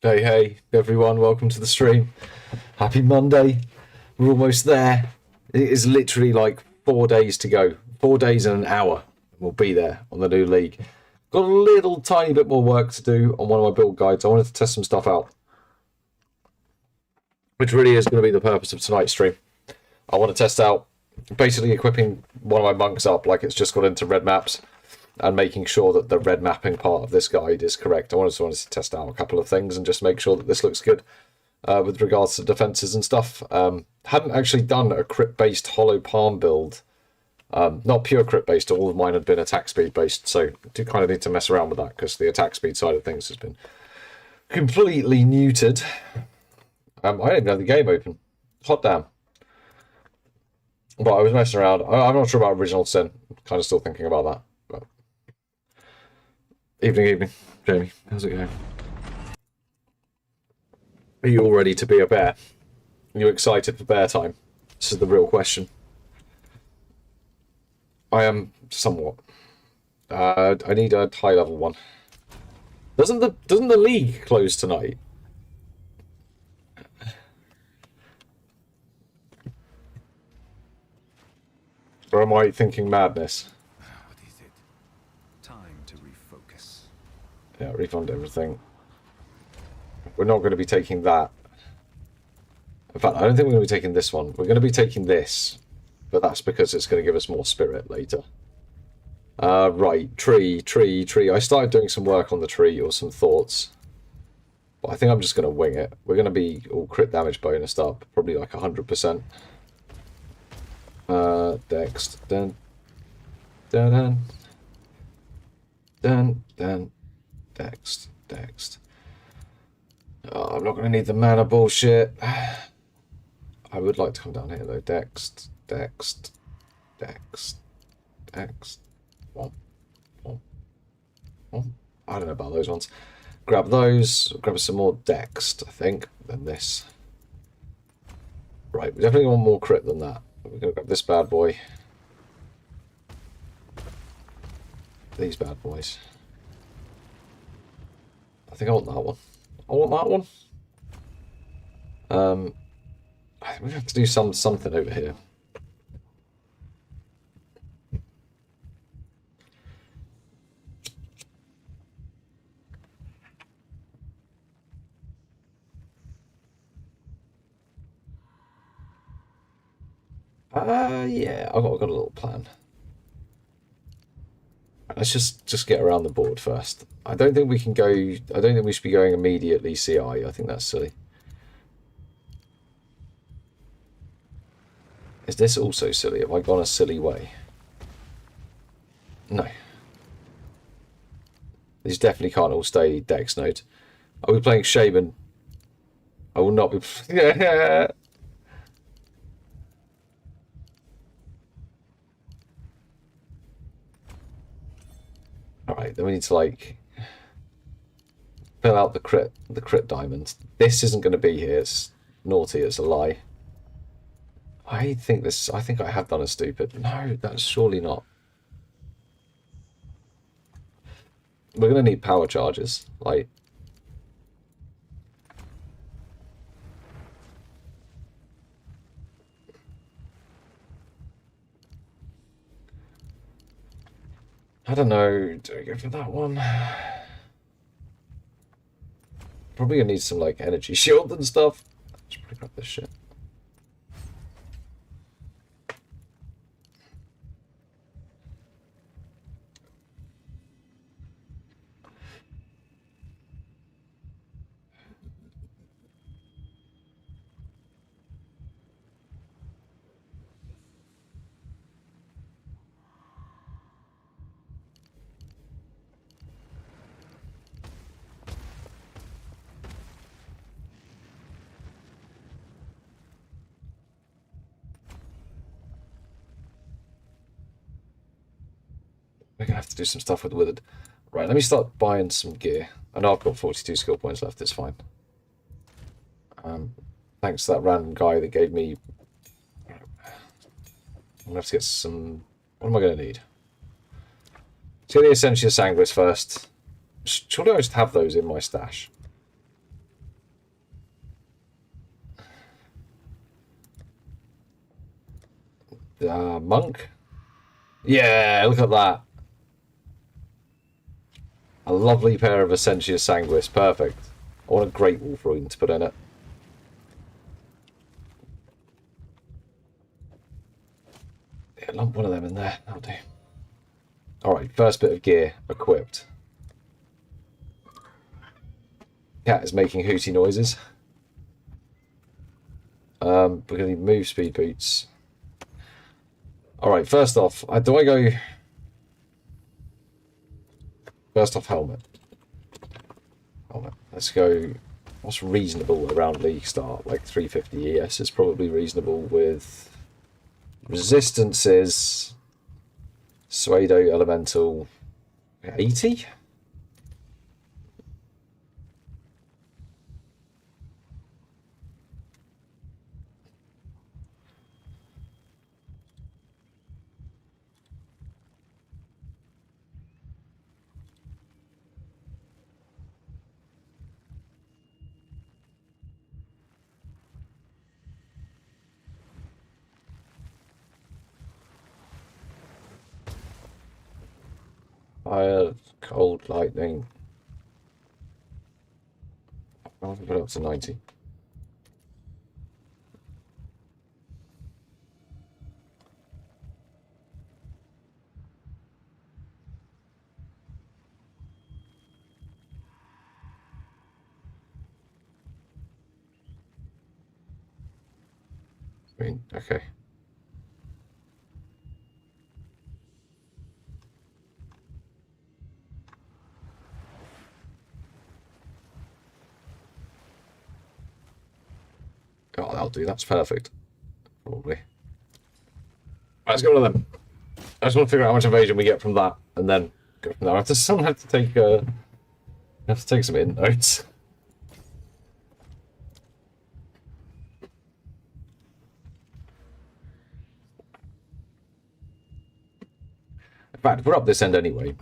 Hey, everyone, welcome to the stream. Happy Monday. We're almost there. It is literally like 4 days to go. 4 days and an hour. We'll be there on the new league. Got a little tiny bit more work to do on one of my build guides. I wanted to test some stuff out, which really is going to be the purpose of tonight's stream. I want to test out basically equipping one of my monks up like it's just got into red maps and making sure that the red mapping part of this guide is correct. I wanted to test out a couple of things and just make sure that this looks good with regards to defenses and stuff. Hadn't actually done a crit-based hollow palm build. Not pure crit-based, all of mine had been attack speed-based, so I do kind of need to mess around with that because the attack speed side of things has been completely neutered. I don't even have the game open. Hot damn. But I was messing around. I'm not sure about Original Sin. Kind of still thinking about that. But... Evening, Jamie. How's it going? Are you all ready to be a bear? Are you excited for bear time? This is the real question. I am somewhat. I need a high level one. Doesn't the league close tonight? Or am I thinking madness? What is it? Time to refocus. Yeah, refund everything. We're not going to be taking that. In fact, I don't think we're going to be taking this one. We're going to be taking this. But that's because it's going to give us more spirit later. Right, tree. I started doing some work on the tree, or some thoughts. But I think I'm just going to wing it. We're going to be all crit damage bonused up. Probably like 100%. Dex. Dun. Dex. Oh, I'm not going to need the mana bullshit. I would like to come down here though. Dex. I don't know about those ones. Grab those. Grab some more Dexed, I think, than this. Right, we definitely want more crit than that. We're going to grab this bad boy. These bad boys. I think I want that one. I want that one. I think we have to do something over here. Yeah, I've got a little plan. Let's just get around the board first. I don't think we can go. I don't think we should be going immediately CI. I think that's silly. Is this also silly? Have I gone a silly way? No. These definitely can't all stay Dex nodes. Are we playing Shaman? I will not be. Alright, then we need to like fill out the crit diamond. This isn't going to be here. It's naughty. It's a lie. I think I have done a stupid. No, that's surely not. We're going to need power charges. Like, I don't know. Do we go for that one? Probably gonna need some like energy shield and stuff. Let's pick up this shit. We're gonna have to do some stuff with Withered. Right, let me start buying some gear. I know I've got 42 skill points left, it's fine. Thanks to that random guy that gave me... I'm gonna have to get some... What am I gonna need? Let's get the Essentia Sanguis first. Surely I just have those in my stash. Monk? Yeah, look at that. A lovely pair of Essentia Sanguis. Perfect. I want a Great Wolf rune to put in it. Yeah, lump one of them in there. That'll do. Alright, first bit of gear equipped. Cat is making hooty noises. We're going to need move speed boots. Alright, first off, do I go... First off, helmet. Helmet. Let's go... What's reasonable around league start? Like 350 ES is probably reasonable with... Resistances... Suedo Elemental... 80? Fire, cold, lightning. I'll put it up to 90. I mean, okay. Oh, that'll do. That's perfect. Probably. Right, let's go to them. I just want to figure out how much evasion we get from that, and then go from there. I have to take some in notes. In fact, we're up this end anyway.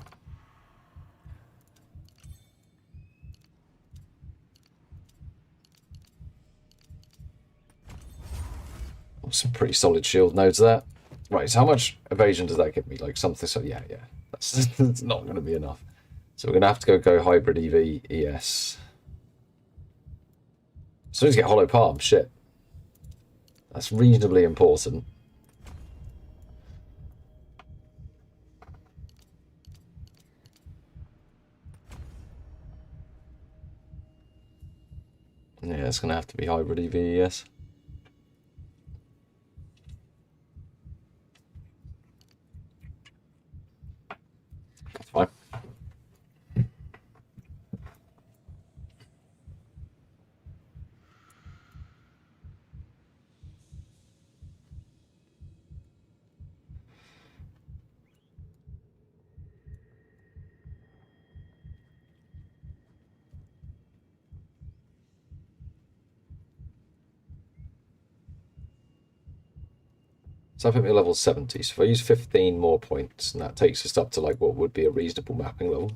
Some pretty solid shield nodes there. Right, so how much evasion does that give me? Like something, so yeah. That's not going to be enough. So we're going to have to go hybrid EV, ES. As soon as you get hollow palm, shit. That's reasonably important. Yeah, it's going to have to be hybrid EV, ES. That's fine. So I put me at level 70, so if I use 15 more points, and that takes us up to like what would be a reasonable mapping level.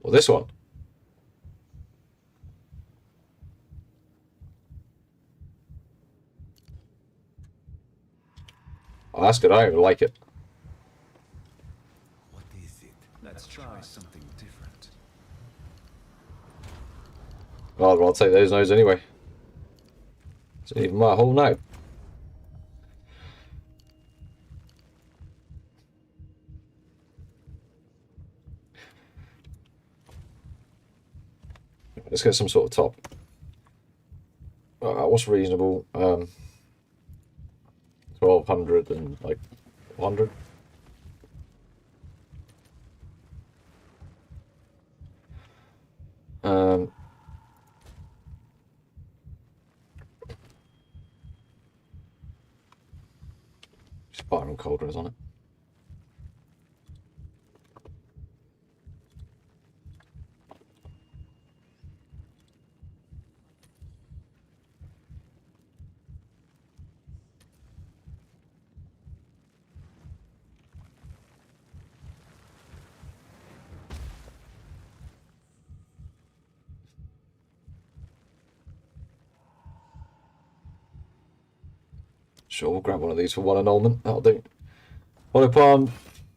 Well, this one. Oh, that's good. I don't even like it. What is it? Let's try something different. Oh, well, I'll take those nodes anyway. It's even my whole node. Let's get some sort of top. What's reasonable? 1200 and like 100. Spiral cauldrons on it. Sure, we'll grab one of these for one annulment. That'll do. Hollow palm.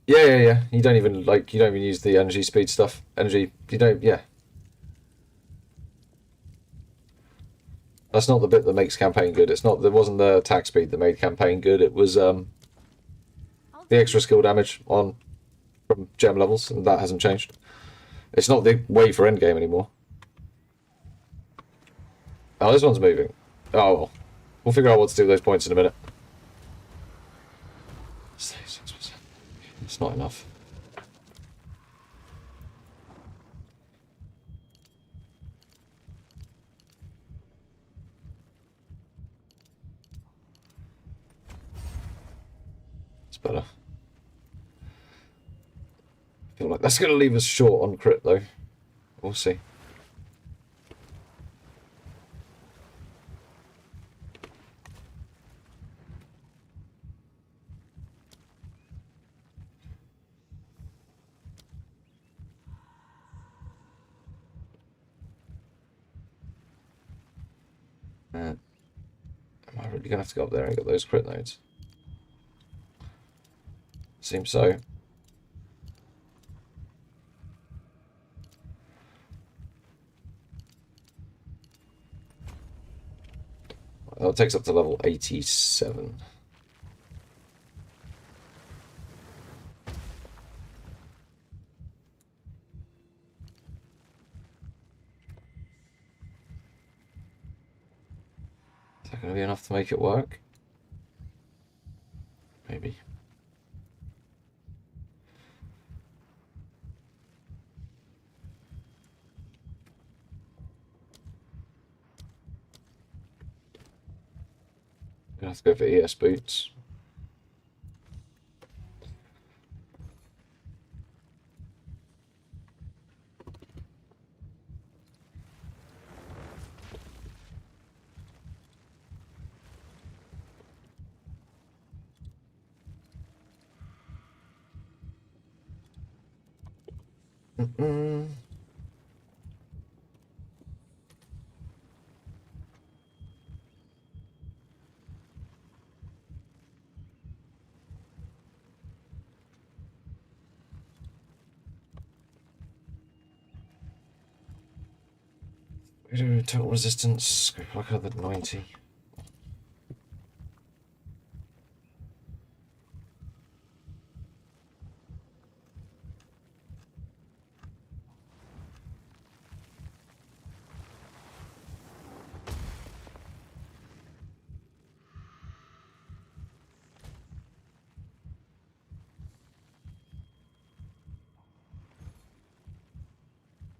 Yeah. You don't even use the energy speed stuff. Energy. You don't. Yeah. That's not the bit that makes campaign good. It's not. There wasn't the attack speed that made campaign good. It was the extra skill damage on from gem levels, and that hasn't changed. It's not the way for endgame anymore. Oh, this one's moving. Oh well. We'll figure out what to do with those points in a minute. 6%. It's not enough. It's better. I feel like that's going to leave us short on crit, though. We'll see. Am I really going to have to go up there and get those crit nodes? Seems so. That takes up to level 87. Is that going to be enough to make it work? Maybe. I'm going to have to go for ES boots. Total resistance, look at the 90.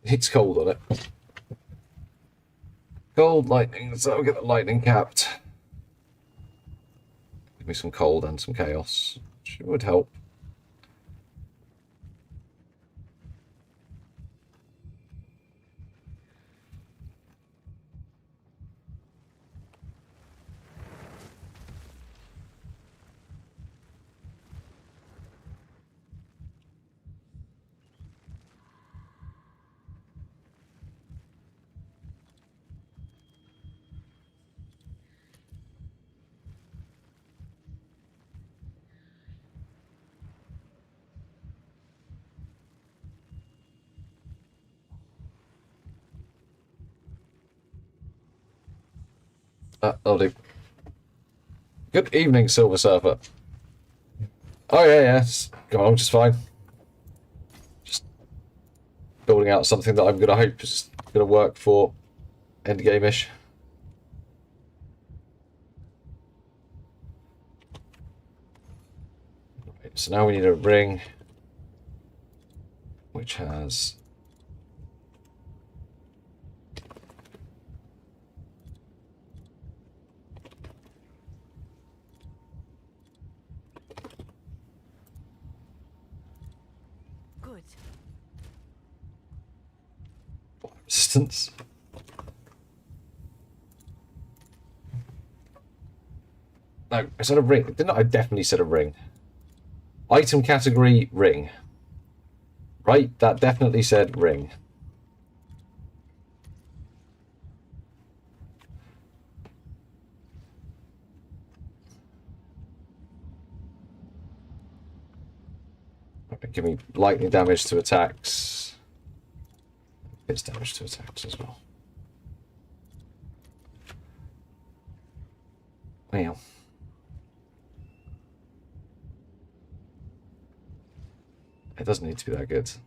It's cold on it. Cold lightning, so I'll get the lightning capped. Give me some cold and some chaos, which would help. That'll do. Good evening, Silver Surfer. Oh yeah, it's going on just fine. Just building out something that I'm gonna hope is gonna work for endgame-ish. Right, so now we need a ring, which has resistance. No, I said a ring. Didn't I definitely said a ring? Item category ring. Right, that definitely said ring. Give me lightning damage to attacks. It's damage to attacks as well. Wow. It doesn't need to be that good. It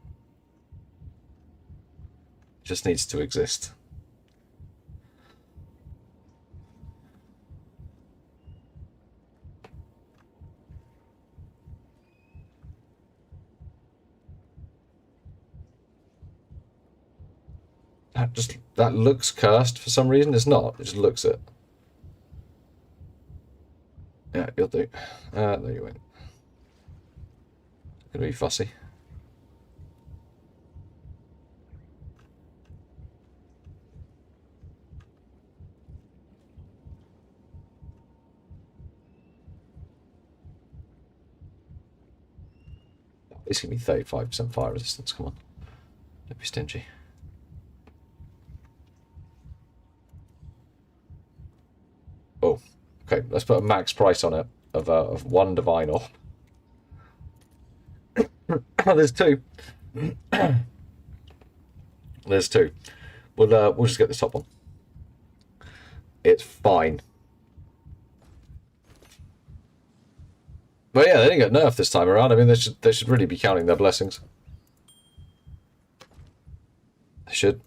just needs to exist. That looks cursed for some reason. It's not. It just looks it. Yeah, you'll do. No, you won't. Gonna be fussy. It's gonna be 35% fire resistance. Come on, don't be stingy. Oh, okay. Let's put a max price on it of 1 divine orb. Oh, there's 2. There's 2. We'll just get the top one. It's fine. But yeah, they didn't get nerfed this time around. I mean, they should really be counting their blessings. They should.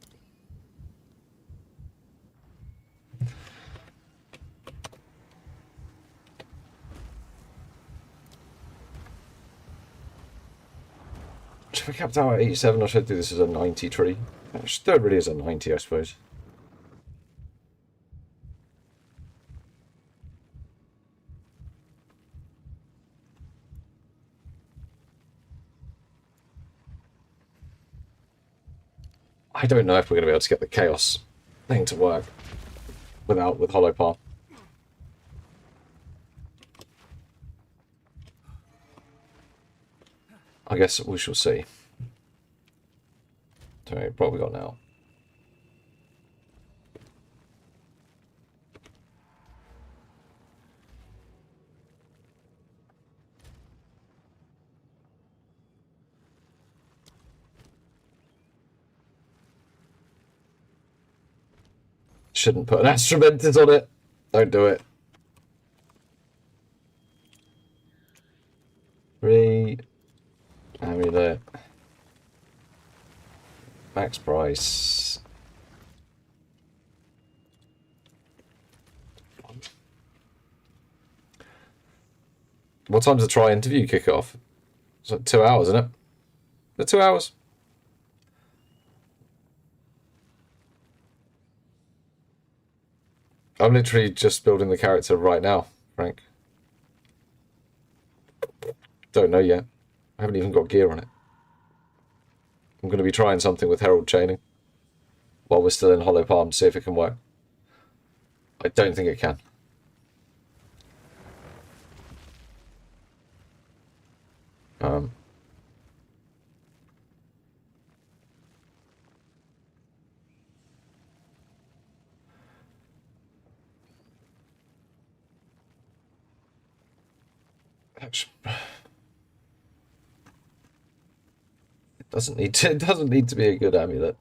Should we capped out at 87 or should I do this as a 90 tree? I should do it really as a 90, I suppose. I don't know if we're going to be able to get the chaos thing to work with hollow path. I guess we shall see. So what have we got now? Shouldn't put an Astromentis on it. Don't do it. 3 amulet. Max price. What time's the try interview kick off? It's like 2 hours, isn't it? The 2 hours. I'm literally just building the character right now, Frank. Don't know yet. I haven't even got gear on it. I'm going to be trying something with Herald Chaining while we're still in Hollow Palm to see if it can work. I don't think it can. It doesn't need to. It doesn't need to be a good amulet.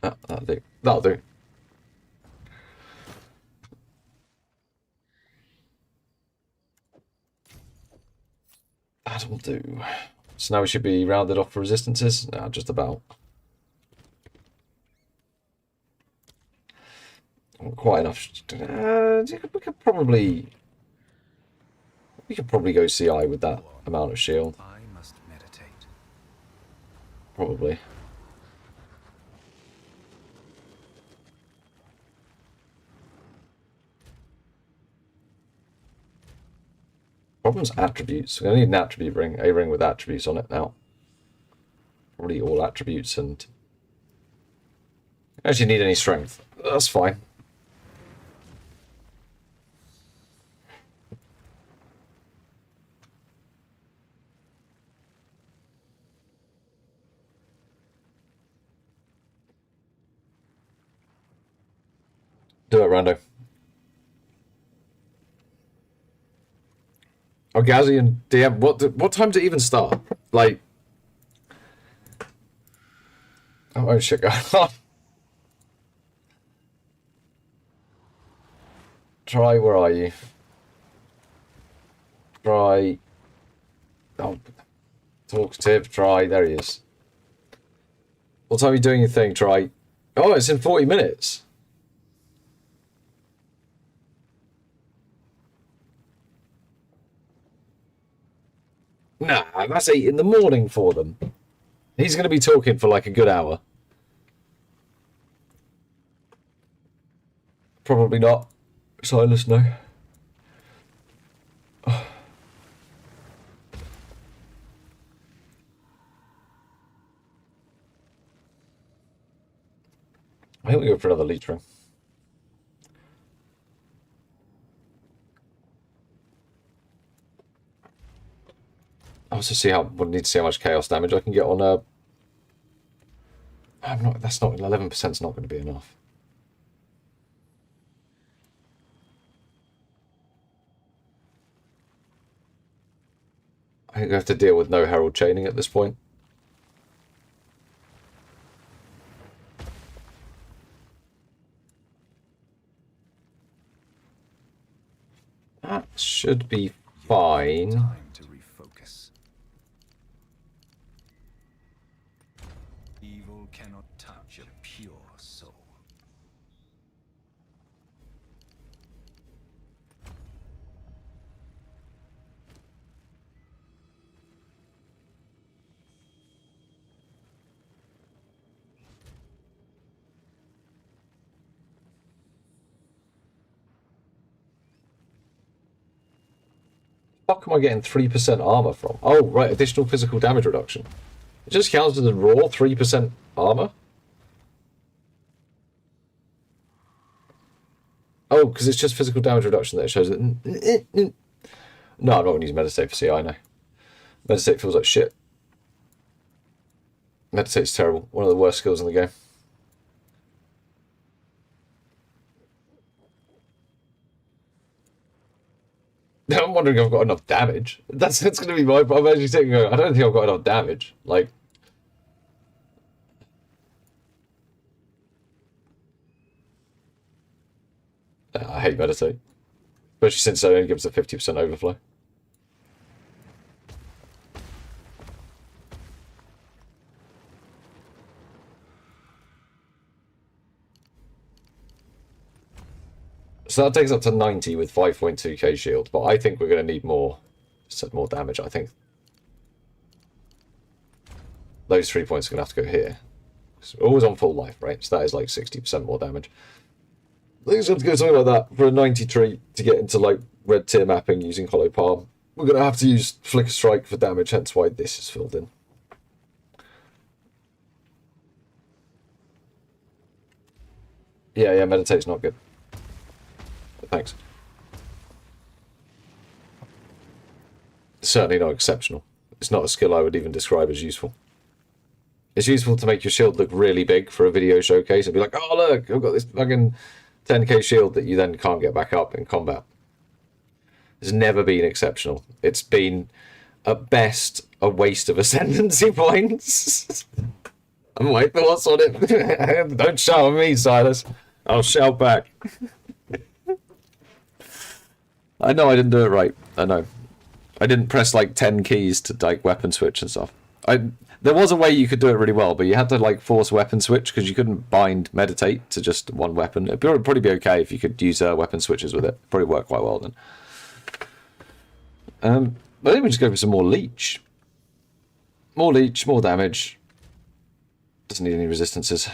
That'll do. That'll do. That'll do. So now we should be rounded off for resistances. No, just about. Quite enough. We could probably go CI with that amount of shield. I must meditate. Probably. Problem's attributes. We're going to need an attribute ring, a ring with attributes on it now. Probably all attributes and Actually need any strength. That's fine. Do it, Rando. Oh, Gazzy and DM. What time does it even start? Like, oh shit, going on. Try. Where are you? Try. Oh, talkative. Try. There he is. What time are you doing your thing? Try. Oh, it's in 40 minutes. Nah, that's 8 in the morning for them. He's going to be talking for like a good hour. Probably not. Silas, no. I think we go for another leech ring. I also see how. We'll need to see how much chaos damage I can get on. I'm not. That's not. 11%'s not going to be enough. I think I have to deal with no herald chaining at this point. That should be fine. Time to refocus. Evil cannot touch a pure soul. Fuck am I getting 3% armor from? Oh, right, additional physical damage reduction. It just counts as a raw 3% armor? Oh, because it's just physical damage reduction that it shows it. No, I'm not going to use Meditate for CI now. Meditate feels like shit. Meditate's terrible. One of the worst skills in the game. I'm wondering if I've got enough damage. That's going to be my. I'm actually thinking, I don't think I've got enough damage. Like, I hate Meditate, especially since it only gives a 50% overflow. So that takes up to 90 with 5.2k shield, but I think we're going to need more damage. I think those 3 points are going to have to go here. So we're always on full life, right? So that is like 60% more damage. I think it's going to go something like that for a 90 tree to get into like red tier mapping using Hollow Palm. We're going to have to use Flicker Strike for damage, hence why this is filled in. Yeah, Meditate's not good. But thanks. Certainly not exceptional. It's not a skill I would even describe as useful. It's useful to make your shield look really big for a video showcase and be like, oh look, I've got this fucking 10k shield that you then can't get back up in combat. It's never been exceptional. It's been, at best, a waste of ascendancy points. I'm like, what's on it? Don't shout at me, Silas. I'll shout back. I know I didn't do it right. I know. I didn't press like 10 keys to like weapon switch and stuff. There was a way you could do it really well, but you had to like force weapon switch because you couldn't bind meditate to just one weapon. It'd probably be okay if you could use weapon switches with it. Probably work quite well then. I think we just go for some more leech. More leech, more damage. Doesn't need any resistances.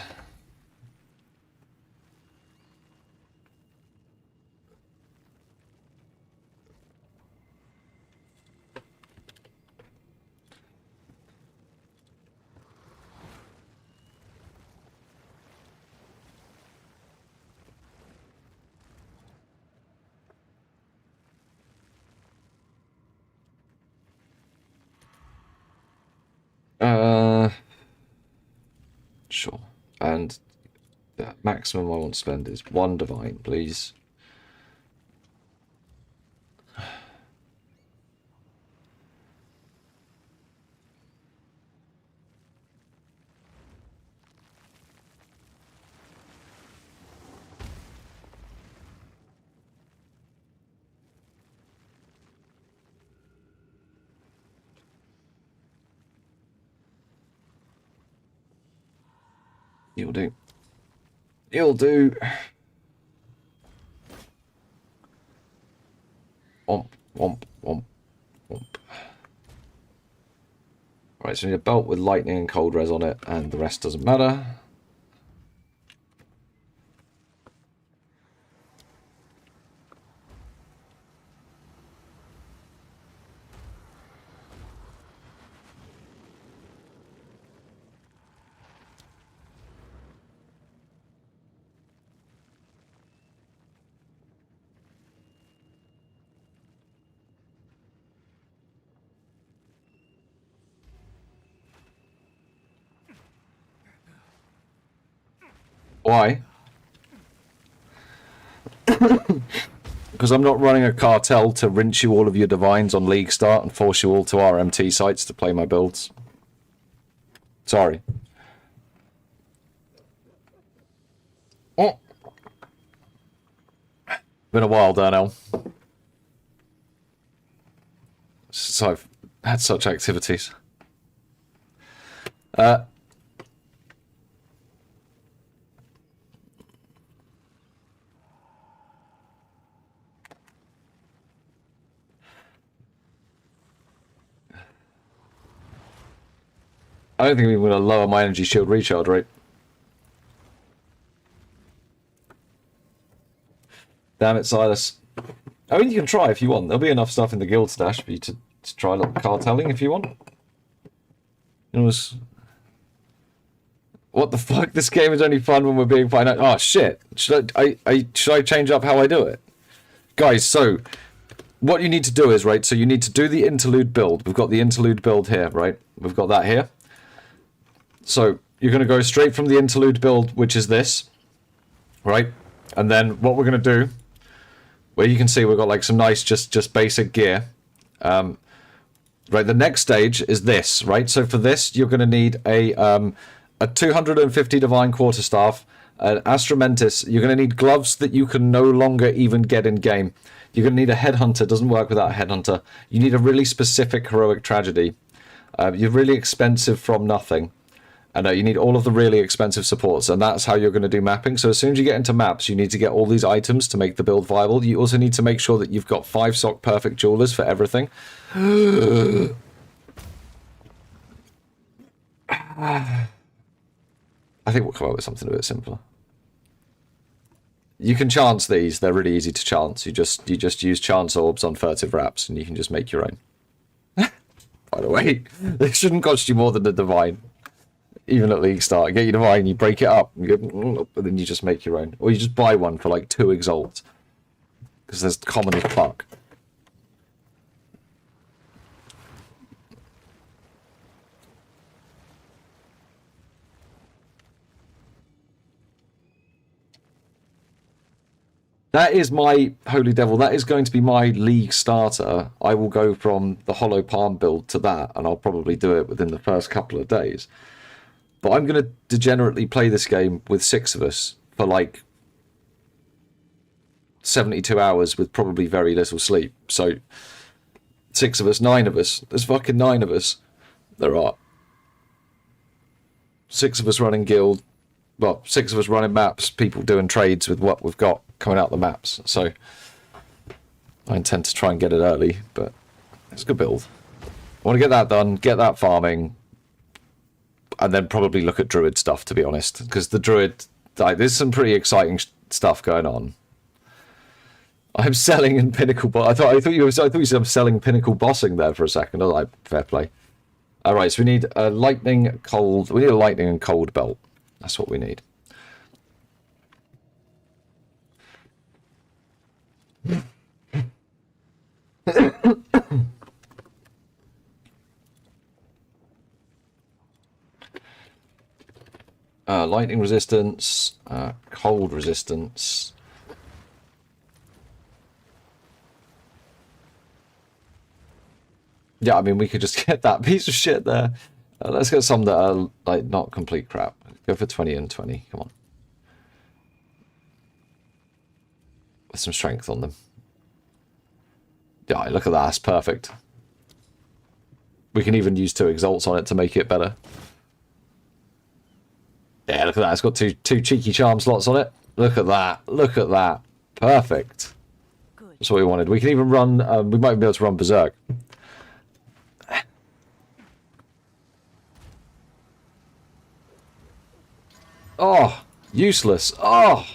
And the maximum I want to spend is 1 divine, please. You'll do. You'll do. Womp, womp, womp, womp. Right, so we need a belt with lightning and cold res on it, and the rest doesn't matter. Why? Because I'm not running a cartel to rinse you all of your divines on League Start and force you all to RMT sites to play my builds. Sorry. Oh. Been a while, Darnell. Since I've had such activities. I don't think I'm going to lower my energy shield recharge rate. Damn it, Silas. I mean, you can try if you want. There'll be enough stuff in the guild stash for you to try a little cartelling if you want. It was... What the fuck? This game is only fun when we're being finite. Oh, shit. Should I change up how I do it? Guys, so... What you need to do is, right, so you need to do the interlude build. We've got the interlude build here, right? We've got that here. So you're going to go straight from the interlude build, which is this, right? And then what we're going to do, where you can see we've got like some nice, just basic gear. Right, the next stage is this, right? So for this, you're going to need a 250 divine quarterstaff, an Astramentis. You're going to need gloves that you can no longer even get in game. You're going to need a headhunter. Doesn't work without a headhunter. You need a really specific heroic tragedy. You're really expensive from nothing. And you need all of the really expensive supports, and that's how you're going to do mapping. So as soon as you get into maps, you need to get all these items to make the build viable. You also need to make sure that you've got 5 sock perfect jewelers for everything. I think we'll come up with something a bit simpler. You can chance these; they're really easy to chance. You just use chance orbs on furtive wraps, and you can just make your own. By the way, they shouldn't cost you more than the divine. Even at League Start, get your divine, you break it up, and then you just make your own. Or you just buy one for like 2 exalt. Because there's common as fuck. That is my Holy Devil. That is going to be my League starter. I will go from the Hollow Palm build to that, and I'll probably do it within the first couple of days. But I'm going to degenerately play this game with 6 of us for like 72 hours with probably very little sleep. So 6 of us, 9 of us. There's fucking 9 of us. There are 6 of us running guild. Well, 6 of us running maps, people doing trades with what we've got coming out the maps. So I intend to try and get it early, but it's a good build. I want to get that done, get that farming, and then probably look at druid stuff, to be honest, because the druid, like, there's some pretty exciting stuff going on. I'm selling in pinnacle, I thought you said I'm selling pinnacle bossing there for a second. Oh, like, fair play. All right, so we need a lightning cold. We need a lightning and cold belt. That's what we need. Lightning resistance, cold resistance. Yeah, I mean, we could just get that piece of shit there. Let's get some that are, like, not complete crap. Go for 20 and 20. Come on. With some strength on them. Yeah, look at that. That's perfect. We can even use 2 exalts on it to make it better. Yeah, look at that. It's got two cheeky charm slots on it. Look at that. Look at that. Perfect. Good. That's what we wanted. We can even run... we might be able to run Berserk. Oh, useless. Oh.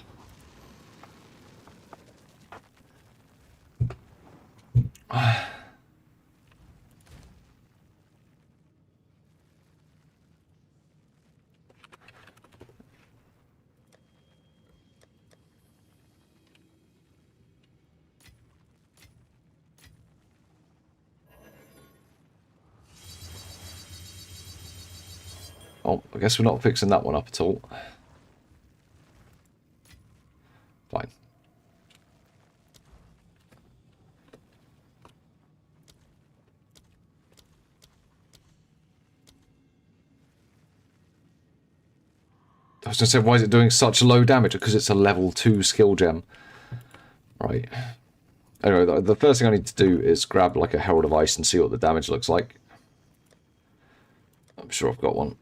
Oh, I guess we're not fixing that one up at all. Fine. I was going to say, why is it doing such low damage? Because it's a level 2 skill gem. Right. Anyway, the first thing I need to do is grab like a Herald of Ice and see what the damage looks like. I'm sure I've got one.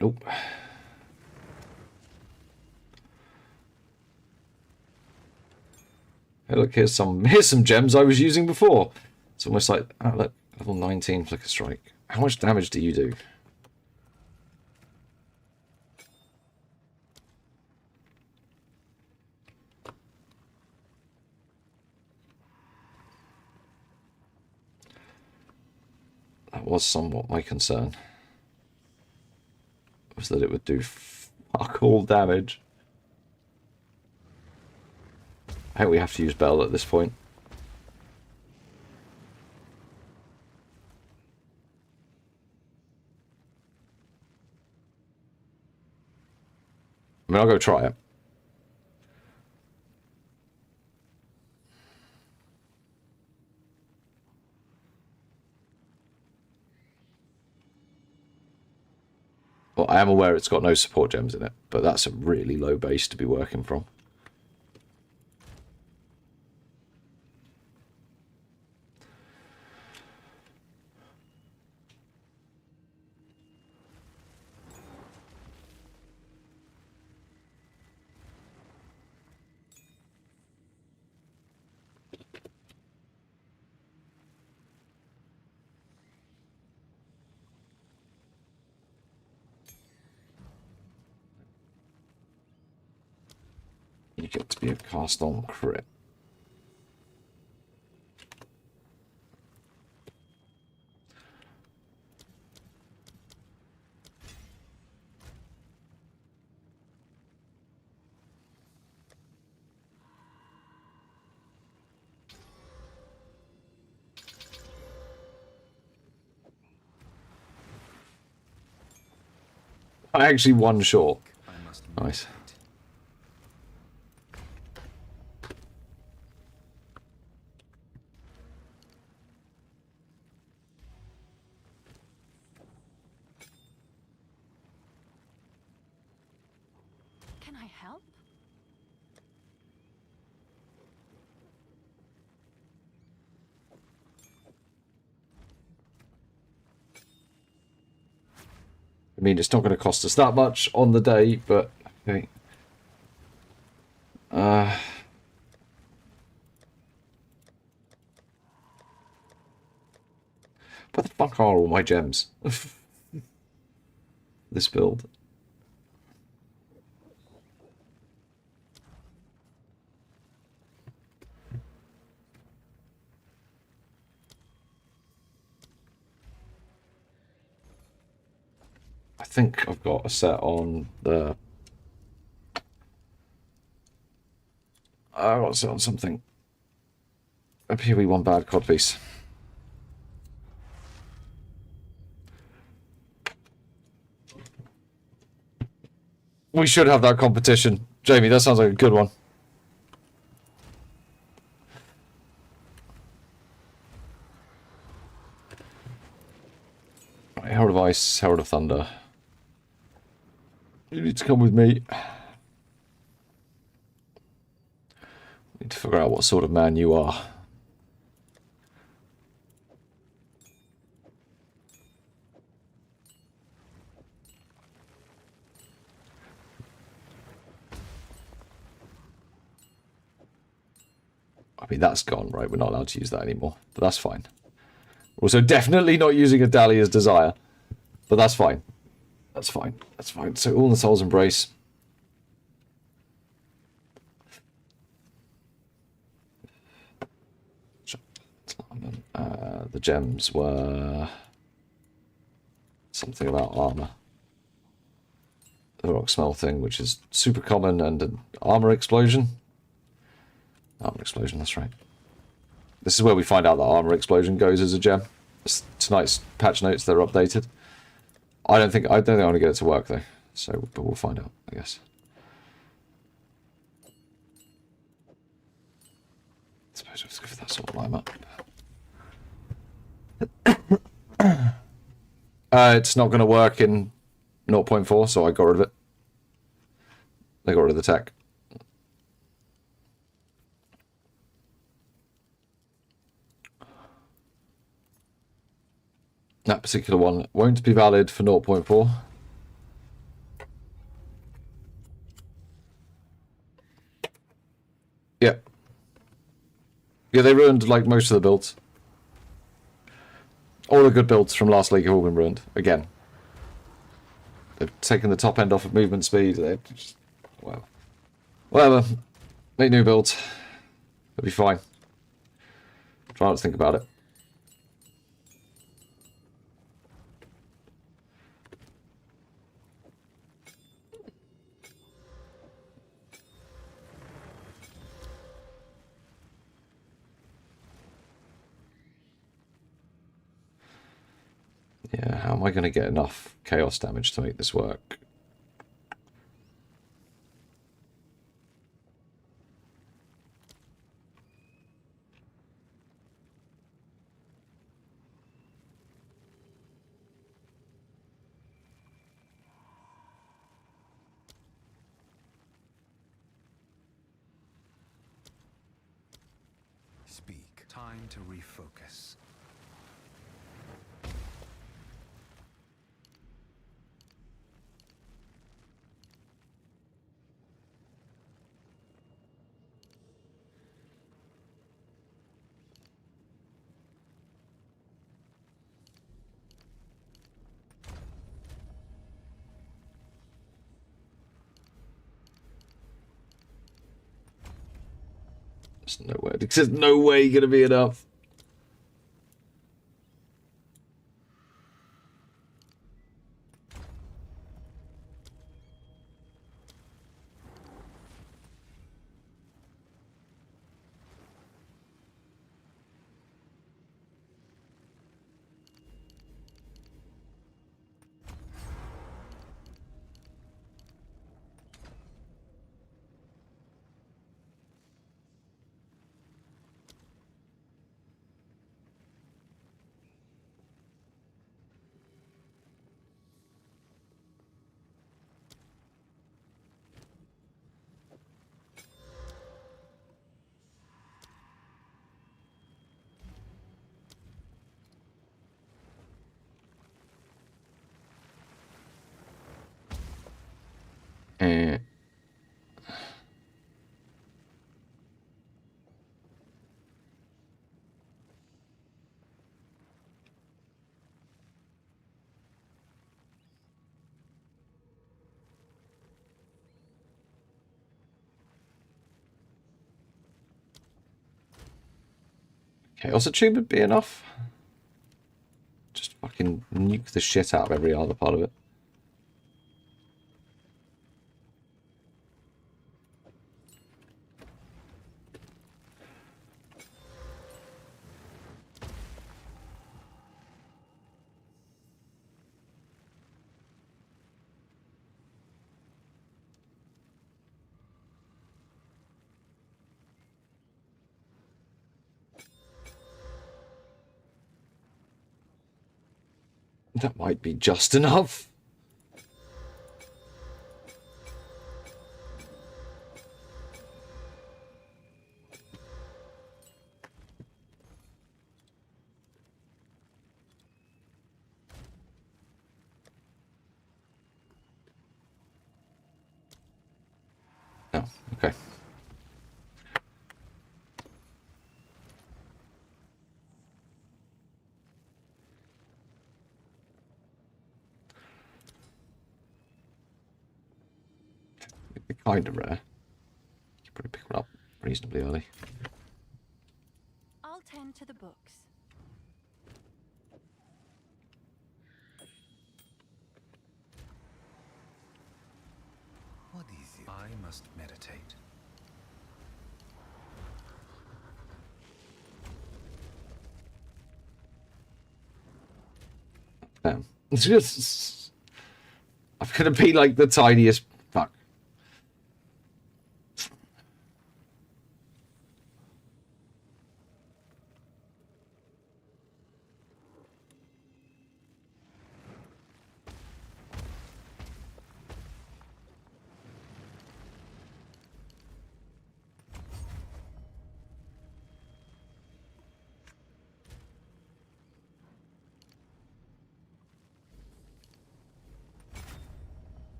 Nope. Hey, look, here's some gems I was using before. It's almost like, oh, look, level 19 Flicker Strike. How much damage do you do? That was somewhat my concern. Was that it would do fuck all damage. I think we have to use Bell at this point. I mean, I'll go try it. Well, I am aware it's got no support gems in it, but that's a really low base to be working from. You get to be a cast on crit. I actually won short. Nice. Can I help? I mean, it's not going to cost us that much on the day, but okay. Where the fuck are all my gems? This build. I think I've got a set on the... I got a set on something. A PV1 bad codpiece. We should have that competition. Jamie, that sounds like a good one. Right, Herald of Ice, Herald of Thunder. You need to come with me. Need to figure out what sort of man you are. I mean, that's gone, right? We're not allowed to use that anymore, but that's fine. We're also definitely not using a Dahlia's Desire, but that's fine. That's fine. That's fine. So all in the Soul's Embrace. The gems were something about armor. The rock smelting, which is super common, and an armor explosion. Armor explosion, that's right. This is where we find out that armor explosion goes as a gem. It's tonight's patch notes, they're updated. I don't think I want to get it to work though. So, but we'll find out, I guess. I suppose let's go for that sort of line up. It's not going to work in 0.4, so I got rid of it. They got rid of the tech. That particular one won't be valid for 0.4. Yeah. Yeah, they ruined like most of the builds. All the good builds from last league have all been ruined. Again. They've taken the top end off of movement speed. They're just... Well. Whatever. Make new builds. It'll be fine. Try not to think about it. Yeah, how am I going to get enough chaos damage to make this work? Speak. Time to refocus. There's no way going to be enough. Chaos Tube would be enough. Just fucking nuke the shit out of every other part of it. That might be just enough. Oh, okay. They're kind of rare. You can probably pick one up reasonably early. I'll tend to the books. What is it? I must meditate. Damn. It's just... I'm gonna be like the tiniest... Fuck.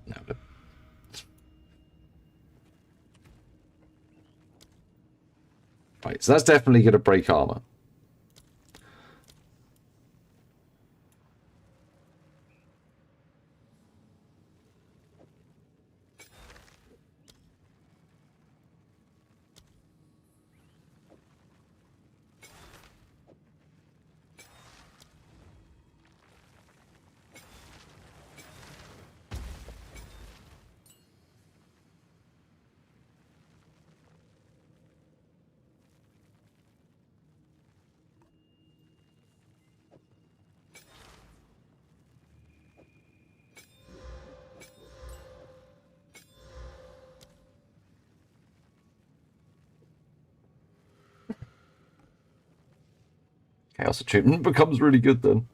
No, but... Right, so that's definitely gonna break armor. Chaos achievement becomes really good then.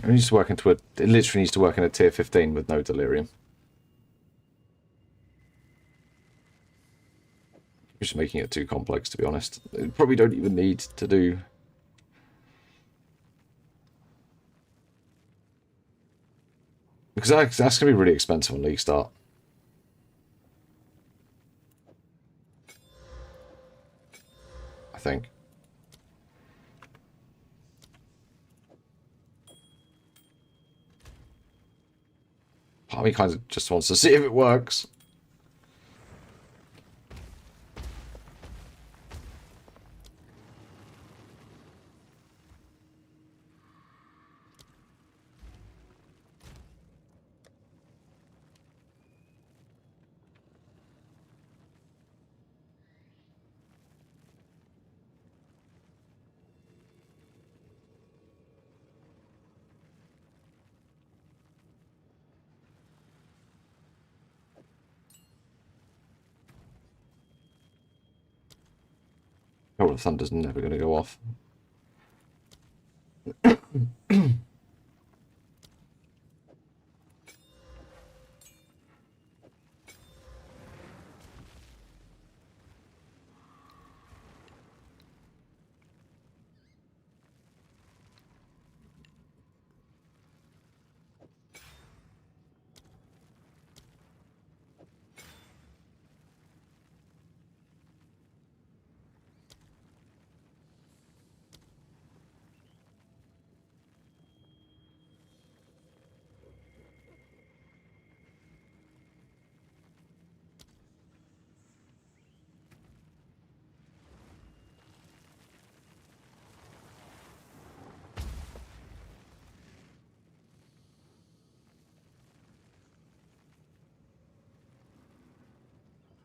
It needs to work into a... It literally needs to work in a tier 15 with no delirium. Just making it too complex, to be honest. It probably don't even need to do... Because that's going to be really expensive on League Start. I think. Part of me kind of just wants to see if it works. Oh, the thunder's never going to go off.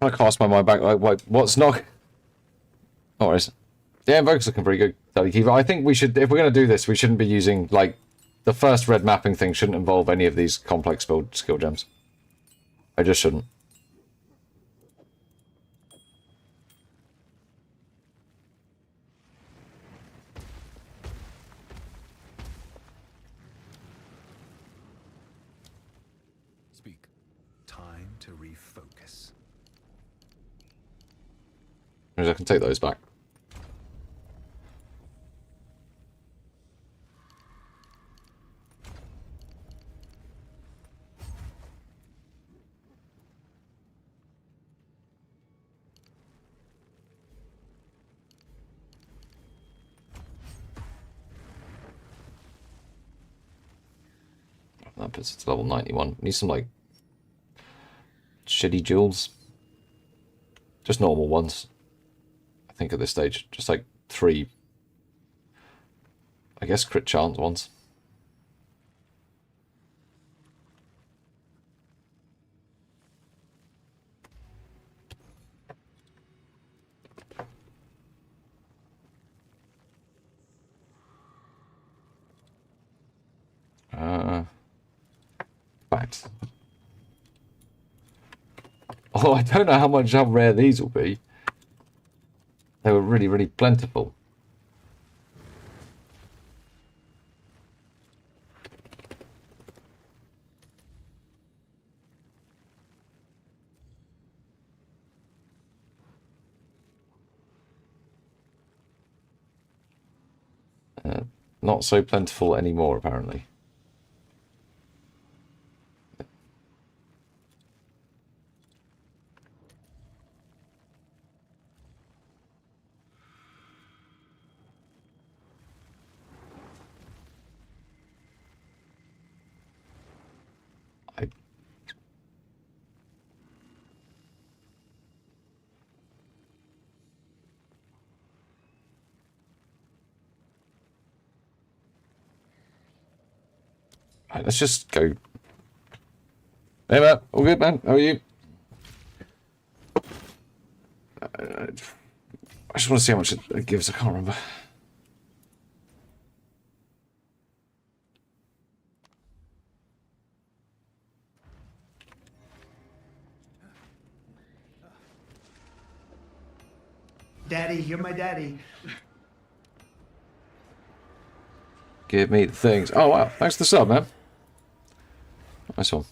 trying to cast my mind back. Like, what's not? Oh, is yeah, Invoker's looking pretty good. Daddy Keeper. I think we should, if we're going to do this, we shouldn't be using like the first red mapping thing. Shouldn't involve any of these complex build skill gems. I just shouldn't. Speak. Time to refocus. I can take those back. That puts it to level 91. Need some, like, shitty jewels. Just normal ones. I think at this stage. Just, like, 3, I guess, crit chance ones. Fact. Oh, I don't know how rare these will be. They were really, really plentiful. Not so plentiful anymore, apparently. Right, let's just go. Hey, Matt. All good, man? How are you? I just want to see how much it gives. I can't remember. Daddy, you're my daddy. Give me the things. Oh, wow. Thanks for the sub, man. Nice one.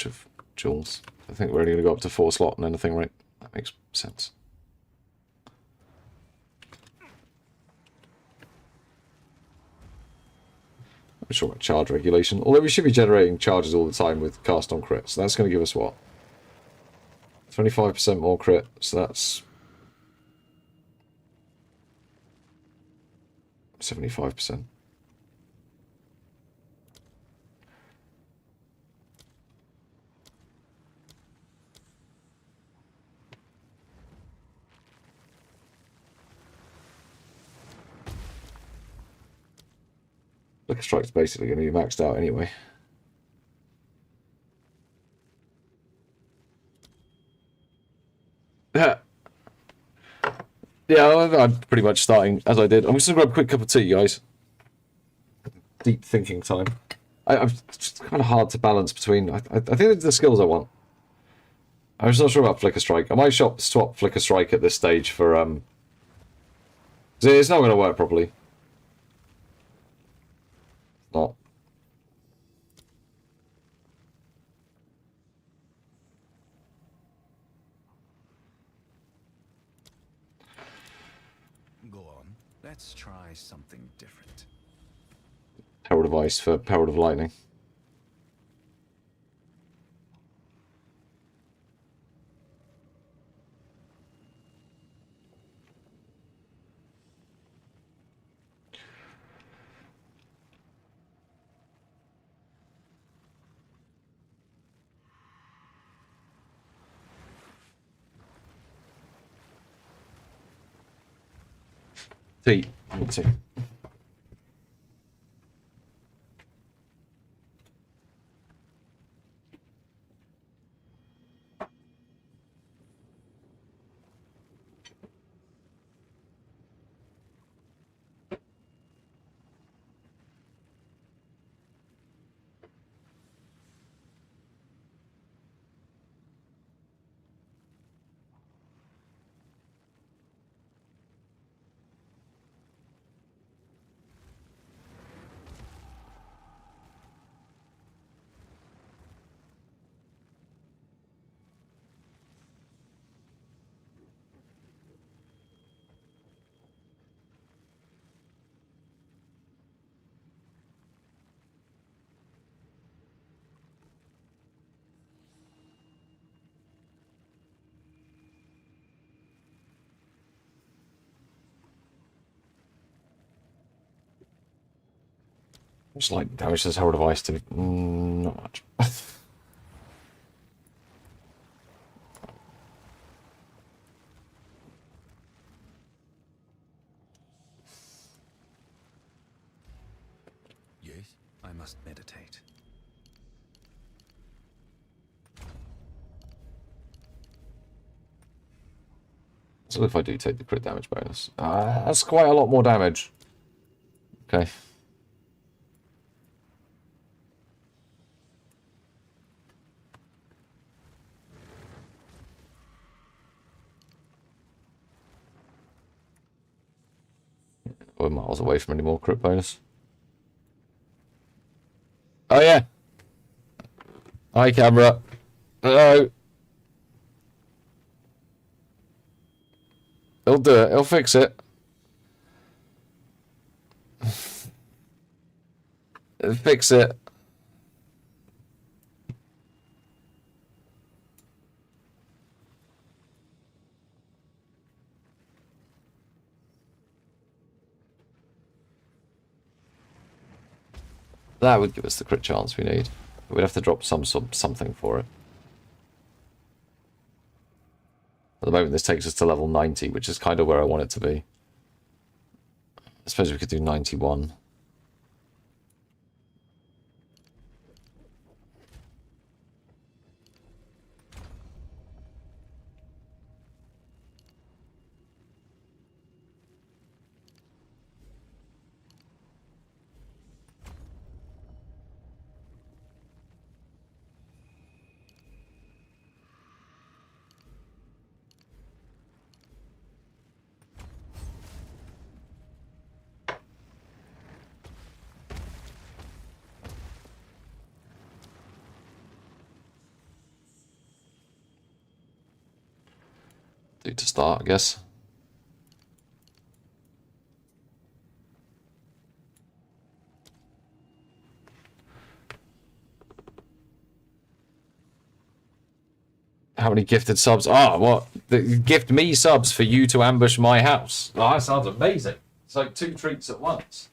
Of jewels. I think we're only going to go up to 4 slot and anything, right? That makes sense. I'm sure about charge regulation. Although we should be generating charges all the time with cast on crit. So that's going to give us what? 25% more crit. So that's 75%. Flicker Strike's basically going to be maxed out anyway. Yeah. Yeah, I'm pretty much starting as I did. I'm just going to grab a quick cup of tea, guys. Deep thinking time. It's kind of hard to balance between... I think it's the skills I want. I'm just not sure about Flicker Strike. I might swap Flicker Strike at this stage for... It's not going to work properly. Not. Let's try something different. Herald of Ice for Herald of Lightning. See, let's see. Just like damage this Herald of Ice to not much. Yes, I must meditate. So if I do take the crit damage bonus, that's quite a lot more damage. Okay. We're miles away from any more crit bonus. Oh yeah. Hi camera. Hello. He'll do it. He'll fix it. He'll fix it. That would give us the crit chance we need. We'd have to drop something for it. At the moment, this takes us to level 90, which is kind of where I want it to be. I suppose we could do 91. Do to start, I guess. How many gifted subs? Ah, what? Gift me subs for you to ambush my house. Oh, that sounds amazing. It's like 2 treats at once.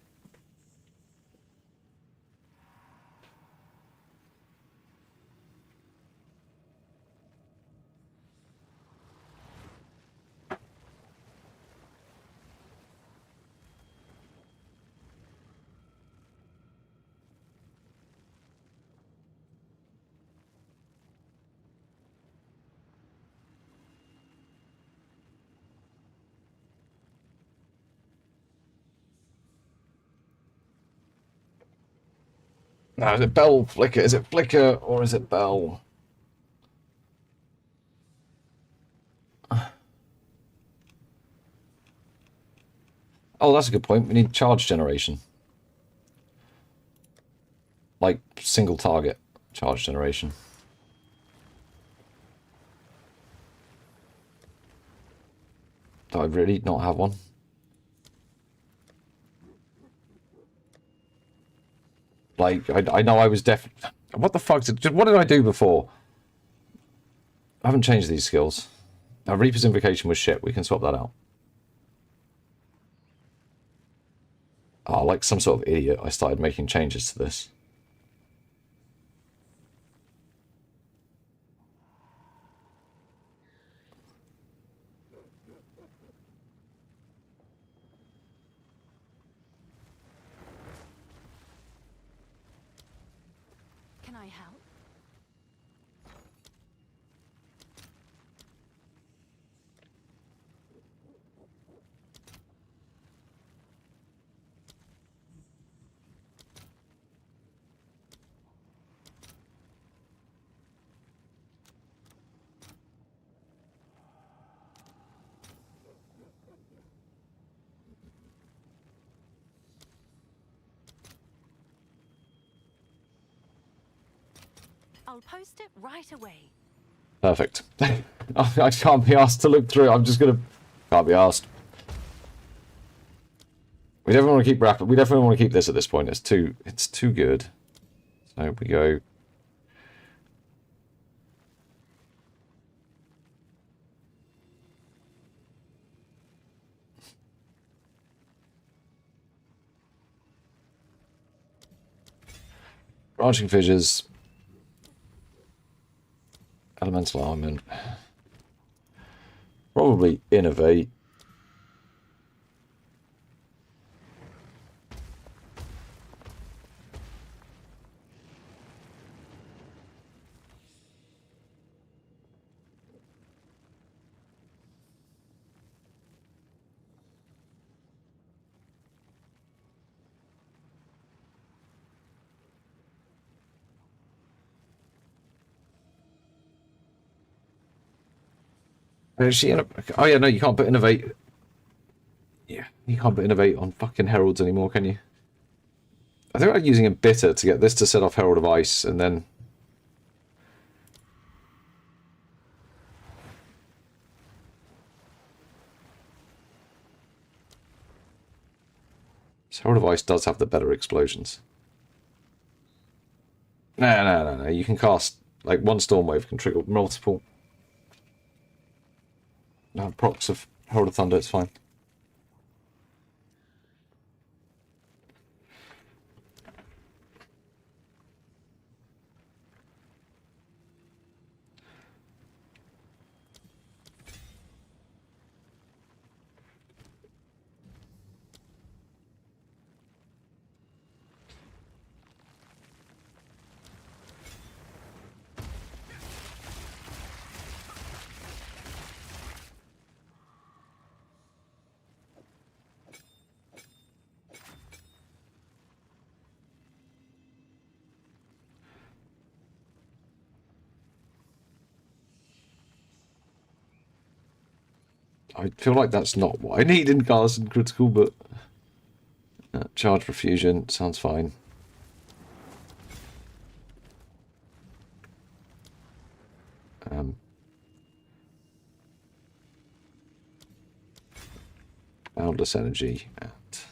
Now, is it Bell Flicker? Is it Flicker or is it Bell? Oh, that's a good point. We need charge generation. Like, single target charge generation. Do I really not have one? Like, I know I was what the fuck? What did I do before? I haven't changed these skills. Now, Reaper's Invocation was shit. We can swap that out. Oh, like some sort of idiot, I started making changes to this. Can I help? I'll post it right away. Perfect. I can't be asked to look through. I'm just gonna... Can't be asked. We definitely want to keep rapid. We definitely want to keep this at this point. It's too good. So we go... Branching fissures. Elemental armament. Probably innovate. Is she oh yeah, no, you can't put innovate. Yeah, you can't put innovate on fucking heralds anymore, can you? I think I'm using a bitter to get this to set off Herald of Ice, and then... So Herald of Ice does have the better explosions. No. You can cast, like, one Storm Wave can trigger multiple... No, procs of Herald of Thunder, it's fine. I feel like that's not what I need in Cast and Critical, but... charge for fusion, sounds fine. Boundless energy at...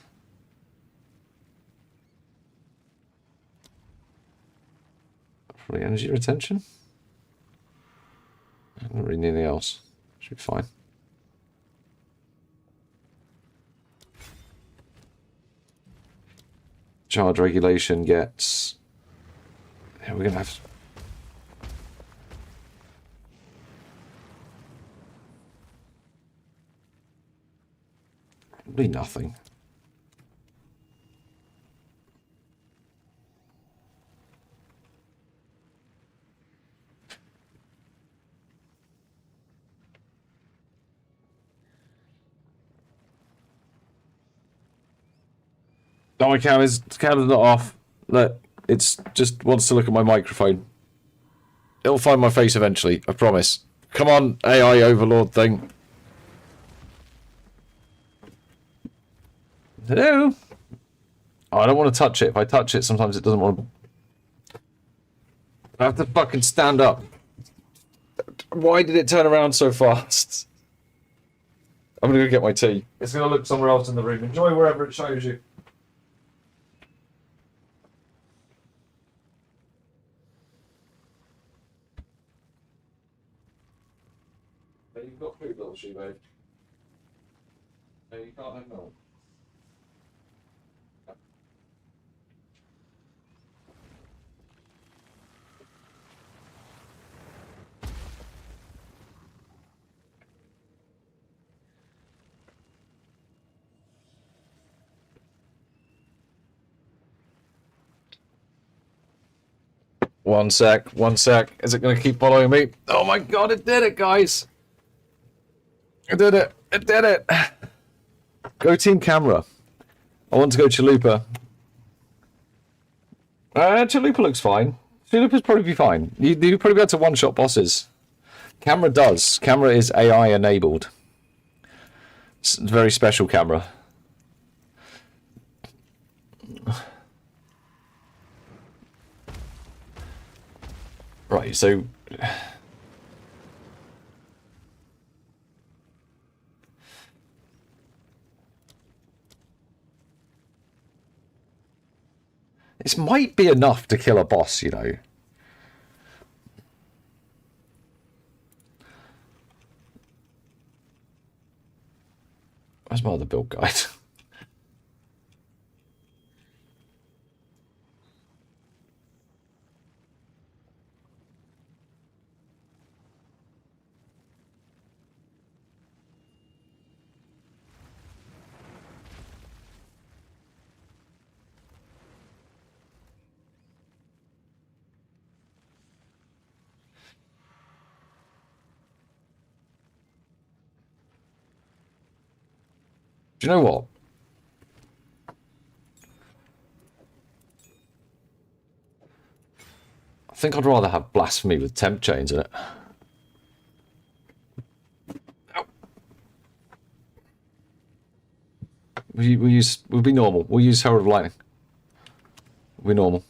Probably energy retention? I don't really need anything else. Should be fine. Charge regulation gets... Yeah, we're going to have... Probably nothing. No, my camera's not off. Look, it's just wants to look at my microphone. It'll find my face eventually, I promise. Come on, AI overlord thing. Hello? Oh, I don't want to touch it. If I touch it, sometimes it doesn't want to... I have to fucking stand up. Why did it turn around so fast? I'm gonna go get my tea. It's gonna look somewhere else in the room. Enjoy wherever it shows you. got food, little she babe. No, you can't have milk. One sec, one sec. Is it going to keep following me? Oh my god, it did it, guys! It did it! It did it! Go team camera. I want to go Chalupa. Chalupa looks fine. Chalupa's probably be fine. You probably be able to one-shot bosses. Camera does. Camera is AI enabled. It's a very special camera. Right, so... This might be enough to kill a boss, you know. Where's my other build guide? Do you know what? I think I'd rather have Blasphemy with temp chains in it. Ow. We'll be normal. We'll use Herald of Lightning. We'll be normal.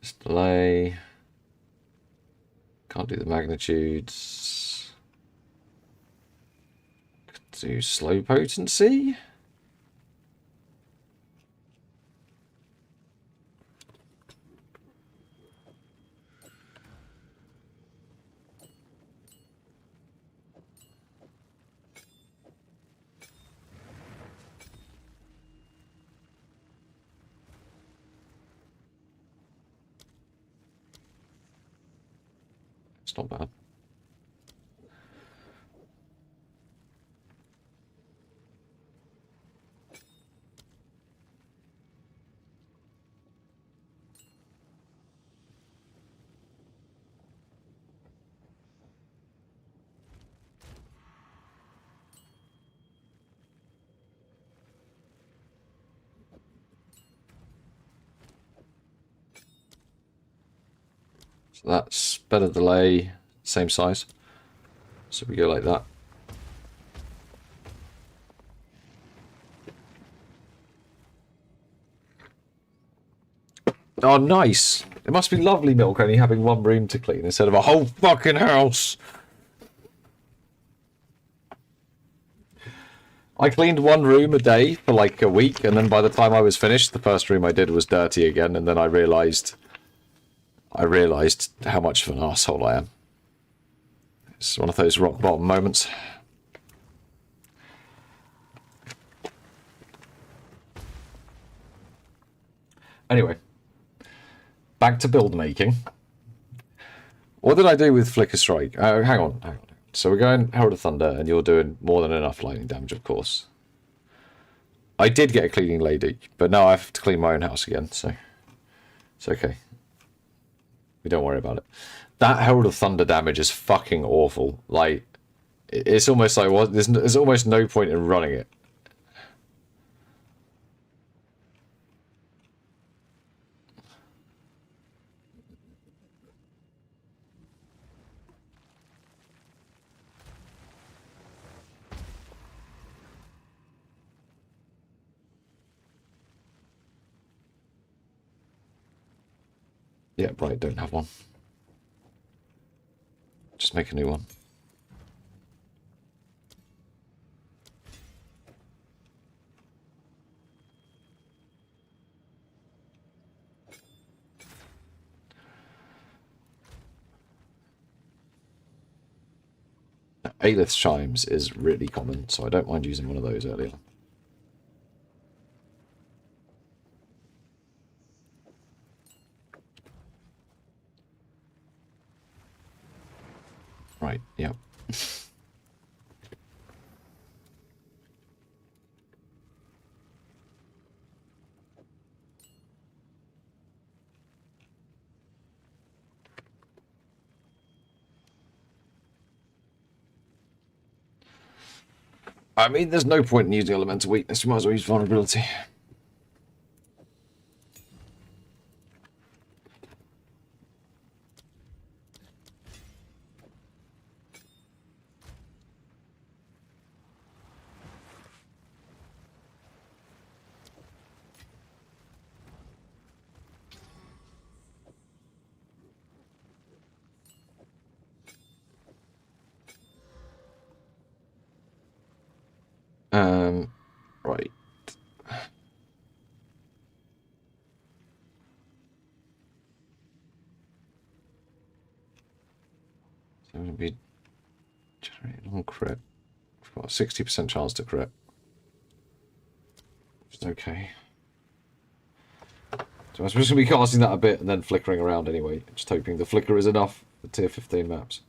Just delay. Can't do the magnitudes. Could do slow potency. It's not bad. So that's better delay, same size. So we go like that. Oh, nice. It must be lovely, Milk, only having one room to clean instead of a whole fucking house. I cleaned one room a day for like a week, and then by the time I was finished, the first room I did was dirty again, and then I realised how much of an arsehole I am. It's one of those rock bottom moments. Anyway, back to build making. What did I do with Flicker Strike? Hang on. So we're going Herald of Thunder, and you're doing more than enough lightning damage, of course. I did get a cleaning lady, but now I have to clean my own house again, so it's okay. We don't worry about it. That Herald of Thunder damage is fucking awful. Like, It's almost like, well, there's almost no point in running it. Yeah, right, don't have one. Just make a new one. Now, Aelith's Chimes is really common, so I don't mind using one of those earlier. Right, yep. I mean, there's no point in using Elemental Weakness. You might as well use Vulnerability. Right. So I'm going to be generated on crit. We've got a 60% chance to crit. Which is okay. So I'm just going to be casting that a bit and then flickering around anyway. Just hoping the flicker is enough for tier 15 maps.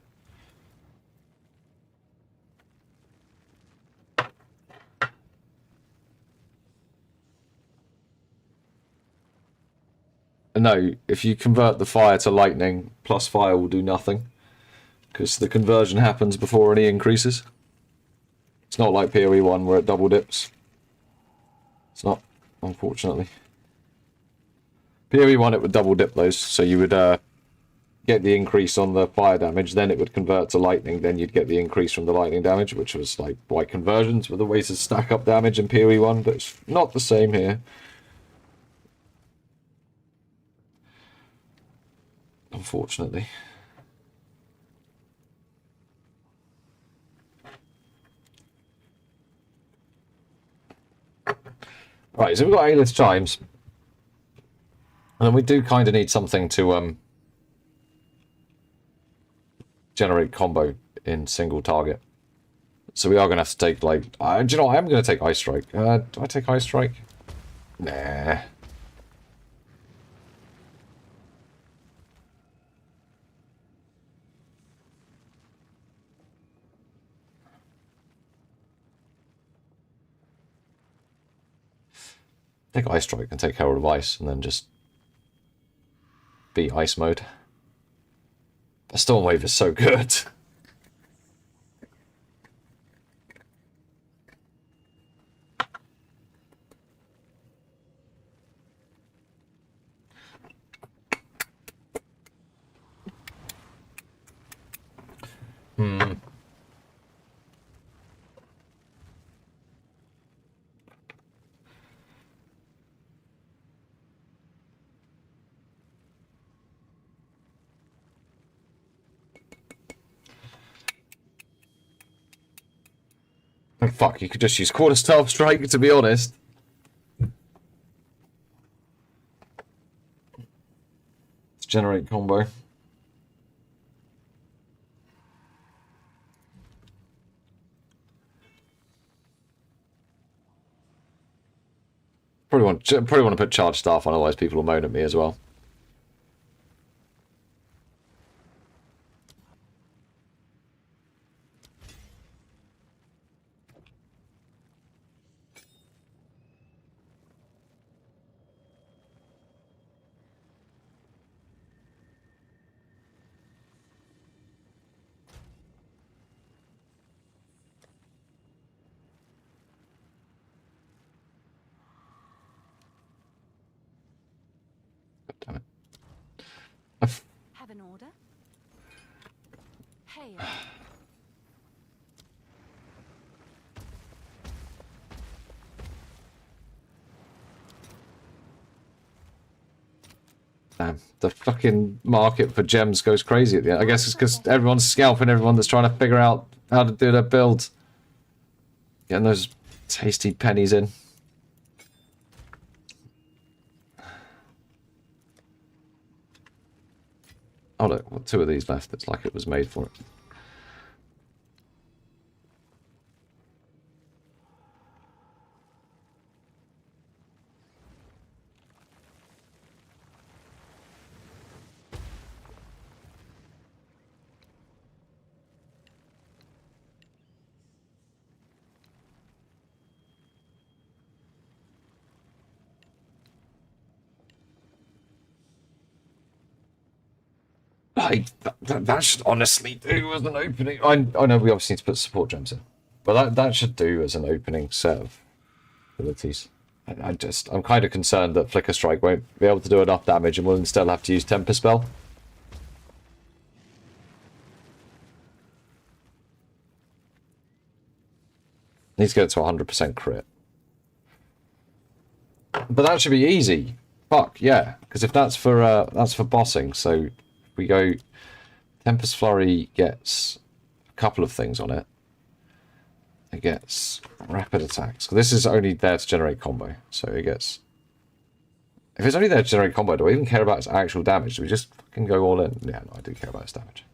No, if you convert the fire to lightning, plus fire will do nothing. Because the conversion happens before any increases. It's not like PoE 1 where it double dips. It's not, unfortunately. PoE 1 it would double dip those, so you would get the increase on the fire damage, then it would convert to lightning, then you'd get the increase from the lightning damage, which was like why conversions were the way to stack up damage in PoE 1, but it's not the same here. Unfortunately. Right, so we've got Aelith's Chimes. And then we do kind of need something to generate combo in single target. So we are going to have to take, like... do you know what? I'm going to take Ice Strike. Do I take Ice Strike? Nah. Take Ice Strike and take Herald of Ice, and then just beat Ice mode. The Storm Wave is so good. Oh, fuck, you could just use Quarterstaff Strike, to be honest. Let's generate combo. Probably want to put Charge Staff on, otherwise people will moan at me as well. Damn it. Have an order? Hey. Damn, the fucking market for gems goes crazy at the end. I guess it's because everyone's scalping everyone that's trying to figure out how to do their build. Getting those tasty pennies in. Oh look, well, 2 of these left. It's like it was made for it. Like, that should honestly do as an opening. I know we obviously need to put support gems in, but that should do as an opening set of abilities. I'm kind of concerned that Flicker Strike won't be able to do enough damage and we'll instead have to use Temper Spell. Needs to get to 100% crit. But that should be easy. Fuck, yeah. Because if that's for bossing, so we go Tempest Flurry gets a couple of things on it. It gets rapid attacks. So this is only there to generate combo. So it gets... If it's only there to generate combo, do I even care about its actual damage? Do we just fucking go all in? Yeah, no, I do care about its damage.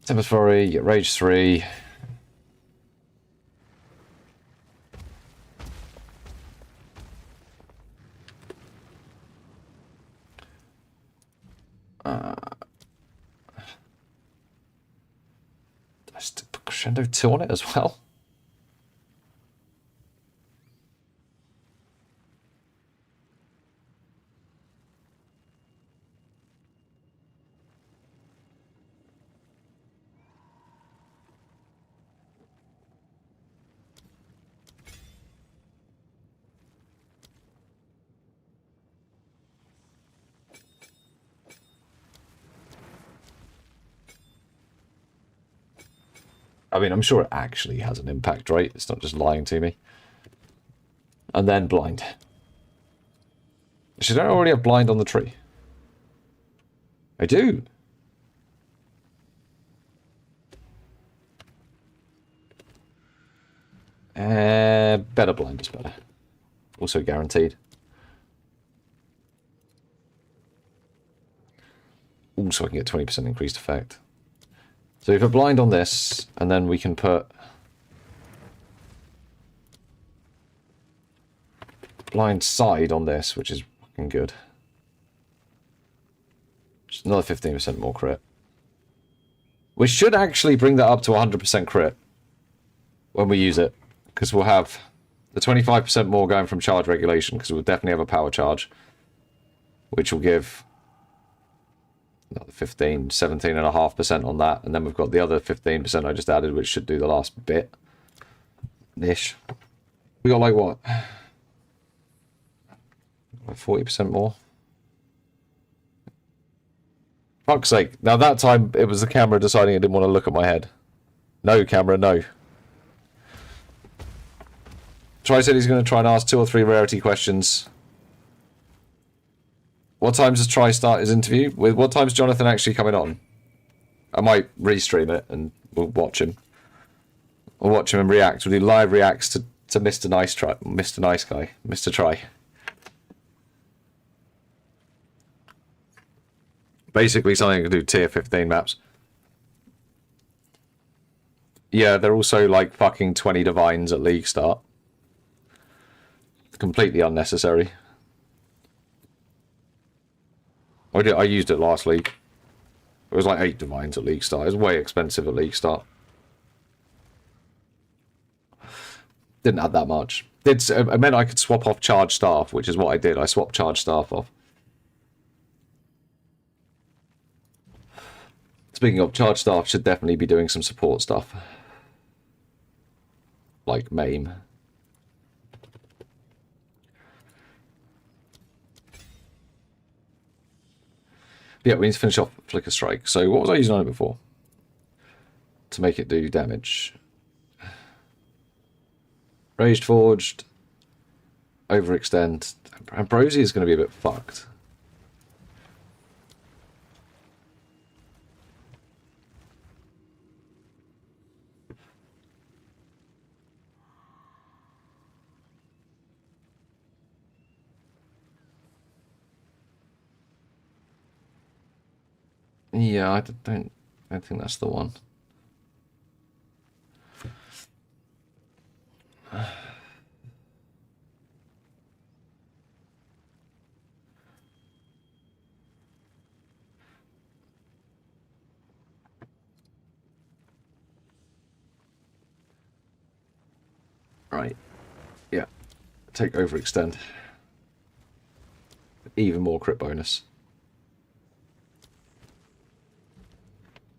Tempest Flurry, you get Rage 3. Just put Crescendo 2 on it as well. I mean, I'm sure it actually has an impact, right? It's not just lying to me. And then blind. Should I already have blind on the tree? I do. Better blind is better. Also guaranteed. Also, I can get 20% increased effect. So we put blind on this, and then we can put blind side on this, which is fucking good. Just another 15% more crit. We should actually bring that up to 100% crit when we use it, because we'll have the 25% more going from charge regulation, because we'll definitely have a power charge, which will give... another 17.5% on that, and then we've got the other 15% I just added, which should do the last bit. Ish. We got like what? Like 40% more. Fuck's sake. Now that time it was the camera deciding it didn't want to look at my head. No, camera, no. Try said he's going to try and ask 2 or 3 rarity questions. What time does Try start his interview? With what time's Jonathan actually coming on? I might restream it and we'll watch him. We'll watch him and react. We'll do live reacts to Mr. Nice Try, Mr. Nice Guy, Mr. Try. Basically something to do tier 15 maps. Yeah, they're also like fucking 20 divines at league start. Completely unnecessary. I used it last league. It was like 8 divines at league start. It was way expensive at league start. Didn't add that much. It meant I could swap off charge staff, which is what I did. I swapped charge staff off. Speaking of, charge staff should definitely be doing some support stuff. Like maim. Yeah, we need to finish off Flicker Strike. So what was I using on it before? To make it do damage. Raged Forged. Overextend. Ambrosia is going to be a bit fucked. Yeah, I don't think that's the one. Right. Yeah. Take Overextend. Even more crit bonus.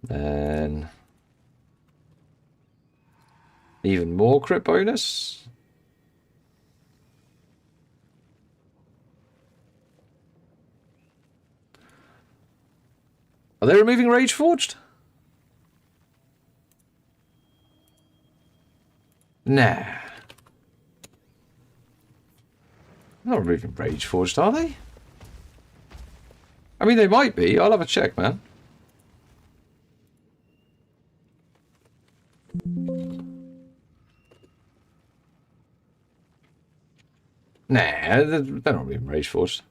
Then even more crit bonus. Are they removing Rage Forged? Nah. They're not removing Rage Forged, are they? I mean, they might be. I'll have a check, man. Nah, they're not removing Rage Forged.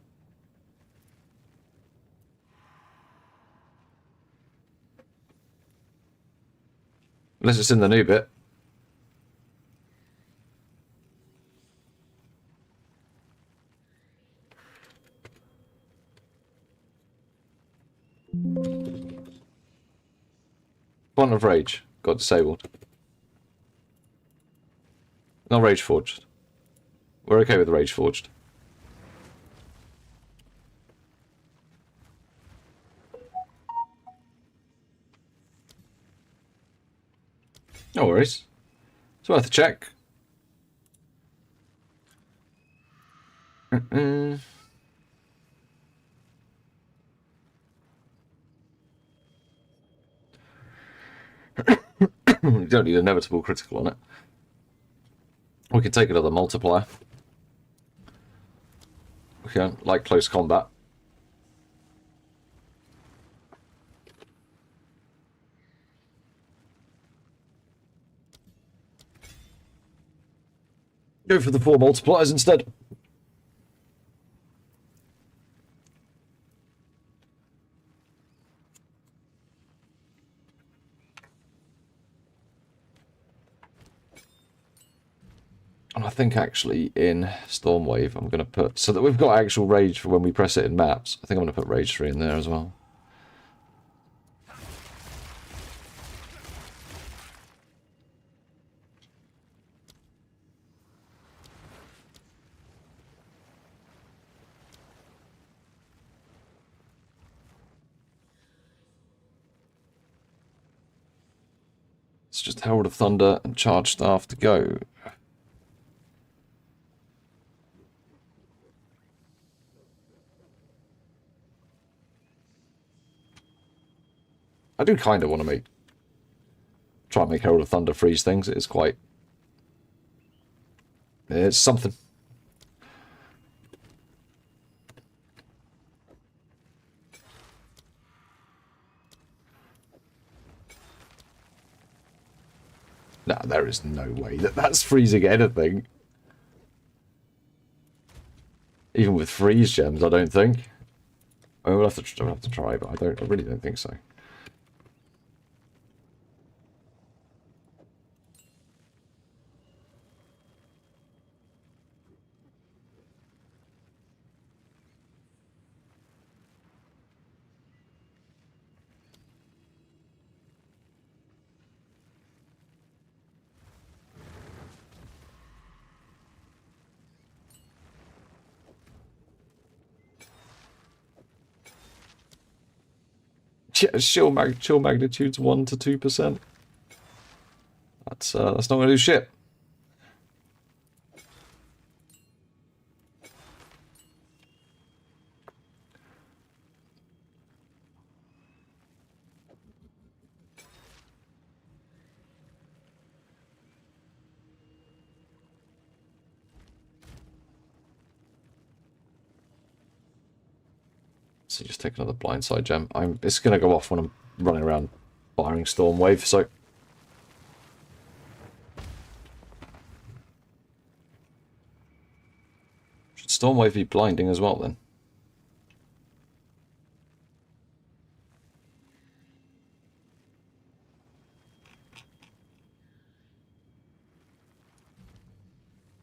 Unless it's in the new bit. Font of Rage got disabled. Not Rage Forged. We're okay with Rage Forged. No worries. It's worth a check. You don't need inevitable critical on it. We can take another multiplier. Okay, like close combat. Go for the 4 multipliers instead. And I think actually in Stormwave I'm going to put, so that we've got actual rage for when we press it in maps, I think I'm going to put Rage 3 in there as well. It's just Herald of Thunder and Charge Staff to go. I do kind of want to try and make Herald of Thunder freeze things. It is quite... It's something. Nah, there is no way that that's freezing anything. Even with freeze gems, I don't think. I will have to try, but I really don't think so. Yeah, chill magnitude's 1 to 2%. That's not gonna do shit. So just take another blindside gem. It's going to go off when I'm running around firing Storm Wave, so... Should Storm Wave be blinding as well, then?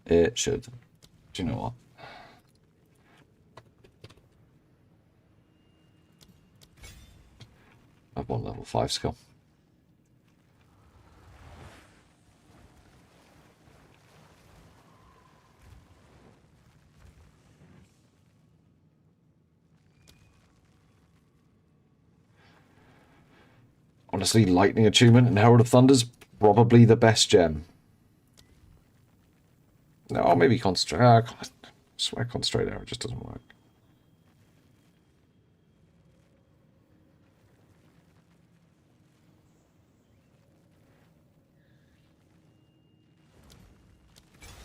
It should. Do you know what? I have one level 5 skill. Honestly, Lightning Attunement and Herald of Thunder's probably the best gem. No, maybe Concentrate. I swear Concentrate Arrow just doesn't work.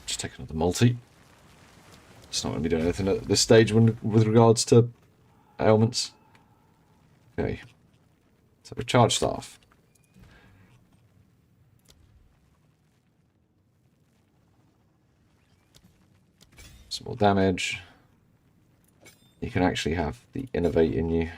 Just take another multi. It's not going to be doing anything at this stage with regards to ailments. Okay. So recharge staff. Some more damage. You can actually have the Innovate in you.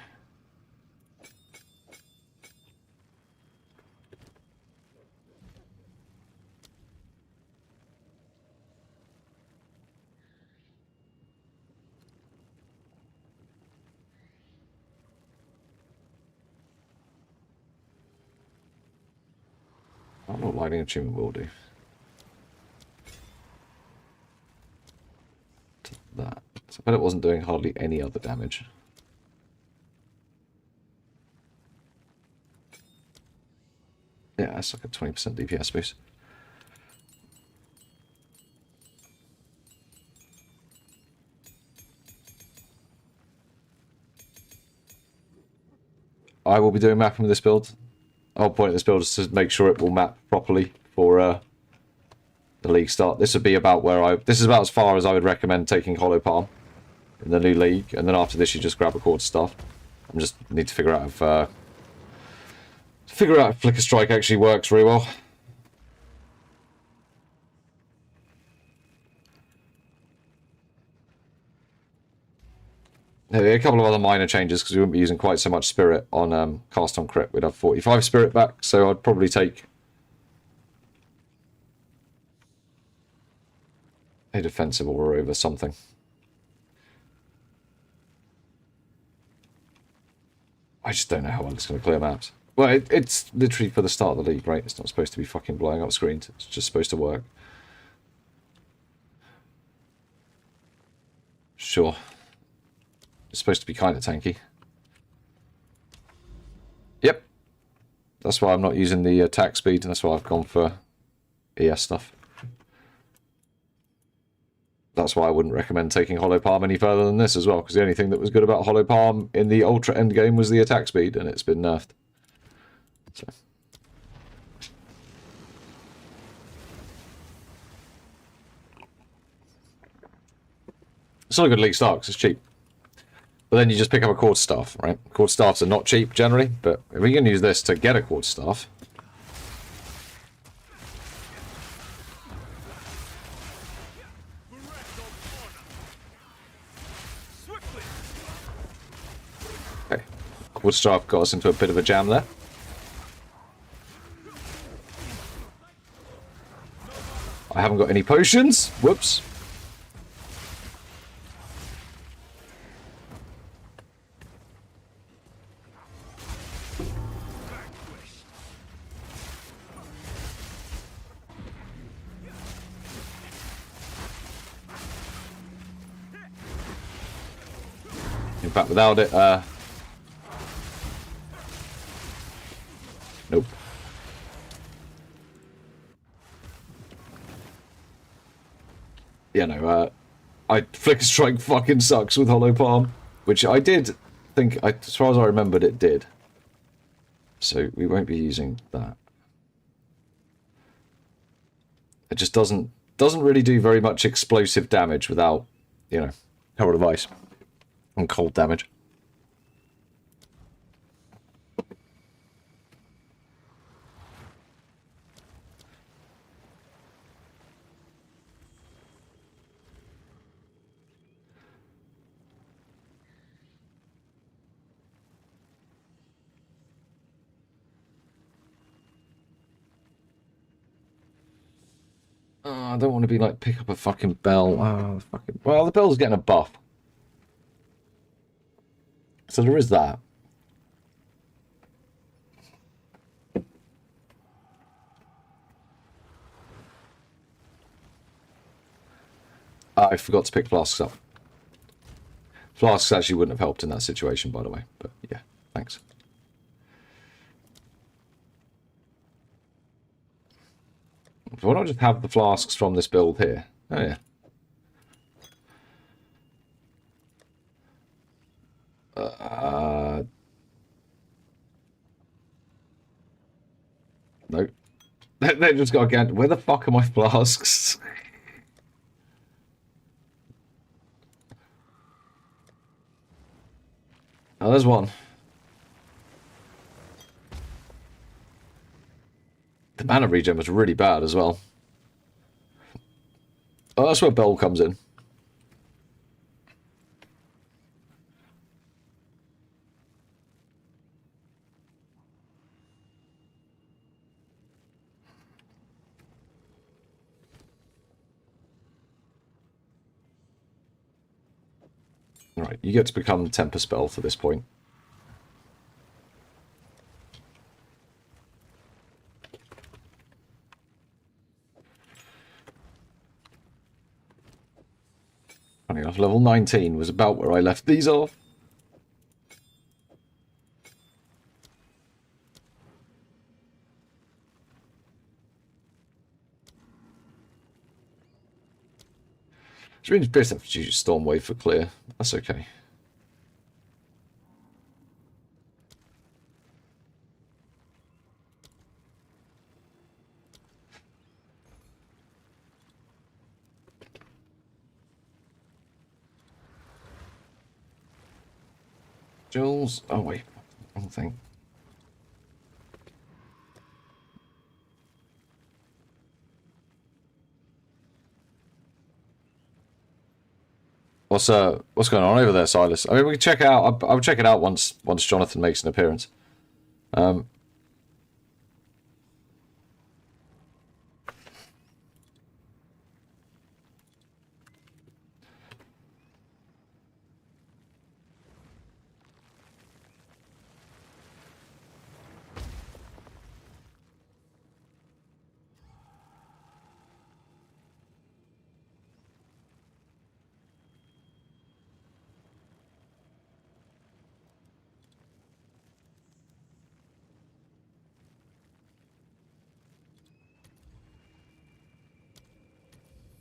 I don't know what Lightning Attunement will do. To that. So I bet it wasn't doing hardly any other damage. Yeah, that's like a 20% DPS boost. I will be doing mapping with this build. The whole point of this build is to make sure it will map properly for the league start. This would be about where this is about as far as I would recommend taking Hollow Palm in the new league, and then after this you just grab a quarter staff. I just need to figure out if Flicker Strike actually works very well. There are a couple of other minor changes because we wouldn't be using quite so much Spirit on Cast on Crit. We'd have 45 Spirit back, so I'd probably take a defensive aura over something. I just don't know how well it's going to clear maps. Well, it's literally for the start of the league, right? It's not supposed to be fucking blowing up screens. It's just supposed to work. Sure. It's supposed to be kind of tanky. Yep. That's why I'm not using the attack speed. That's why I've gone for ES stuff. That's why I wouldn't recommend taking Hollow Palm any further than this as well, because the only thing that was good about Hollow Palm in the Ultra endgame was the attack speed, and it's been nerfed. So. It's not a good league start because it's cheap. But then you just pick up a quarter staff, right? Quarter staffs are not cheap generally, but if we can use this to get a quarter staff. Okay. Quarter staff got us into a bit of a jam there. I haven't got any potions. Whoops. In fact, without it, nope. Yeah, no, Flicker Strike fucking sucks with Hollow Palm, which I did think, as far as I remembered, it did. So we won't be using that. It just doesn't really do very much explosive damage without, you know, Herald of Ice and cold damage. I don't want to be like, pick up a fucking bell. Well, the bell's getting a buff. So there is that. I forgot to pick flasks up. Flasks actually wouldn't have helped in that situation, by the way. But yeah, thanks. So why not just have the flasks from this build here? Oh yeah. No. They just got again. Where the fuck are my flasks? Oh, there's one. The mana regen was really bad as well. Oh, that's where Bell comes in. Right, you get to become Temper Spell for this point. Funny enough, level 19 was about where I left these off. Which means best have to use Storm Wave for clear. That's okay. Jules. Oh wait, wrong thing. What's going on over there, Silas? I mean, we can check it out. I'll check it out once Jonathan makes an appearance.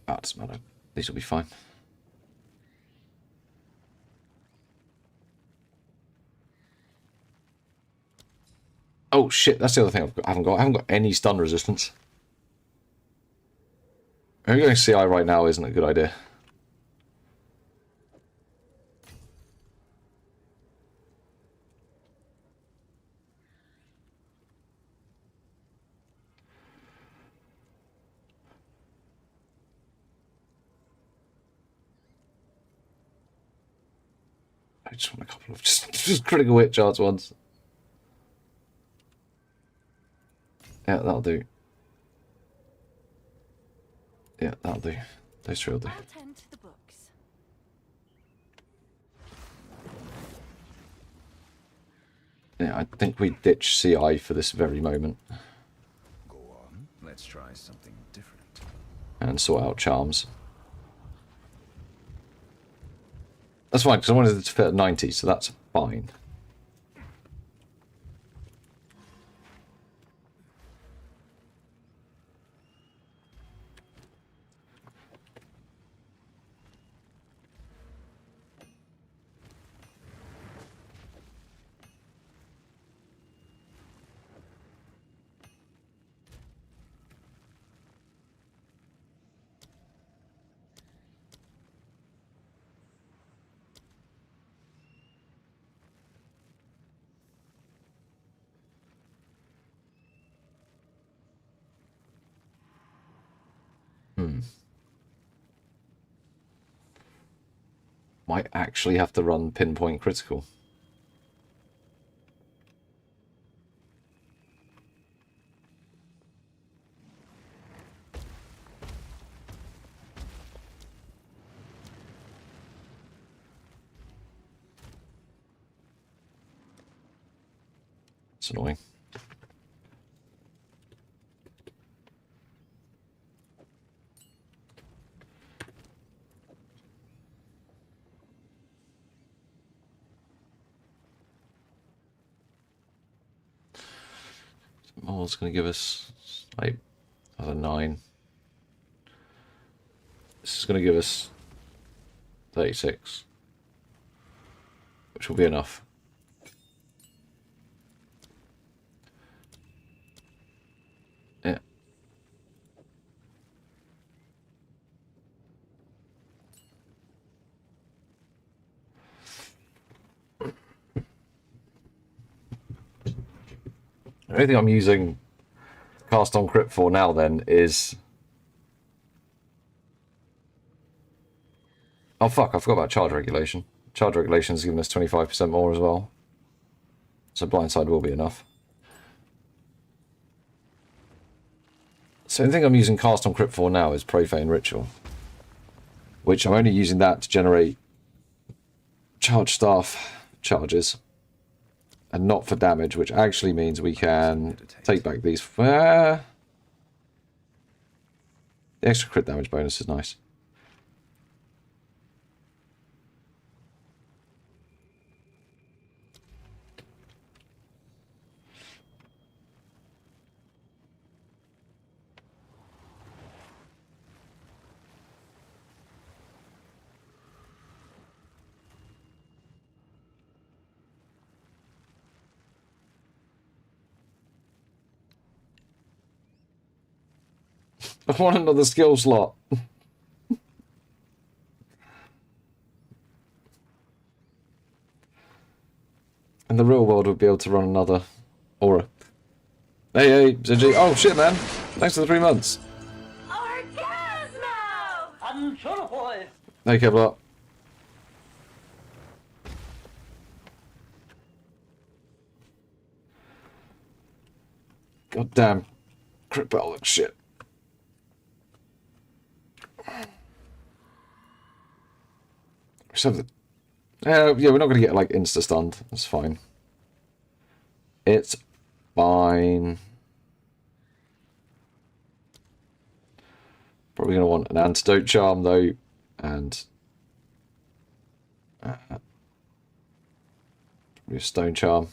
Ah, doesn't matter. These will be fine. Oh shit, that's the other thing I haven't got any stun resistance. Maybe going CI right now isn't a good idea. I just want a couple of just critical hit charts once. Yeah, that'll do. Yeah, that'll do. Those three will do. I'll tend to the books. Yeah, I think we ditch CI for this very moment. Go on. Let's try something different. And sort out charms. That's fine, because I wanted it to fit at 90, so that's fine. Might actually have to run pinpoint critical. It's annoying. Oh, it's going to give us like another 9. This is going to give us 36, which will be enough. Yeah. The only thing I'm using Cast on Crypt for now then is... Oh fuck, I forgot about charge regulation. Charge regulation is giving us 25% more as well. So blindside will be enough. So the thing I'm using Cast on Crypt for now is Profane Ritual. Which I'm only using that to generate charge staff charges. And not for damage, which actually means we can take back these. The extra crit damage bonus is nice. I want another skill slot. In the real world, we'd be able to run another aura. Hey, Ziggy. Oh, shit, man. Thanks for the 3 months. Hey, Kevlar. God damn. Crit battle looks shit. Yeah, we're not going to get, like, insta-stunned. That's fine. It's fine. Probably going to want an antidote charm, though. And... probably a stone charm.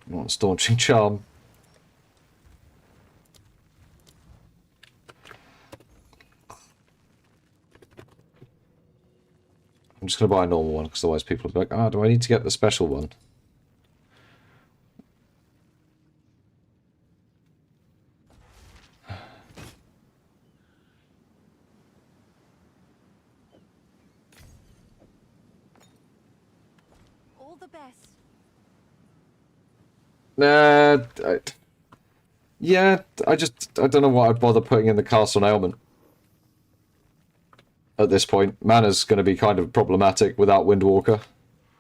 You want a staunching charm. I'm just going to buy a normal one, because otherwise people will be like, ah, do I need to get the special one? All the best. Yeah, I don't know why I'd bother putting in the cast on ailment. At this point, mana's going to be kind of problematic without Windwalker.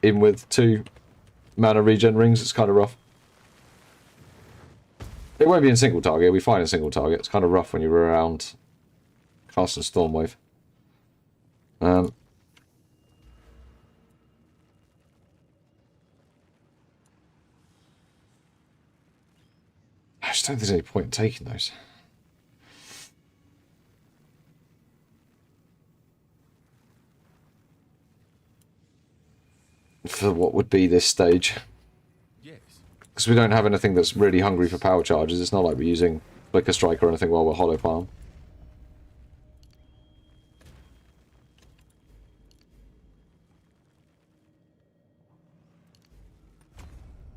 Even with 2 mana regen rings, it's kind of rough. It won't be in single target, we find a single target. It's kind of rough when you're around casting Stormwave. I just don't think there's any point in taking those. For what would be this stage. Yes. Because we don't have anything that's really hungry for power charges. It's not like we're using Flicker Strike or anything while we're Hollow Palm.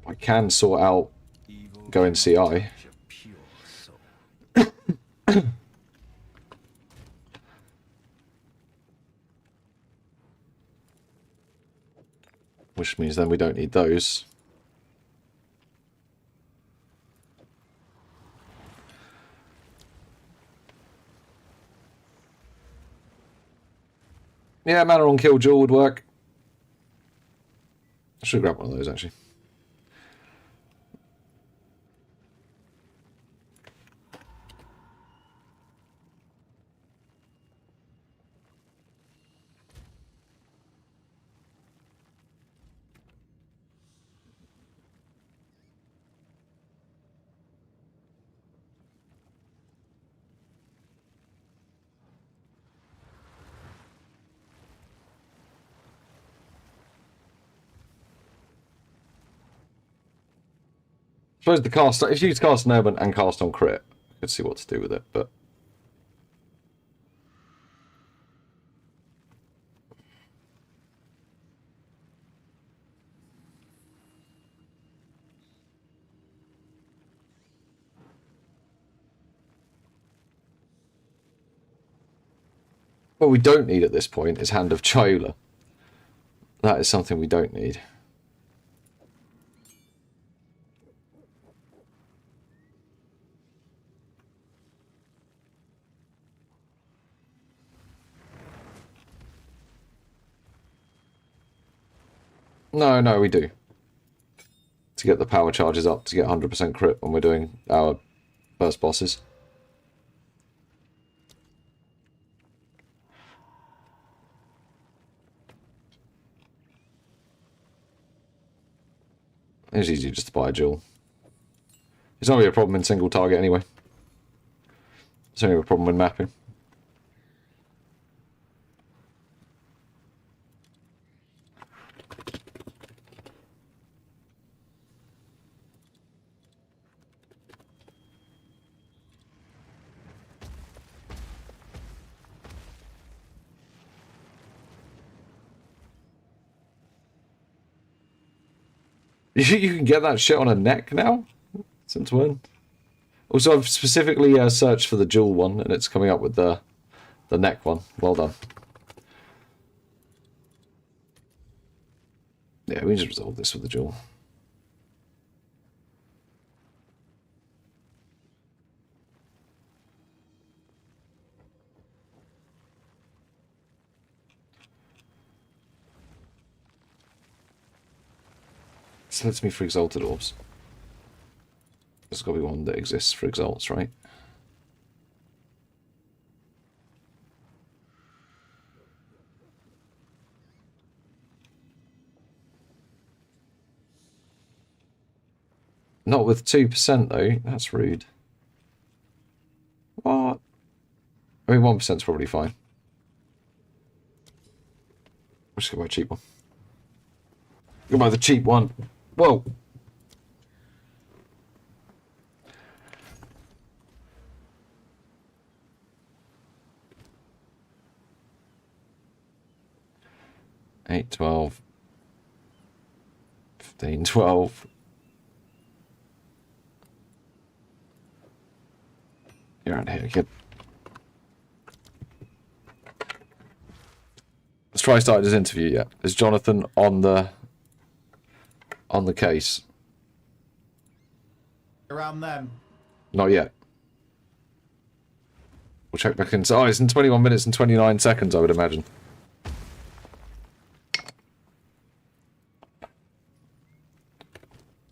I can sort out going CI. Which means then we don't need those. Yeah, mana on Kill Jewel would work. I should grab one of those, actually. suppose the cast, if you cast an ailment and cast on crit, I could see what to do with it, but what we don't need at this point is Hand of Chiola. That is something we don't need. No, we do. To get the power charges up to get 100% crit when we're doing our first bosses. It's easy just to buy a jewel. It's not really a problem in single target anyway. It's only a problem when mapping. You can get that shit on a neck now? Since when? Also, I've specifically searched for the jewel one, and it's coming up with the neck one. Well done. Yeah, we just resolve this with the jewel. This lets me for exalted orbs. There's got to be one that exists for exalts, right? Not with 2% though, that's rude. What? I mean 1% is probably fine. I'm just gonna buy a cheap one. Go buy the cheap one. Whoa! Eight, 12, 15, 12. You're out of here, kid. Let's try starting his interview yet. Is Jonathan on the case? Around them. Not yet. We'll check back in. Oh, it's in 21 minutes and 29 seconds, I would imagine.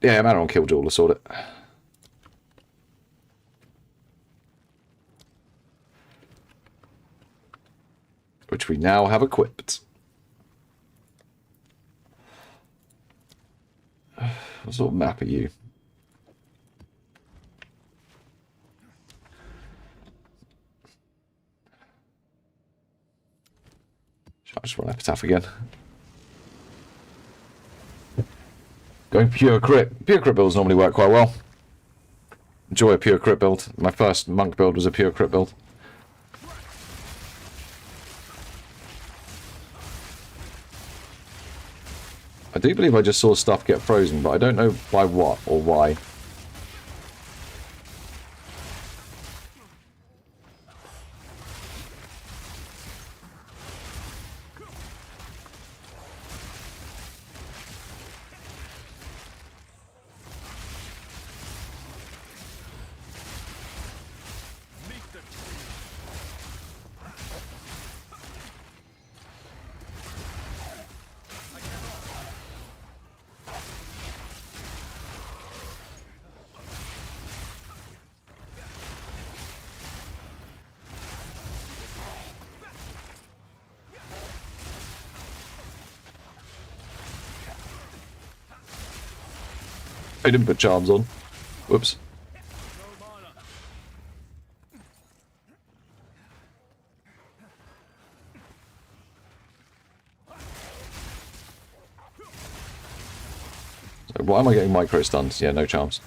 Yeah, man on Kill Jewel, I saw it. Which we now have equipped. What sort of map are you? I just want Epitaph again. Going pure crit. Pure crit builds normally work quite well. Enjoy a pure crit build. My first monk build was a pure crit build. I do believe I just saw stuff get frozen, but I don't know by what or why. I didn't put charms on. Whoops. So why am I getting micro stuns? Yeah, no charms.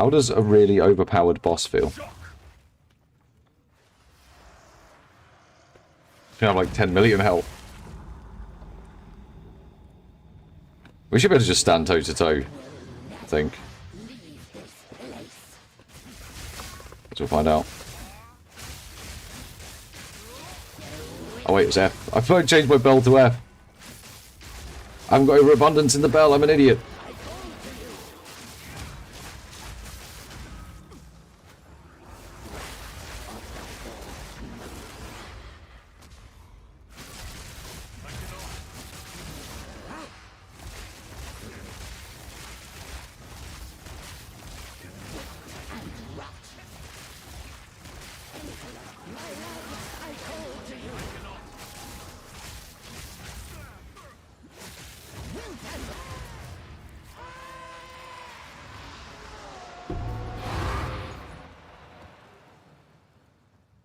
How does a really overpowered boss feel? I have like 10 million health. We should be able to just stand toe to toe, I think. So we'll find out. Oh wait, it's F. I thought I changed my bell to F. I haven't got overabundance in the bell, I'm an idiot.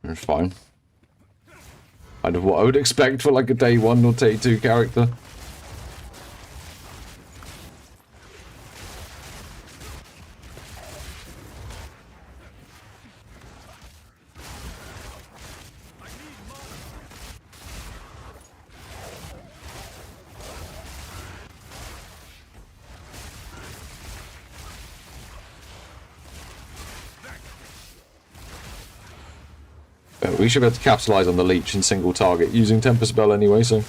It's fine. Kind of what I would expect for like a day 1 or day 2 character. We should be able to capitalise on the leech and single target using Temper Spell anyway, so...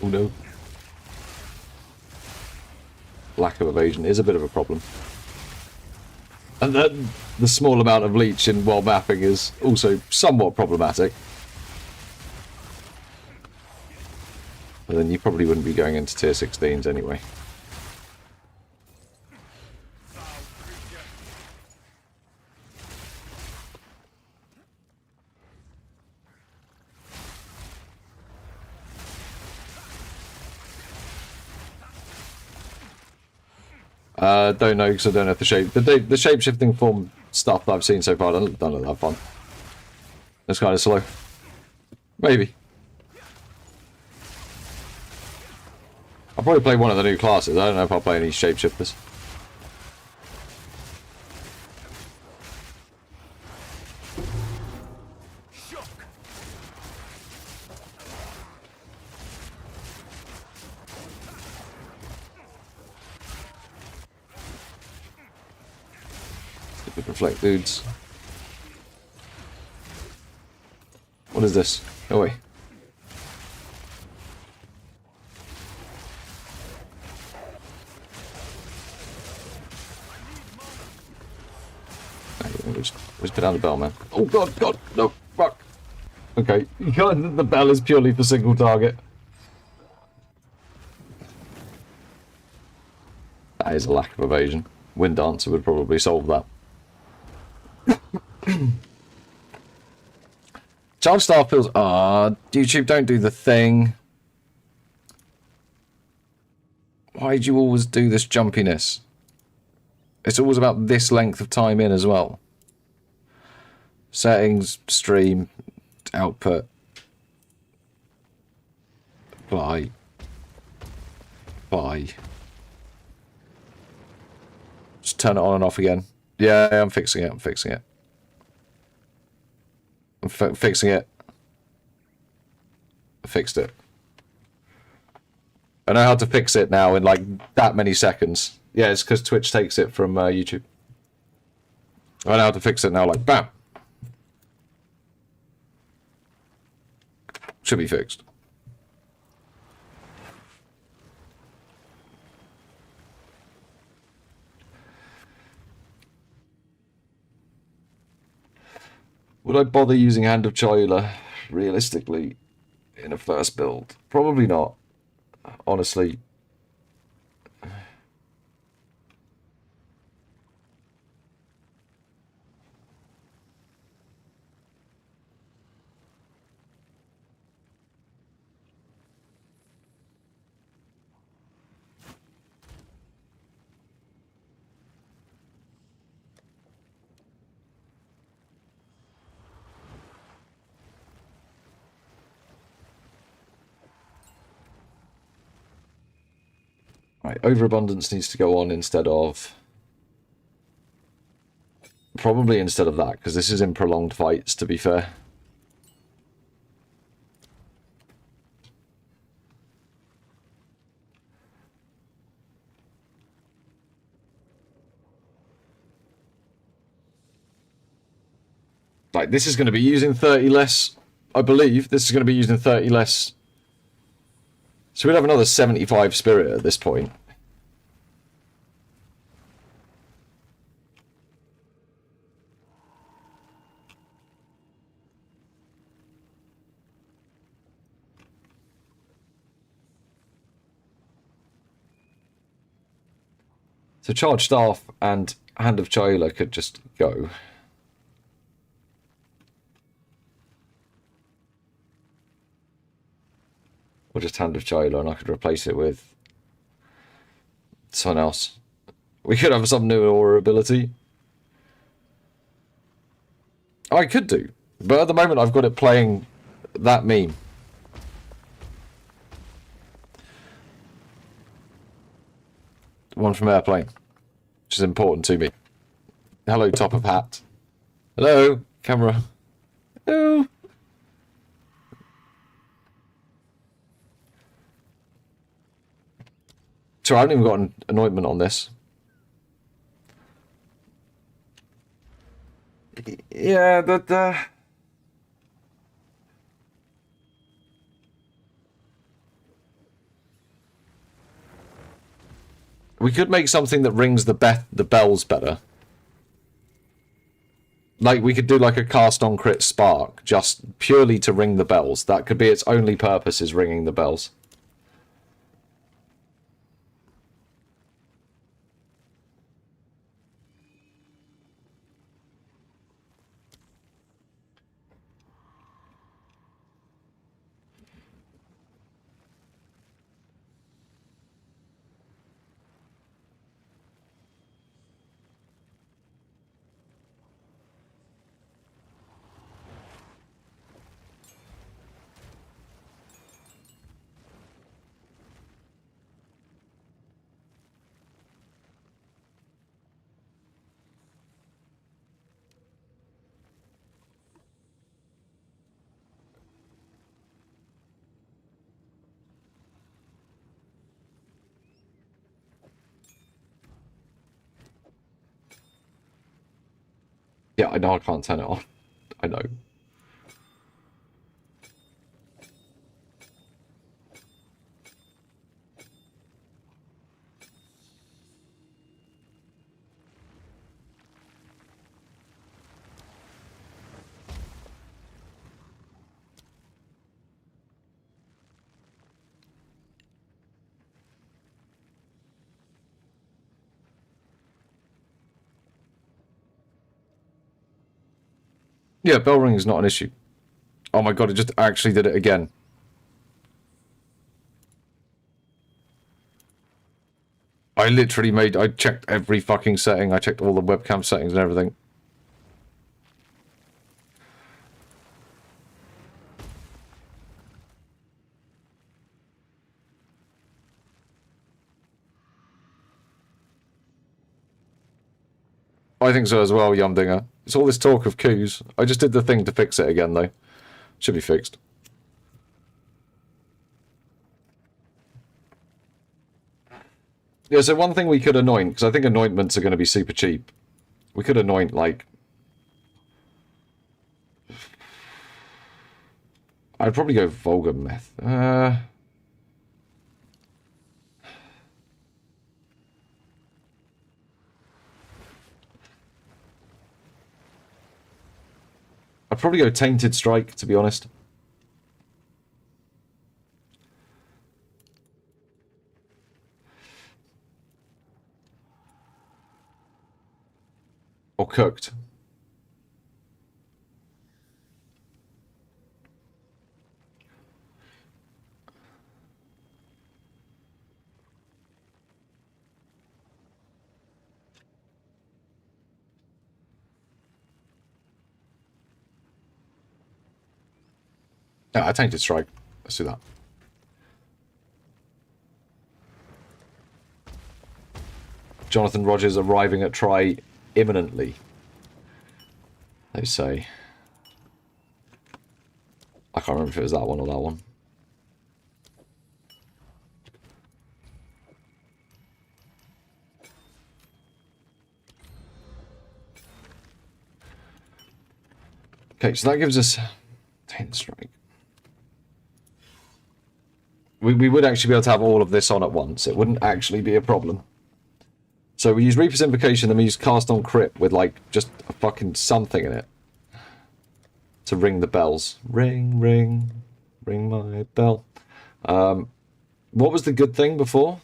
Oh no. Lack of evasion is a bit of a problem. And then the small amount of leech in world mapping is also somewhat problematic. But then you probably wouldn't be going into tier 16s anyway. Don't know because I don't have the shape. The shape-shifting form stuff that I've seen so far doesn't look that fun. It's kind of slow. Maybe. I'll probably play one of the new classes. I don't know if I'll play any shapeshifters. Reflect dudes. What is this? Oh wait. Just put down the bell, man. Oh god, no, fuck. Okay, the bell is purely for single target. That is a lack of evasion. Wind Dancer would probably solve that. Child Star feels... YouTube, don't do the thing. Why do you always do this jumpiness? It's always about this length of time in as well. Settings, stream, output. Apply. Apply. Just turn it on and off again. Yeah, I'm fixing it, I'm fixing it. I'm fixing it. I fixed it. I know how to fix it now in like that many seconds. Yeah, it's because Twitch takes it from YouTube. I know how to fix it now, like bam. Should be fixed. Would I bother using Hand of Chayula realistically in a first build? Probably not. Honestly. Right, overabundance needs to go on instead of... Probably instead of that, because this is in prolonged fights, to be fair. Like, this is going to be using 30 less, I believe. This is going to be using 30 less. So we'd have another 75 spirit at this point. So charge staff and hand of Chiola could just go. Or just hand of Chiola, and I could replace it with someone else. We could have some new aura ability. I could do, but at the moment I've got it playing that meme. One from Airplane, which is important to me. Hello, top of hat. Hello, camera. Hello. So I haven't even got an anointment on this. Yeah, but we could make something that rings the bells better. Like, we could do like a cast on crit spark, just purely to ring the bells. That could be its only purpose, is ringing the bells. Yeah, I know I can't turn it on. I know. Yeah, bell ring is not an issue. Oh my god, it just actually did it again. I checked every fucking setting. I checked all the webcam settings and everything. I think so as well, Yumdinger. It's all this talk of coups. I just did the thing to fix it again, though. Should be fixed. Yeah, so one thing we could anoint, because I think anointments are going to be super cheap. We could anoint, like... I'd probably go Vulgar Meth. I'd probably go Tainted Strike, to be honest. Or Cooked. Yeah, I Tainted Strike. Let's do that. Jonathan Rogers arriving at try imminently. They say. I can't remember if it was that one or that one. Okay, so that gives us 10 strike. We would actually be able to have all of this on at once. It wouldn't actually be a problem. So we use Reaper's Invocation, then we use Cast on Crit with, like, just a fucking something in it. To ring the bells. Ring, ring, ring my bell. What was the good thing before?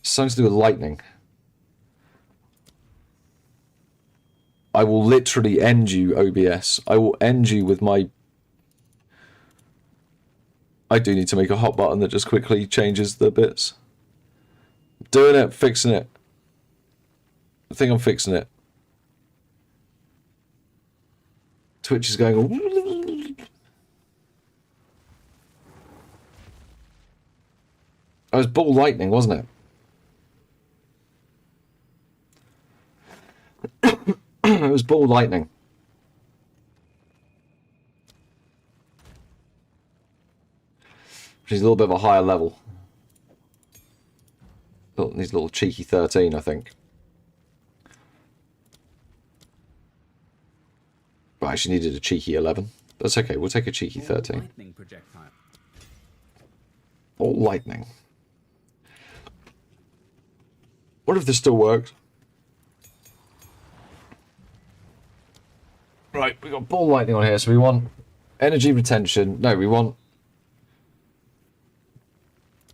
Something to do with lightning. I will literally end you, OBS. I will end you with my... I do need to make a hot button that just quickly changes the bits. Doing it, fixing it. I think I'm fixing it. Twitch is going... It was ball lightning, wasn't it? It was ball lightning. Which is a little bit of a higher level. Needs a little cheeky 13, I think. But I actually needed a cheeky 11. That's okay, we'll take a cheeky 13. Lightning projectile. All lightning. What if this still works? Right, we got ball lightning on here, so we want energy retention. No, we want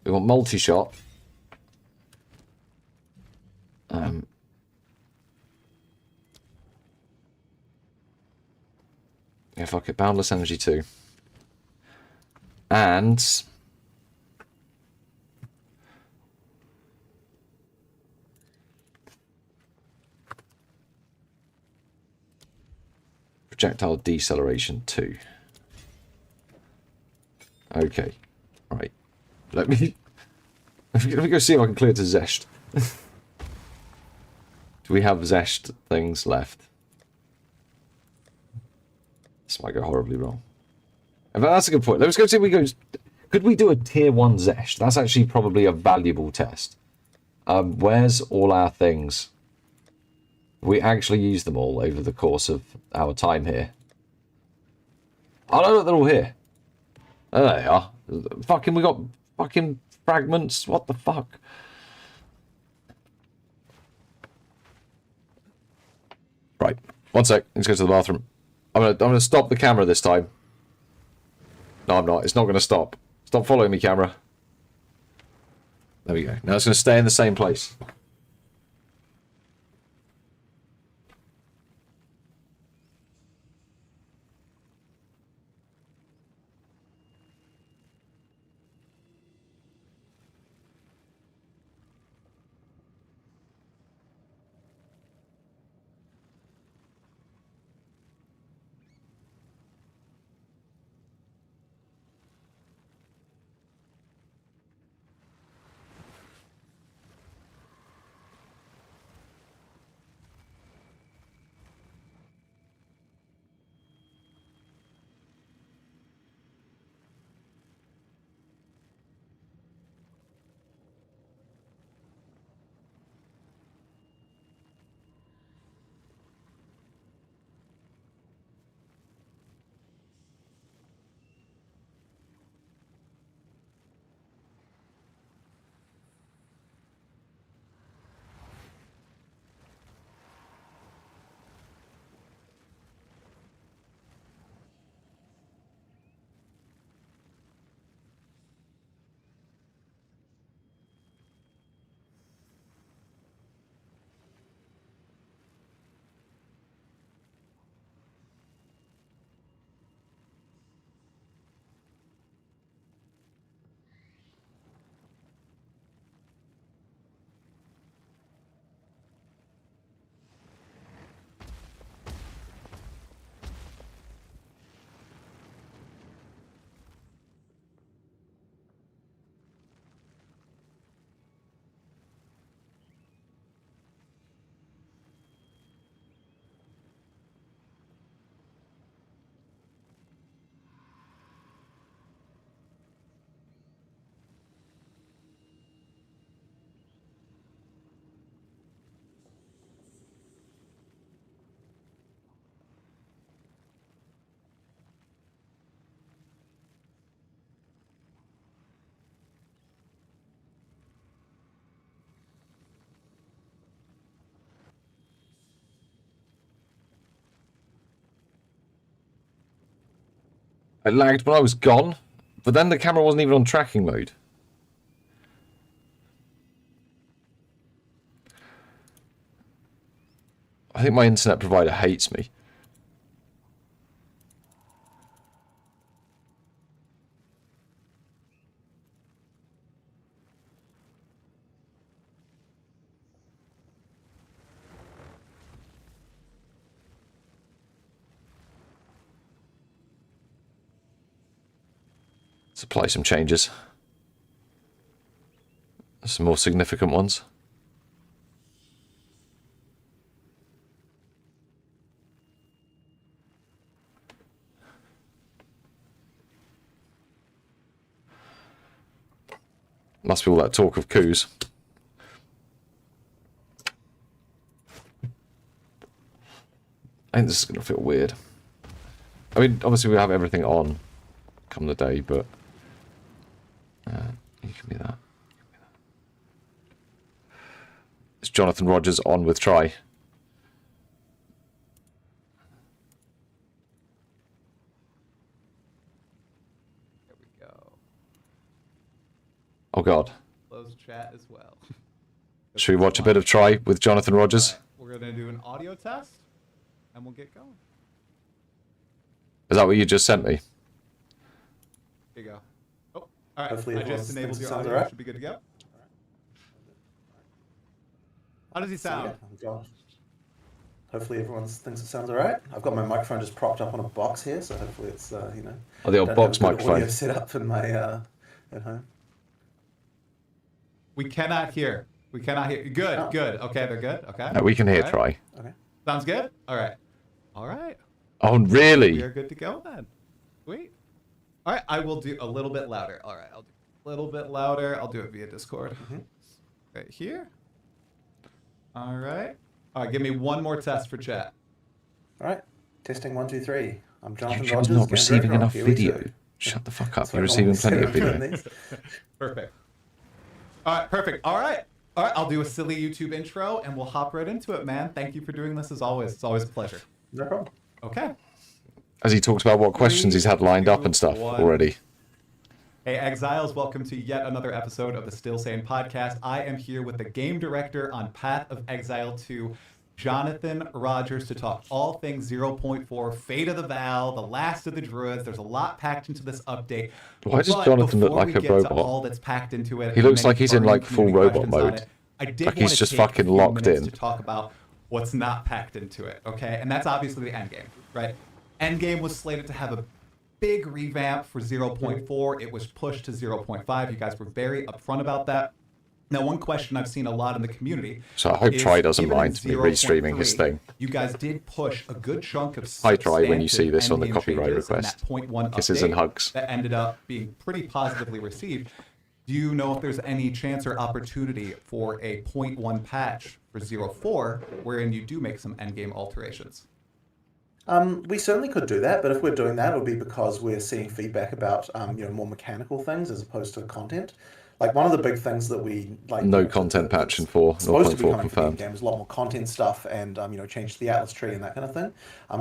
multi-shot. Yeah, fuck it, boundless energy too. And projectile deceleration 2. Okay. Right. Let me go see if I can clear it to Zest. Do we have Zest things left? This might go horribly wrong. In fact, that's a good point. Let's go see if we go... Could we do a tier 1 Zest? That's actually probably a valuable test. Where's all our things? We actually use them all over the course of our time here. Oh no, they're all here. There they are. Fucking, we got fucking fragments. What the fuck? Right. One sec. Let's go to the bathroom. I'm gonna stop the camera this time. No, I'm not. It's not gonna stop. Stop following me, camera. There we go. Now it's gonna stay in the same place. It lagged when I was gone, but then the camera wasn't even on tracking mode. I think my internet provider hates me. Let's apply some changes. Some more significant ones. Must be all that talk of coups. I think this is going to feel weird. I mean, obviously we have everything on come the day, but you can be that. It's Jonathan Rogers on with Try. There we go. Oh God. Close chat as well. Should we watch a bit of Try with Jonathan Rogers? Right, we're going to do an audio test, and we'll get going. Is that what you just sent me? Here you go. Oh, all right. Hopefully I just enabled your audio. right. Should be good to go. How does he sound? Hopefully everyone thinks it sounds alright. I've got my microphone just propped up on a box here, so hopefully it's you know. Oh, the old don't box have a good microphone. audio set up in my at home. We cannot hear. We cannot hear. Good, Oh. good. Okay, they're good. Okay. No, we can hear All Try. right. Okay. Sounds good? All right. All right. Oh, We really? are good to go then. Sweet. All right, I will do a little bit louder. All right, I'll do a little bit louder. I'll do it via Discord. Right here. All right. All right, give me one more test for chat. Alright. Testing 1, 2, 3. I'm Jonathan YouTube's Rogers. not game receiving director enough on Kiwi, video. so Shut the fuck up. that's You're what I receiving plenty normally of say when video. I'm doing these. Perfect. All right, perfect. All right. All right, I'll do a silly YouTube intro and we'll hop right into it, man. Thank you for doing this as always. It's always a pleasure. No problem. Okay. As he talks about what questions he's had lined up and stuff 3, 2, 1. already. Hey, Exiles, welcome to yet another episode of the Still Sane podcast. I am here with the game director on Path of Exile 2, Jonathan Rogers, to talk all things 0.4, Fate of the Val, the Last of the Druids. There's a lot packed into this update. Why does But Jonathan look before like we a get to robot? all that's packed into it, He looks many like he's in, burning like, full community robot questions on mode. it, I did Like want he's to just take a fucking few locked minutes in. to talk about what's not packed into it, okay? And that's obviously the end game, right? Endgame was slated to have a big revamp for 0.4. It was pushed to 0.5. You guys were very upfront about that. Now, one question I've seen a lot in the community. So I hope is, Try doesn't even in mind me restreaming his 0.3, thing. You guys did push a good chunk of Hi, Try, when you see substantive this on the endgame copyright changes in request. that 0.1 Kisses and update hugs. that ended up being pretty positively received. Do you know if there's any chance or opportunity for a 0.1 patch for 0.4 wherein you do make some endgame alterations? We certainly could do that, but if we're doing that, it would be because we're seeing feedback about more mechanical things as opposed to content. Like one of the big things that we like. No content patch in 4, Supposed to be 0.4 coming from the confirmed. game is a lot more content stuff and change to the Atlas tree and that kind of thing.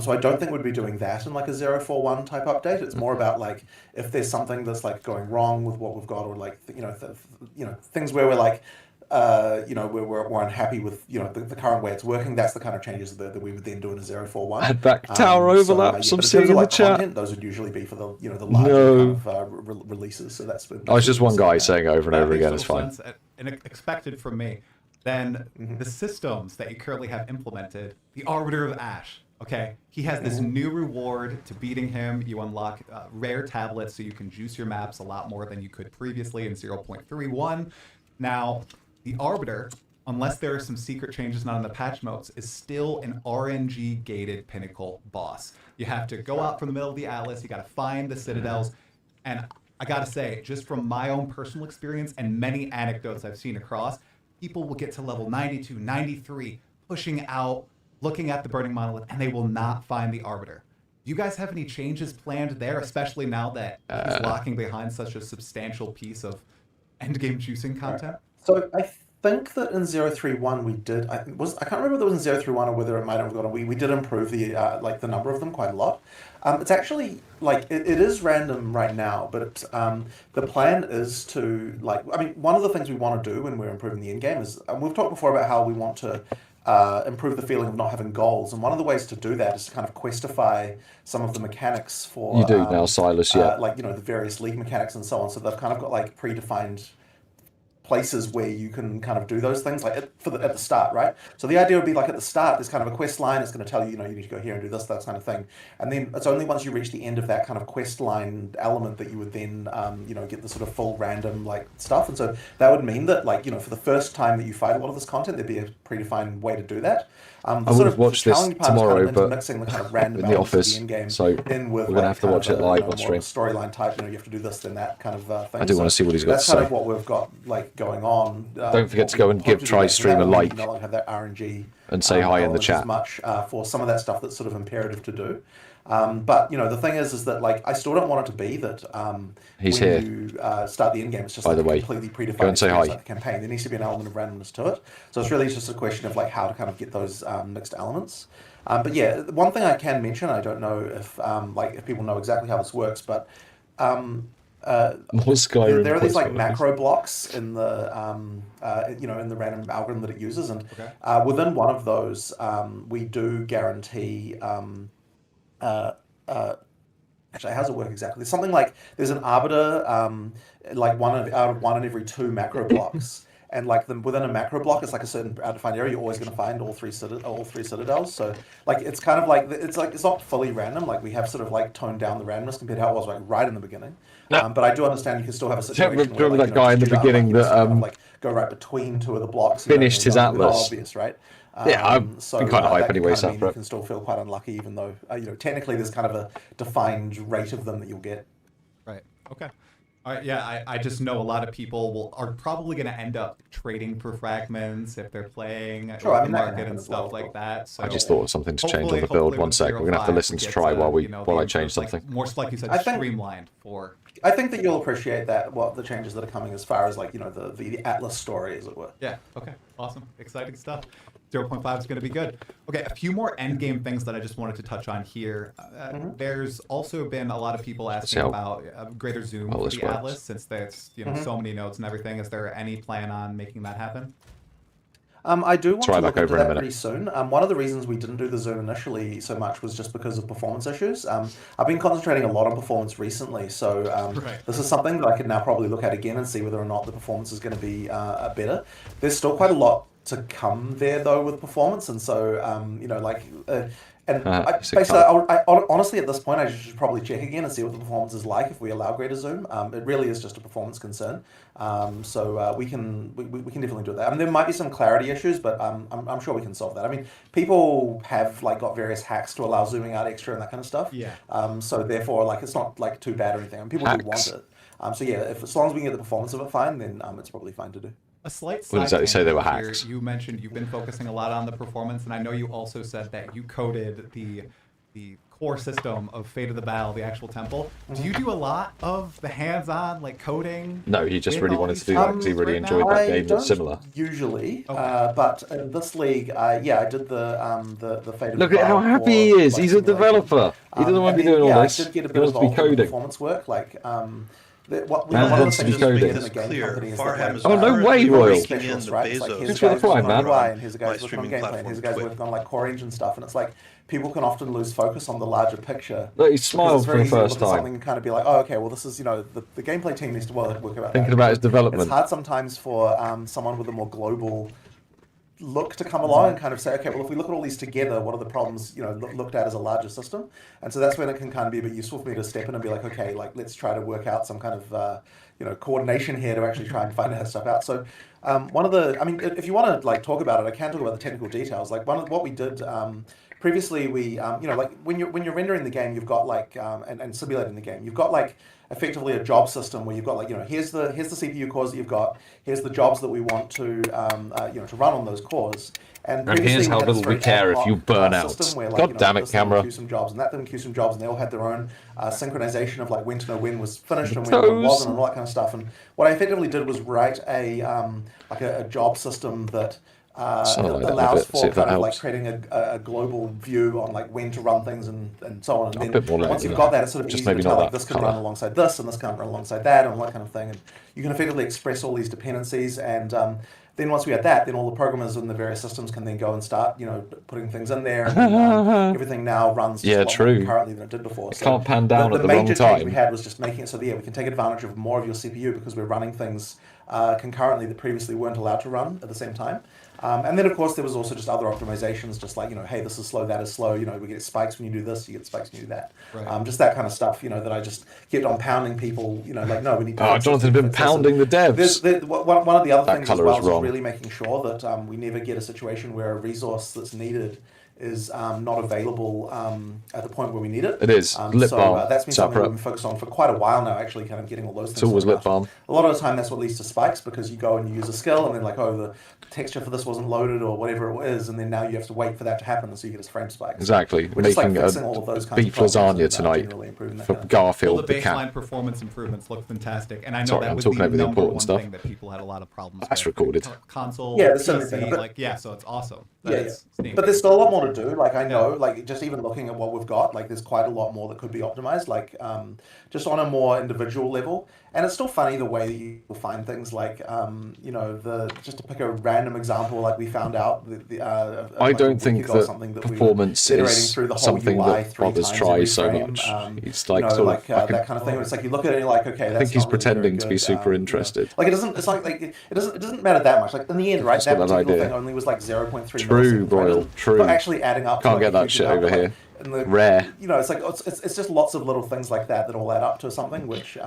So I don't think we'd be doing that in like a 0.4.1 type update. It's more about like if there's something that's like going wrong with what we've got, or like things where we're like. We're unhappy with the current way it's working. That's the kind of changes that we would then do in a 0.4.1. Add back tower overlaps. I'm but in seeing terms in of, the like, chat. content, those would usually be for the the larger No. kind of releases. So that's. Oh, it's just one guy saying. saying over and That over makes again. It's total fine. sense and expected from me. Then the systems that you currently have implemented, the Arbiter of Ash. Okay, he has this new reward to beating him. You unlock rare tablets, so you can juice your maps a lot more than you could previously in 0.31. Now, the Arbiter, unless there are some secret changes not in the patch notes, is still an RNG gated pinnacle boss. You have to go out from the middle of the Atlas. You got to find the citadels, and I got to say, just from my own personal experience and many anecdotes I've seen across, people will get to level 92, 93, pushing out, looking at the burning monolith, and they will not find the Arbiter. Do you guys have any changes planned there, especially now that he's locking behind such a substantial piece of endgame juicing content? So think that in 031 we did. I can't remember whether it was in 031 or whether it might have gone. We did improve the like the number of them quite a lot. It's actually like it is random right now, but the plan is to like. I mean, one of the things we want to do when we're improving the end game is we've talked before about how we want to improve the feeling of not having goals, and one of the ways to do that is to kind of questify some of the mechanics for You do now, Silas. Yeah. like the various league mechanics and so on. So they've kind of got like predefined places where you can kind of do those things like at the start, right? So the idea would be like at the start there's kind of a quest line. It's going to tell you, you need to go here and do this, that kind of thing, and then it's only once you reach the end of that kind of quest line element that you would then get the sort of full random like stuff. And so that would mean that like for the first time that you fight a lot of this content, there'd be a predefined way to do that. I would have watched this tomorrow, but mixing the kind of random in the office, of the end game so in with we're gonna have to watch it live on stream. Storyline type, you have to do this, then that kind of thing. I do want to see what he's got to That's kind say. of what we've got like going on. Don't forget to go and give TriStream a like no longer have that RNG and say hi in the element chat. as much for some of that stuff that's sort of imperative to do. But the thing is that like I still don't want it to be that He's when here. you start the end game, it's just By like the way, completely predefined go and say hi. like the campaign. There needs to be an element of randomness to it. So it's really just a question of like how to kind of get those mixed elements. But yeah, one thing I can mention, I don't know if if people know exactly how this works, but More Skyrim there are these like quest macro blocks in the in the random algorithm that it uses, and Okay. within one of those, we do guarantee. Actually, how does it work exactly? It's something like there's an arbiter, like out of one in every two macro blocks. And like within a macro block, it's like a certain defined area. You're always going to find all three citadels. So like it's kind of like it's not fully random. Like we have sort of like toned down the randomness compared to how it was like right in the beginning. No. But I do understand you can still have a situation. Remember where, like, that guy in the just beginning you just that, kind of, like go right between two of the blocks. finished his atlas. Obvious, right? Yeah, I've so been kind of hype that can anyway, kind of mean so you can still feel quite unlucky, even though technically there's kind of a defined rate of them that you'll get. Right. Okay. All right. Yeah. I just know a lot of people are probably going to end up trading for fragments if they're playing Sure, I the mean, that can market happen and as well, stuff like that. So I just thought of something to change on the hopefully build. with One sec, we're gonna have to 0.5 listen to gets, Try while the I change like, something. more like you said, I think- streamlined for. I think that you'll appreciate that the changes that are coming as far as like the Atlas story, as it were. Yeah. Okay. Awesome. Exciting stuff. 0.5 is going to be good. Okay. A few more end game things that I just wanted to touch on here. There's also been a lot of people asking how about greater zoom all for this the works. Atlas, since there's so many nodes and everything. Is there any plan on making that happen? I do want Try to back look into over in a that minute. pretty soon. One of the reasons we didn't do the zoom initially so much was just because of performance issues. I've been concentrating a lot on performance recently, so Right. this is something that I could now probably look at again and see whether or not the performance is going to be better. There's still quite a lot to come there though with performance, and so basically, I honestly at this point I should probably check again and see what the performance is like if we allow greater zoom. It really is just a performance concern, so we can definitely do that. I mean, there might be some clarity issues, but I'm sure we can solve that. I mean, people have like got various hacks to allow zooming out extra and that kind of stuff. Yeah. So therefore, like it's not like too bad or anything. I mean, people do want Hacks. it. So yeah, as long as we can get the performance of it fine, then it's probably fine to do. A slight Wouldn't side exactly say they were tangent here. hacks. You mentioned you've been focusing a lot on the performance, and I know you also said that you coded the core system of Fate of the Battle, the actual temple. Do you do a lot of the hands-on like coding? No, he just with really all wanted these to do that because he things really right enjoyed now? that I game don't that's similar. usually, Okay. but in this league, I did the Fate of Look the at how Battle happy he for, is. like, He's a simulation. developer. He doesn't want to be And then, doing all I this. did get a He bit wants to be involved with the coding. performance work, like one Man of the wants to be things coding. in Let's the game clear, company is Farham that, is Oh, no currently way, Royal. working in specialists, the right? It's like Bezos here's Thanks for the guys prime, working on man. UI, and here's a guy live working on streaming gameplay, and platform here's a guy Twitch. working on like core engine stuff, and it's like people can often lose focus on the larger picture. Look, he because smiled it's for very the easy to first look at something time. and kind of be like, oh, okay, well, this is the gameplay team needs to work about Thinking that. about his It's development. hard sometimes for someone with a more global look to come along and kind of say, okay, well, if we look at all these together, what are the problems, looked at as a larger system? And so that's when it can kind of be a bit useful for me to step in and be like, okay, like let's try to work out some kind of, coordination here to actually try and find that stuff out. So if you want to like talk about it, I can talk about the technical details. Like what we did previously we like when you're rendering the game, you've got like and simulating the game, you've got like effectively a job system where you've got like here's the CPU cores that you've got, here's the jobs that we want to to run on those cores. And here's how little we care if you burn out. Where, like, God damn it, this thing camera. Queue some jobs, and that didn't queue some jobs, and they all had their own synchronization of like when to know when was finished and when wasn't, and all that kind of stuff. And what I effectively did was write a job system that allows for kind of like creating a global view on like when to run things and so on. And then once you've got that, it's sort of easy to tell like this can run alongside this and this can run alongside that and all that kind of thing. And you can effectively express all these dependencies. And then once we had that, then all the programmers in the various systems can then go and start, putting things in there. And everything now runs just a lot more concurrently than it did before. It can't pan down at the wrong major time. change we had was just making it so that we can take advantage of more of your CPU because we're running things concurrently that previously weren't allowed to run at the same time. And then, of course, there was also just other optimizations, just like, hey, this is slow, that is slow. We get spikes when you do this, you get spikes when you do that. Right. Just that kind of stuff, that I just kept on pounding people, like, no, we need to... Oh, Jonathan's been pounding the devs. One of the other things as well is wrong. really making sure that we never get a situation where a resource that's needed is not available at the point where we need it. It is. Lip balm. That's been something we've been focused on for quite a while now, actually, kind of getting all those things. It's always lip balm. A lot of the time that's what leads to spikes because you go and you use a skill and then like, the texture for this wasn't loaded or whatever it is, and then now you have to wait for that to happen so you get a frame spike. Exactly. We're just, making all of those kinds beef of lasagna tonight for Garfield Well, the the baseline cat. performance improvements look fantastic, and I know Sorry, that I'm was talking the over the number important one stuff. thing that people had a lot of problems That's with. recorded. Console, Yeah, that's the only PC, thing, but- so it's awesome. Yeah. Neat. But there's still a lot more to do. Like I know, like just even looking at what we've got, like there's quite a lot more that could be optimized. Like just on a more individual level. And it's still funny the way that you will find things like just to pick a random example, like we found out I don't think that something that performance is through the whole something UI that 3 Bobbers times try every so frame. much. It's like sort of that kind of thing. It's like you look at it and you're like, okay, that's I think he's not really pretending very to be good. super interested. Like it doesn't. It's like it doesn't matter that much. Like in the end, right? That got that particular idea. thing only was like 0.3 True, milliseconds, Royal, right? true. But actually adding up. Can't to, get like, a that huge shit amount, over like, here. and the, Rare. It's like it's just lots of little things like that all add up to something which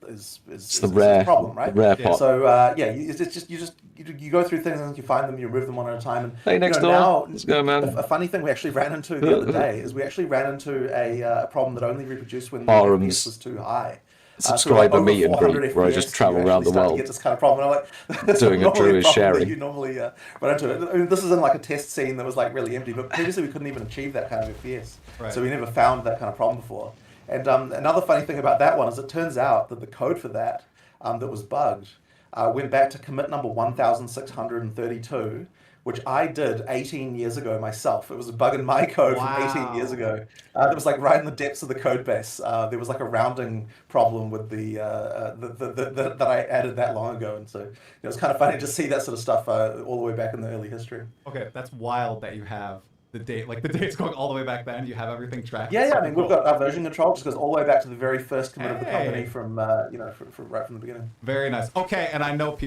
is the rare a problem, right? the rare part. So you go through things and you find them, you remove them one at a time. And Hey, next door. now, Let's go, man. A funny thing we actually ran into the other day is we actually ran into a problem that only reproduced when the Forums. FPS was too high. Subscriber over meet and 400 greet where I just FPS, travel you around the actually start to world. get this kind of problem. And I'm like, Doing a Drew is sharing. You normally run into it. I mean, this is in like a test scene that was like really empty, but previously we couldn't even achieve that kind of FPS. Right. So we never found that kind of problem before. And another funny thing about that one is it turns out that the code for that was bugged went back to commit number 1632, which I did 18 years ago myself. It was a bug in my code from 18 years ago. It was like right in the depths of the code base. There was like a rounding problem with the that I added that long ago, and so it was kind of funny to see that sort of stuff all the way back in the early history. Okay, that's wild that you have the date, like the date's going all the way back then. You have everything tracked. Yeah, Super I mean, cool. we've got our version control, just goes all the way back to the very first commit of the company Hey. from right from the beginning. Very nice. Okay, and I know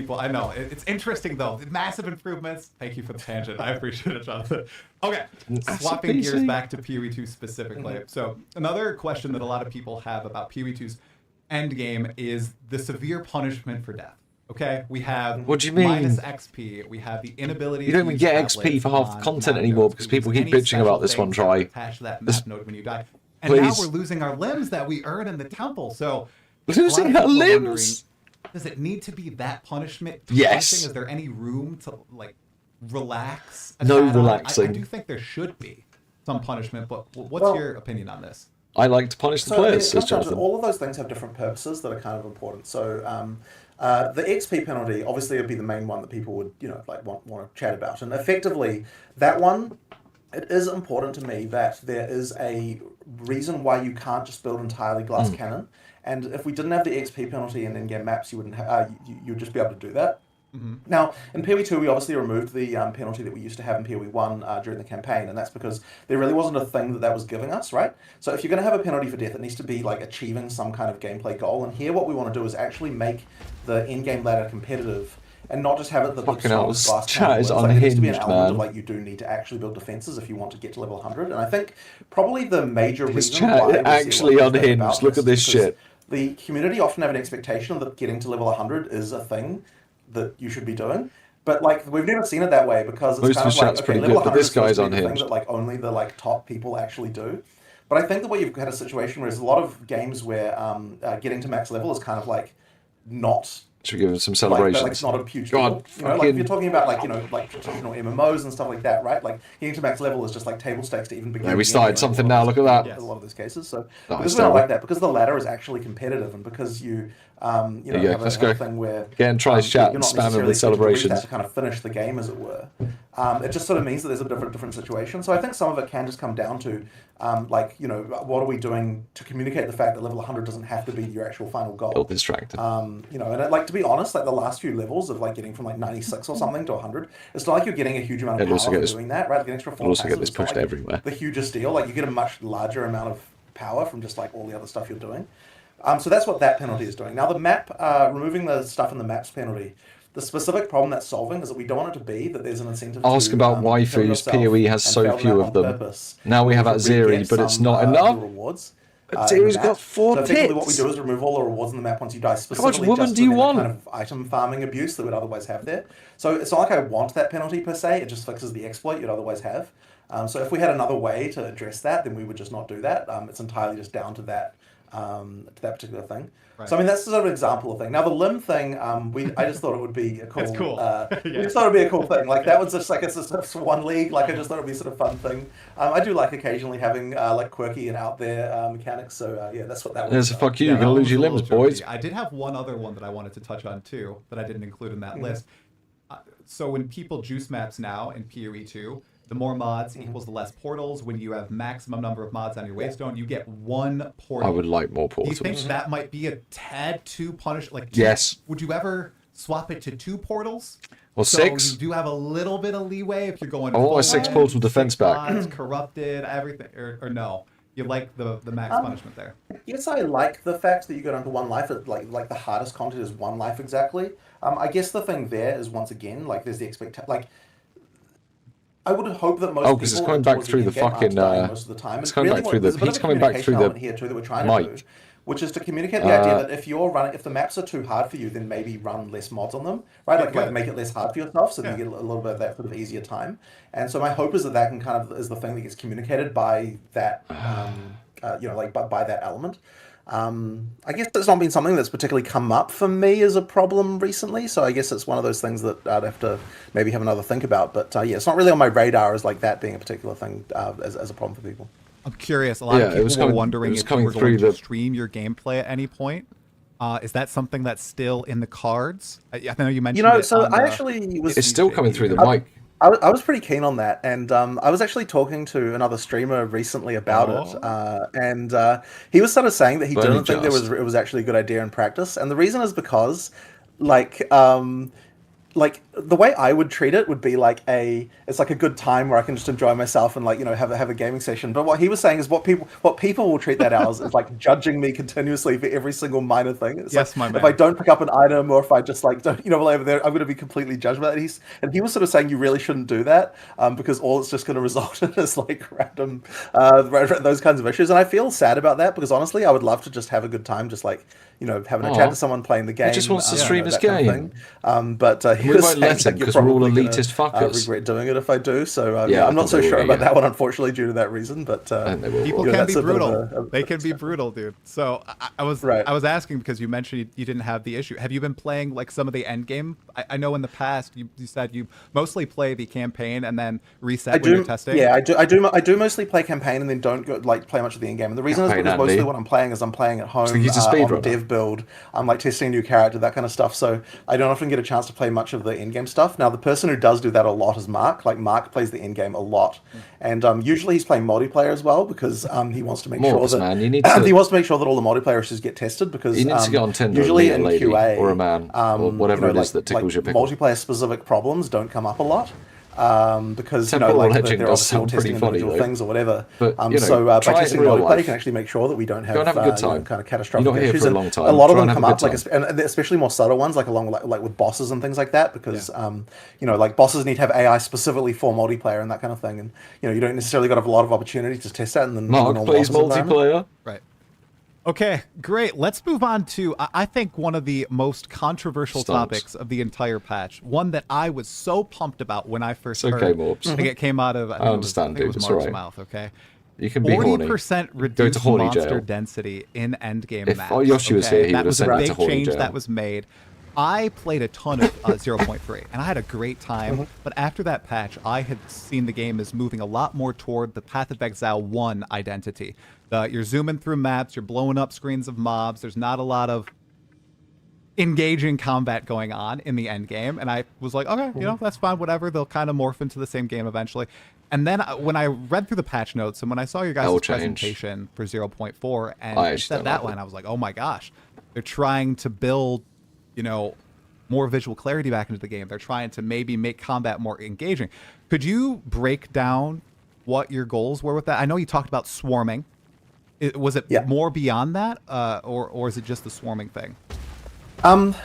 it's interesting though. Massive improvements. Thank you for the tangent. I appreciate it, Jonathan. Okay, swapping gears back to PoE2 specifically. So another question that a lot of people have about PoE2's endgame is the severe punishment for death. Okay, we have What do you mean? minus XP. We have the inability. You don't to even use get XP tablets for half the on content map anymore nodes because people use keep any bitching about special this one things try. that are attached to that map node when you die. And now Please. we're losing our limbs that we earn in the temple. So Losing a lot our of people are wondering, limbs? does it need to be that punishment? Yes. Is there any room to like relax? a No tad on it? relaxing. I do think there should be some punishment, but what's Well, your opinion on this? I like to punish the So I mean, players, it says comes down to Jonathan. all of those things have different purposes that are kind of important. So the XP penalty obviously would be the main one that people would want to chat about, and effectively that one. It is important to me that there is a reason why you can't just build entirely glass cannon, and if we didn't have the XP penalty in in-game maps, you wouldn't you'd just be able to do that. Now, in PoE2, we obviously removed the penalty that we used to have in PoE1 during the campaign, and that's because there really wasn't a thing that was giving us, right? So if you're going to have a penalty for death, it needs to be like achieving some kind of gameplay goal, and here what we want to do is actually make the in-game ladder competitive, and not just have it that the Fucking hell, strongest glass chat cannon is wins. Like, there needs to be an unhinged, element of man. like you do need to actually build defenses if you want to get to level 100, and I think probably the major His reason chat why we see a lot actually of pushback unhinged. about Look at this is because shit. The community often have an expectation that getting to level 100 is a thing that you should be doing. But like we've never seen it that way because it's Most kind of of the like chat's okay, pretty level good, but 100 this is supposed guy's to be the thing unhinged. that like only the like top people actually do. But I think the way you've had a situation where there's a lot of games where getting to max level is kind of like not Should we give him some like celebrations? it's not a huge God, deal. You know, like if you're fucking... talking about like like traditional MMOs and stuff like that, right? Like getting to max level is just like table stakes to even begin. Yeah, we the started game, like, something a lot now, of look at those- that. A lot of those cases. So Nice, because we don't Toby. like that, because the ladder is actually competitive, and because you you know There you go, have let's a go. thing where Get in Try's chat you're and not spam him necessarily with expected to reach celebrations. that to kind of finish the game, as it were. It just sort of means that there's a different situation. So I think some of it can just come down to like you know what are we doing to communicate the fact that level 100 doesn't have to be your actual final goal. Build distracted. You know, and like to be honest, like the last few levels of like getting from like 96 or something to 100, it's not like you're getting a huge amount of It'll power also get for this- doing that, right? Like an extra 4 We'll also get passive this is not, pushed like, everywhere. the hugest deal. Like you get a much larger amount of power from just like all the other stuff you're doing. So that's what that penalty is doing. Now the map, removing the stuff in the maps penalty. The specific problem that's solving is that we don't want it to be that there's an incentive Ask to about kill waifus. yourself PoE has and so fail the few map of on them. purpose. Now we have We Aziri, get but it's some, not of the enough. rewards. Aziri's in the got map. 4 So effectively what we tits. do is remove all the rewards in the map once you die, specifically woman just do you to prevent the want? kind of item farming abuse that we'd otherwise have there. So it's not like I want that penalty per se, it just fixes the exploit you'd otherwise have. So if we had another way to address that, then we would just not do that. It's entirely just down to that particular thing. Right. So I mean that's sort of an example of thing. Now the limb thing, I just thought it would be a cool. It's cool. We just thought it'd be a cool thing. Like that was just like it's just one league. Like I just thought it'd be sort of fun thing. I do like occasionally having like quirky and out there mechanics. So yeah, that's what that was. There's a fuck you. You're that gonna one lose was your a limbs, little boys. jokey. I did have one other one that I wanted to touch on too that I didn't include in that list. So when people juice maps now in PoE 2, the more mods equals the less portals. When you have maximum number of mods on your wavestone, you get 1 portal. I would like more Do you portals. think that might be a tad too punish? Like, Yes. Would you ever swap it to 2 portals? Or So 6? you do have a little bit of leeway if you're going. I want my full 6 in, portal defense 6 back. mods, corrupted, everything, or no? You like the max punishment there? Yes, I like the fact that you go down to 1 life. Like the hardest content is 1 life exactly. I guess the thing there is once again like there's the expectation. Like I would hope that most Oh, people 'cause it's coming back towards through the end game aren't fucking, dying most of the time. it's And coming really back what- through the- there's a bit he's of a coming back through communication the element here too that we're trying to mic. do, which is to communicate the idea that if you're running, if the maps are too hard for you, then maybe run less mods on them, right? Like good. make it less hard for yourself, so that you get a little bit of that sort of easier time. And so my hope is that that can kind of is the thing that gets communicated by that, you know, like by that element. I guess it's not been something that's particularly come up for me as a problem recently, so I guess it's one of those things that I'd have to maybe have another think about. But yeah, it's not really on my radar as like that being a particular thing as a problem for people. I'm curious. A lot Yeah, of it people was were coming- wondering it was if you coming were through going to the- stream your gameplay at any point. Is that something that's still in the cards? I know you mentioned. You know, it so on I the- actually was. It's still coming through the mic. I was pretty keen on that, and I was actually talking to another streamer recently about it, and he was sort of saying that he Burning didn't think jars. it was actually a good idea in practice, and the reason is because, like the way I would treat it would be like it's like a good time where I can just enjoy myself and like, you know, have a gaming session. But what he was saying is what people will treat that as is like judging me continuously for every single minor thing. It's Yes, like, my if I man. don't pick up an item or if I just like don't, you know, over there, I'm going to be completely judged by that. And he was sort of saying you really shouldn't do that because all it's just going to result in is like random those kinds of issues. And I feel sad about that because honestly, I would love to just have a good time, just like, you know, having a chat Aw. to someone playing the game. He just wants to you stream know, his that kind of game. thing. But he We was won't saying, let like, him, you're 'cause we're all probably gonna, elitist fuckers. regret doing it if I do. So Yeah, I I'm not think so they sure will, about yeah. that one, unfortunately, due to that reason. But I think they will. People you know, can that's be a bit of brutal. They can be brutal, dude. So I was Right. I was asking because you mentioned you didn't have the issue. Have you been playing like some of the end game? I know in the past you said you mostly play the campaign and then reset when you're testing. Yeah, I do mostly play campaign and then don't go, like play much of the end game. And the reason is Campaign, because mostly Andy. what I'm playing is I'm playing at home think he's a on the speedrunner. dev build. I'm like testing a new character, that kind of stuff. So I don't often get a chance to play much of the end game stuff. Now the person who does do that a lot is Mark. Like Mark plays the end game a lot, and usually he's playing multiplayer as well because he wants to make More sure of us, that man. You need to- he wants to make sure that all the multiplayer issues get tested because He needs to get on Tinder usually and in meet a lady QA or a man or whatever you know, it is that tickles your like pickle. multiplayer specific problems don't come up a lot. Because you know, Temple like Legend they're does obviously all sound pretty testing funny, individual though. things or whatever. But, you know, So by try it in testing real multiplayer, life. you can actually make sure that we don't have Go and have a good you know, time. kind of catastrophic You're not here issues. for a And long time. a lot of Try them and come have a up, good like and especially more subtle ones, like along like with bosses and things like that, because you know, like bosses need to have AI specifically for multiplayer and that kind of thing, and you know, you don't necessarily got to have a lot of opportunity to test that in the Mark normal plays bosses environment. multiplayer. Right. Okay, great. Let's move on to, I think, one of the most controversial Stumps. topics of the entire patch. One that I was so pumped about when I first It's heard. okay, Morbs. I think it came out of, I understand, think it was dude. It's Mark's alright. mouth, okay? You can be horny. 40% Go reduced to horny monster jail. density in endgame If maps. Yoshi was here, he that would have was a sent it big to horny change jail. that was made. I played a ton of 0.3, and I had a great time. But after that patch, I had seen the game as moving a lot more toward the Path of Exile 1 identity. You're zooming through maps, you're blowing up screens of mobs. There's not a lot of engaging combat going on in the end game, and I was like, okay, that's fine, whatever. They'll kind of morph into the same game eventually. And then when I read through the patch notes and when I saw your guys' That'll change. presentation for 0.4 and I you actually said don't that like line, it. I was like, oh my gosh, they're trying to build, more visual clarity back into the game. They're trying to maybe make combat more engaging. Could you break down what your goals were with that? I know you talked about swarming. Was it Yeah. more beyond that, or is it just the swarming thing?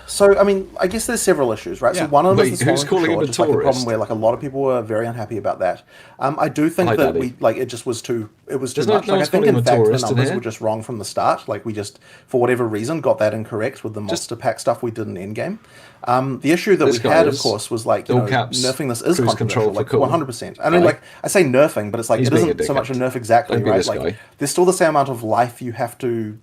So I mean, I guess there's several issues, right? Yeah. So one of them Wait, is the who's swarming, calling him a just like the problem tourist? where like a lot of people were very unhappy about that. I do think Hi, that Daddy. it just was too much. no Like I one's think calling him in a fact the tourist in numbers here? were just wrong from the start. Like we just for whatever reason got that incorrect with the monster pack stuff we did in Endgame. The issue that This we guy had, of is course, was like all caps, nerfing this is cruise control controversial, for like cool. 100%. I mean, Guy. like I say nerfing, but it's like He's it being a isn't so much a dickhead. nerf exactly, Don't be right? this Like guy. there's still the same amount of life you have to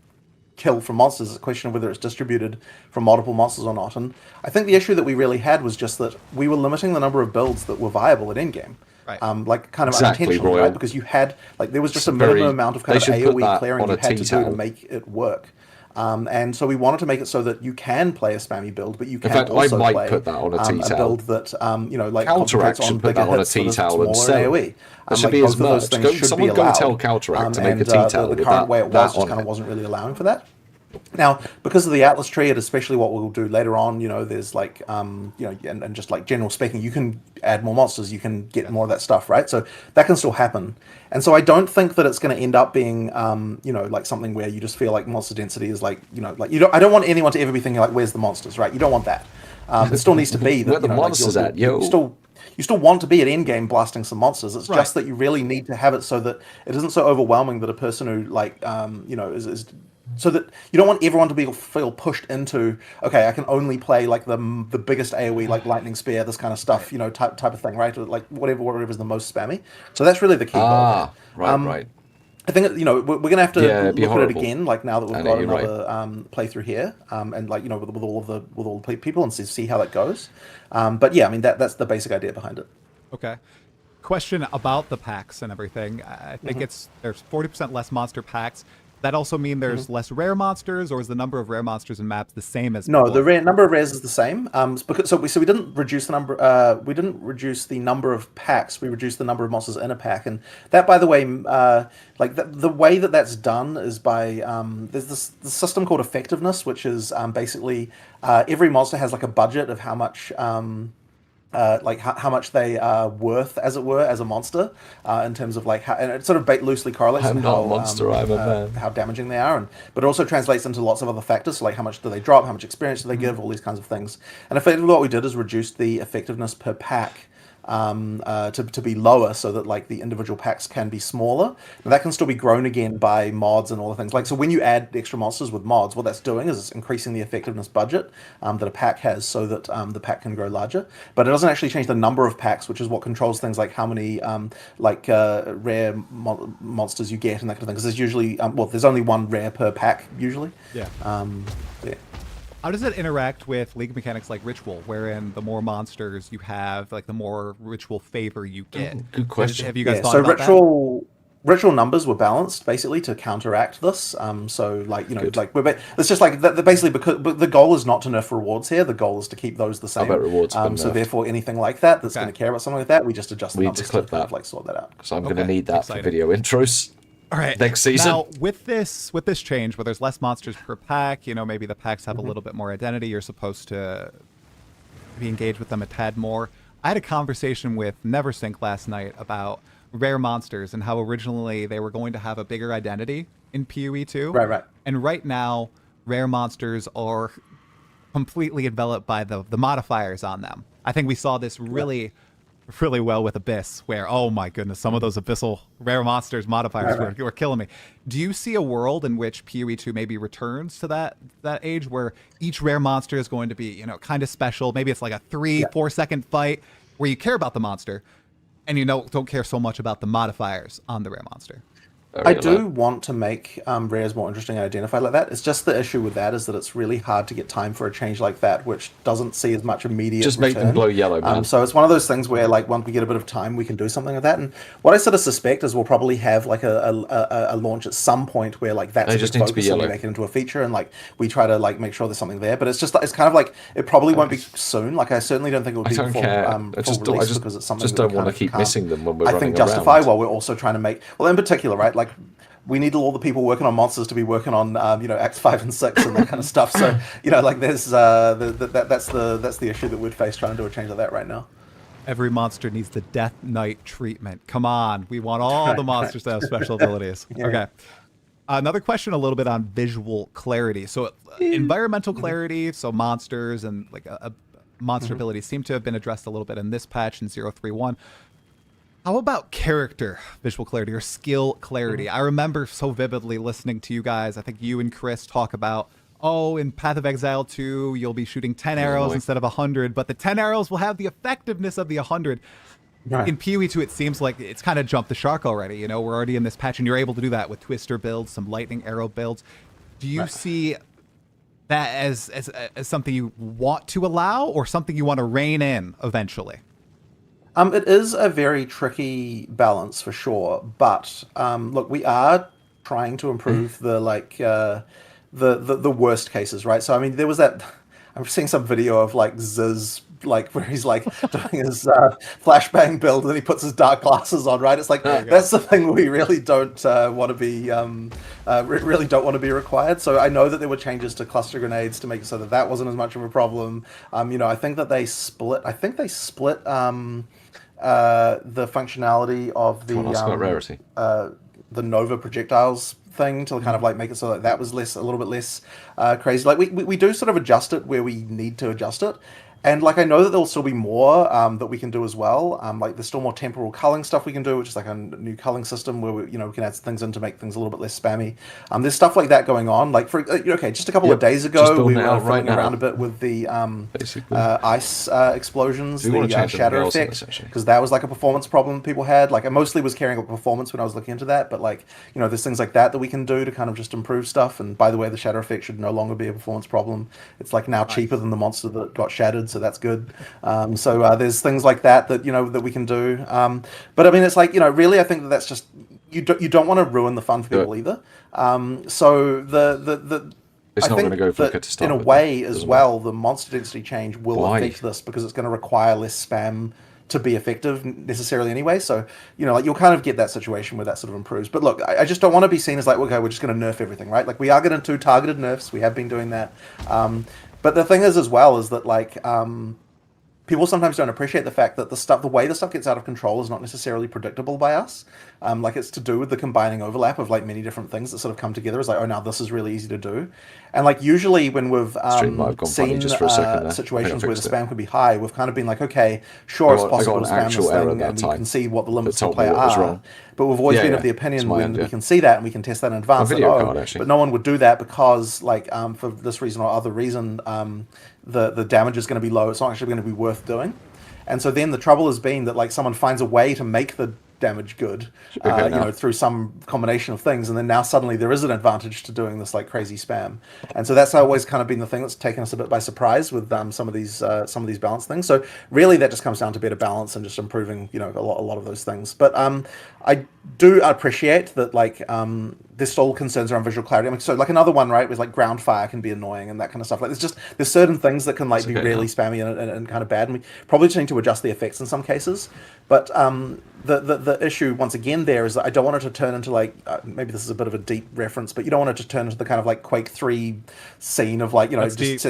kill from monsters. It's a question of whether it's distributed from multiple monsters or not. And I think the issue that we really had was just that we were limiting the number of builds that were viable at endgame. Right. Like kind of Exactly, unintentionally, Royal. right? Because you had like there was just It's a very- minimum amount of kind they of should put AoE that clearing on you a had to do tea to towel. make it work. And so we wanted to make it so that you can play a spammy build, but you can fact, I also might play put that on a tea a towel. build that like Counteract concentrates on should put bigger that on a hits tea with towel and smaller sell AoE. it. That should Like be both his of those merch. things Go- should someone be go allowed. tell Counteract to make a and, tea towel The with current that- way it that was just on kind it. of wasn't really allowing for that. Now, because of the Atlas tree, and especially what we'll do later on, there's like, and just like general speaking, you can add more monsters, you can get more of that stuff, right? So that can still happen. And so I don't think that it's going to end up being, like something where you just feel like monster density is like, I don't want anyone to ever be thinking like, where's the monsters, right? You don't want that. It still needs to be that, Where the monsters at, yo? You still want to be at endgame blasting some monsters. It's Right. just that you really need to have it so that it isn't so overwhelming that a person who like, is so that you don't want everyone to feel pushed into, okay, I can only play like the biggest AoE, like lightning spear, this kind of stuff, type of thing, right? Or like whatever's the most spammy. So that's really the key goal. Right. I think we're gonna have to Yeah, it'd be look at it horrible. again, like now that we've I got know, you're right. another playthrough here, and like with all the people and see how that goes. But yeah, I mean that's the basic idea behind it. Okay. Question about the packs and everything. I think there's 40% less monster packs. That also mean there's less rare monsters, or is the number of rare monsters in maps the same as No, before? the number of rares is the same. So we didn't reduce the number. We didn't reduce the number of packs. We reduced the number of monsters in a pack, and that, by the way, the way that's done is by there's this system called effectiveness, which is basically every monster has like a budget of how much. How much they are worth, as it were, as a monster, in terms of like how, and it sort of loosely correlates I'm with not how a monster, I'm a man. how damaging they are, but it also translates into lots of other factors, so like how much do they drop, how much experience do they give, all these kinds of things. And effectively, what we did is reduce the effectiveness per pack to be lower, so that like the individual packs can be smaller. Now, that can still be grown again by mods and all the things. Like, so when you add extra monsters with mods, what that's doing is it's increasing the effectiveness budget that a pack has, so that the pack can grow larger. But it doesn't actually change the number of packs, which is what controls things like how many rare monsters you get and that kind of thing. Because there's usually there's only one rare per pack usually. Yeah. Yeah. How does it interact with League mechanics like Ritual, wherein the more monsters you have, like the more Ritual favor you get? Good question. Have you guys Yeah, thought so about ritual numbers were balanced basically to counteract this. So like Good. like it's just like basically because but the goal is not to nerf rewards here. The goal is to keep those the same. bet rewards have been So nerfed. therefore, anything like that's Okay. going to care about something like that, we just adjust the We need numbers to clip kind that. of like sort that out. So I'm going Okay, to need that exciting. for video intros. All right. Next season. Now, with this change, where there's less monsters per pack, maybe the packs have a little bit more identity. You're supposed to be engaged with them a tad more. I had a conversation with Neversink last night about rare monsters and how originally they were going to have a bigger identity in PoE 2. Right. And right now, rare monsters are completely enveloped by the modifiers on them. I think we saw this really really well with Abyss, where, oh my goodness, some of those Abyssal rare monsters modifiers were killing me. Do you see a world in which PoE 2 maybe returns to that age where each rare monster is going to be, you know, kind of special? Maybe it's like a 3-4 second fight where you care about the monster and you don't care so much about the modifiers on the rare monster. I do want to make rares more interesting and identified like that. It's just the issue with that is that it's really hard to get time for a change like that, which doesn't see as much immediate Just make them return. glow yellow, man. So it's one of those things where, like, once we get a bit of time, we can do something like that. And what I sort of suspect is we'll probably have like a launch at some point where like that's They a just big need to be focus and we yellow. make it into a feature, and like we try to like make sure there's something there. But it's just it's kind of like it probably won't be soon. Like I certainly don't think it will I be don't full, care. full release because it's something just that we don't want to kind of keep can't, missing them when we're I running think justify around. while we're also trying to make, well, in particular, right, like we need all the people working on monsters to be working on you know, Acts 5 and 6 and that kind of stuff. So you know, like there's that's the issue that we'd face trying to do a change like that right now. Every monster needs the Death Knight treatment. Come on, we want all the monsters to have special abilities. Yeah. Okay. Another question a little bit on visual clarity. So environmental clarity, so monsters and like a monster abilities seem to have been addressed a little bit in this patch in 0.3.1. How about character visual clarity or skill clarity? I remember so vividly listening to you guys, I think you and Chris talk about, oh, in Path of Exile 2, you'll be shooting 10 arrows instead of 100, but the 10 arrows will have the effectiveness of the 100. Right. In PoE 2, it seems like it's kind of jumped the shark already. You know, we're already in this patch, and you're able to do that with Twister builds, some lightning arrow builds. Do you see that as something you want to allow or something you want to rein in eventually? It is a very tricky balance for sure, but look, we are trying to improve the like the worst cases, right? So I mean, there was that. I'm seeing some video of like Ziz, like where he's like doing his flashbang build, and then he puts his dark glasses on, right? It's like that's the thing we really don't want to be really don't want to be required. So I know that there were changes to cluster grenades to make it so that that wasn't as much of a problem. You know, I think that they split. The functionality of the Nova projectiles thing to kind of like make it so that that was a little bit less crazy. Like we do sort of adjust it where we need to adjust it. And like I know that there'll still be more that we can do as well. Like there's still more temporal culling stuff we can do, which is like a new culling system where we can add things in to make things a little bit less spammy. There's stuff like that going on. Like for just a couple of days ago, we were fiddling around a bit with the ice explosions, the shatter effect, because that was like a performance problem people had. Like I mostly was caring about performance when I was looking into that, but like there's things like that we can do to kind of just improve stuff. And by the way, the shatter effect should no longer be a performance problem. It's like now cheaper than the monster that got shattered. So that's good. So there's things like that that we can do. But I mean, it's like really, I think that's just you don't want to ruin the fun for people either. So it's not going to go for that to start in a way as well. The monster density change will affect this because it's going to require less spam to be effective necessarily anyway. So like you'll kind of get that situation where that sort of improves. But look, I just don't want to be seen as like, okay, we're just going to nerf everything, right? Like we are going to do targeted nerfs. We have been doing that. But the thing is, as well, is that like people sometimes don't appreciate the fact that the way the stuff gets out of control is not necessarily predictable by us. Like it's to do with the combining overlap of like many different things that sort of come together. It's like, oh, now this is really easy to do. And like usually when we've seen situations where the spam can be high, we've kind of been like, okay, sure, it's possible to spam this thing, and we can see what the limits of the player are. But we've always been of the opinion when we can see that and we can test that in advance. But no one would do that because like for this reason or other reason, the damage is going to be low. It's not actually going to be worth doing. And so then the trouble has been that like someone finds a way to make the damage good, through some combination of things, and then now suddenly there is an advantage to doing this like crazy spam. And so that's always kind of been the thing that's taken us a bit by surprise with some of these balance things. So really that just comes down to better balance and just improving a lot of those things. But I do appreciate that like there's still concerns around visual clarity. I mean, so like another one, right, was like ground fire can be annoying and that kind of stuff. Like there's certain things that can like be really spammy and kind of bad, and we probably just need to adjust the effects in some cases. But the issue once again there is that I don't want it to turn into like maybe this is a bit of a deep reference, but you don't want it to turn into the kind of like Quake 3 scene of like just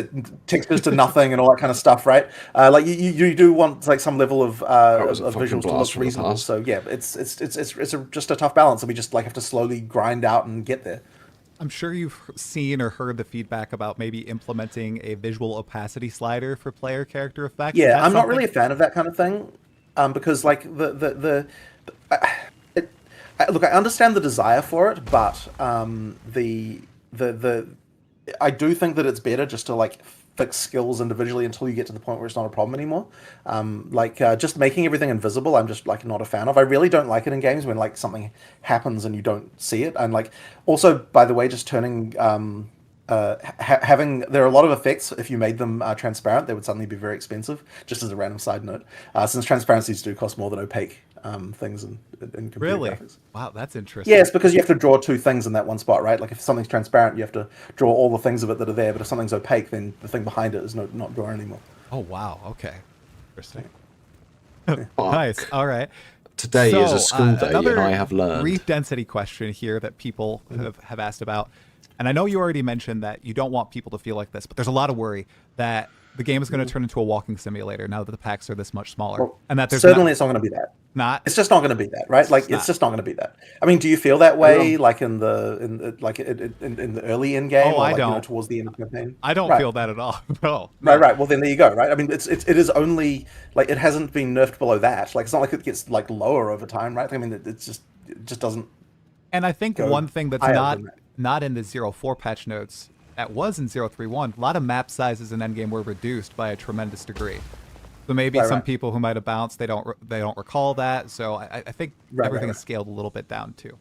textures to nothing and all that kind of stuff, right? Like you do want like some level of visuals to look reasonable. So yeah, it's just a tough balance, and we just like have to slowly grind out and get there. I'm sure you've seen or heard the feedback about maybe implementing a visual opacity slider for player character effects. Yeah, I'm not really a fan of that kind of thing. because like look, I understand the desire for it, but the I do think that it's better just to like fix skills individually until you get to the point where it's not a problem anymore. Just making everything invisible, I'm just like not a fan of. I really don't like it in games when like something happens and you don't see it. And like also, by the way, just turning having there are a lot of effects. If you made them transparent, they would suddenly be very expensive. Just as a random side note, since transparencies do cost more than opaque things in computer Really? graphics. Wow, that's interesting. Yeah, it's because you have to draw two things in that one spot, right? Like if something's transparent, you have to draw all the things of it that are there. But if something's opaque, then the thing behind it is not drawn anymore. Oh wow. Okay. Interesting. Fuck. Nice. All right. Today is a school day, another and I have learned. brief density question here that people have asked about. And I know you already mentioned that you don't want people to feel like this, but there's a lot of worry that the game is going to turn into a walking simulator now that the packs are this much smaller. Well, And that there's certainly it's not going to be that. not. It's just not going to be that, right? Like not. it's just not going to be that. I mean, do you feel that way, like in the early in game, Oh, or I like, you know, don't. towards the end of the campaign? I don't Right. feel that at all. No. Right. Well, then there you go. Right. I mean, it is only like it hasn't been nerfed below that. Like it's not like it gets like lower over time, right? I mean, it just doesn't. And I think Go one thing that's higher not than that. not in the 0.4 patch notes that was in 0.3.1, a lot of map sizes in Endgame were reduced by a tremendous degree. So maybe Right, some right. people who might have bounced, they don't recall that. So I think Right, everything right, is scaled a little bit down too.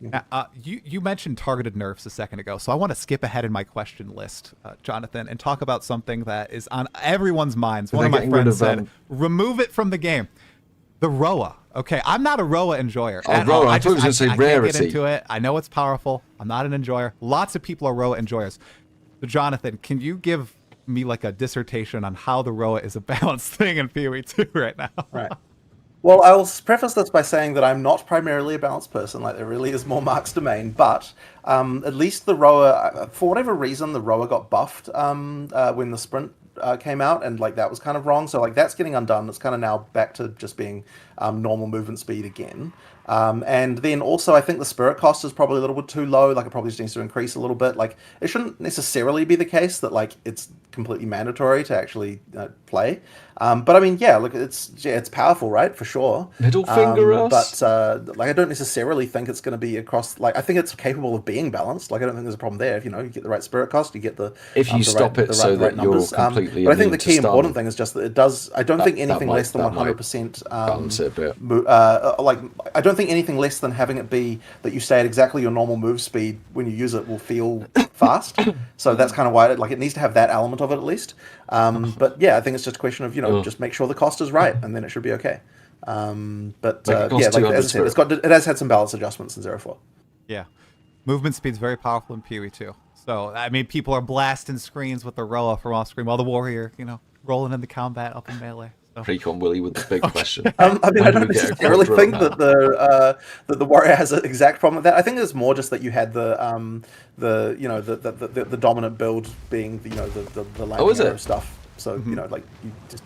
Now, you mentioned targeted nerfs a second ago, so I want to skip ahead in my question list, Jonathan, and talk about something that is on everyone's minds. One of my getting rid friends of, said, remove it from the game. The Roa. Okay, I'm not a Roa enjoyer. Oh, at Roa, all. I thought you were gonna say I can't rarity. get into it. I know it's powerful. I'm not an enjoyer. Lots of people are Roa enjoyers. So Jonathan, can you give me like a dissertation on how the Roa is a balanced thing in PoE 2 right now? Right. Well, I will preface this by saying that I'm not primarily a balanced person. Like, there really is more Mark's domain. But at least the Roa, for whatever reason, the Roa got buffed when the sprint came out, and like that was kind of wrong. So like that's getting undone. It's kind of now back to just being normal movement speed again. And then also, I think the spirit cost is probably a little bit too low. Like, it probably just needs to increase a little bit. Like, it shouldn't necessarily be the case that like it's completely mandatory to actually play. But I mean, yeah, look, it's powerful, right? For sure. Middle finger us. But like, I don't necessarily think it's going to be across. Like, I think it's capable of being balanced. Like, I don't think there's a problem there. If you get the right spirit cost, you get the If you the stop right, it so that you're numbers. completely But I think the immune to key stun, important thing is just that it does. I don't think anything might- less than that might 100%. balance it a bit. Like, I don't think anything less than having it be that you stay at exactly your normal move speed when you use it will feel fast. So that's kind of why it needs to have that element of it at least. But yeah, I think it's just a question of just make sure the cost is right, and then it should be okay. But Make it cost yeah, like 200 as I said, it has had some balance adjustments in 0.4. Yeah. Movement speed's very powerful in PoE 2. So, I mean, people are blasting screens with the Roa from off screen while the warrior, rolling in the combat up in melee. So. Precon Willie with the big question. I mean, When I do don't we get a necessarily quadra think on that the warrior has an exact problem with that. I think it's more just that you had the dominant build being the lightning is it? arrow stuff. So like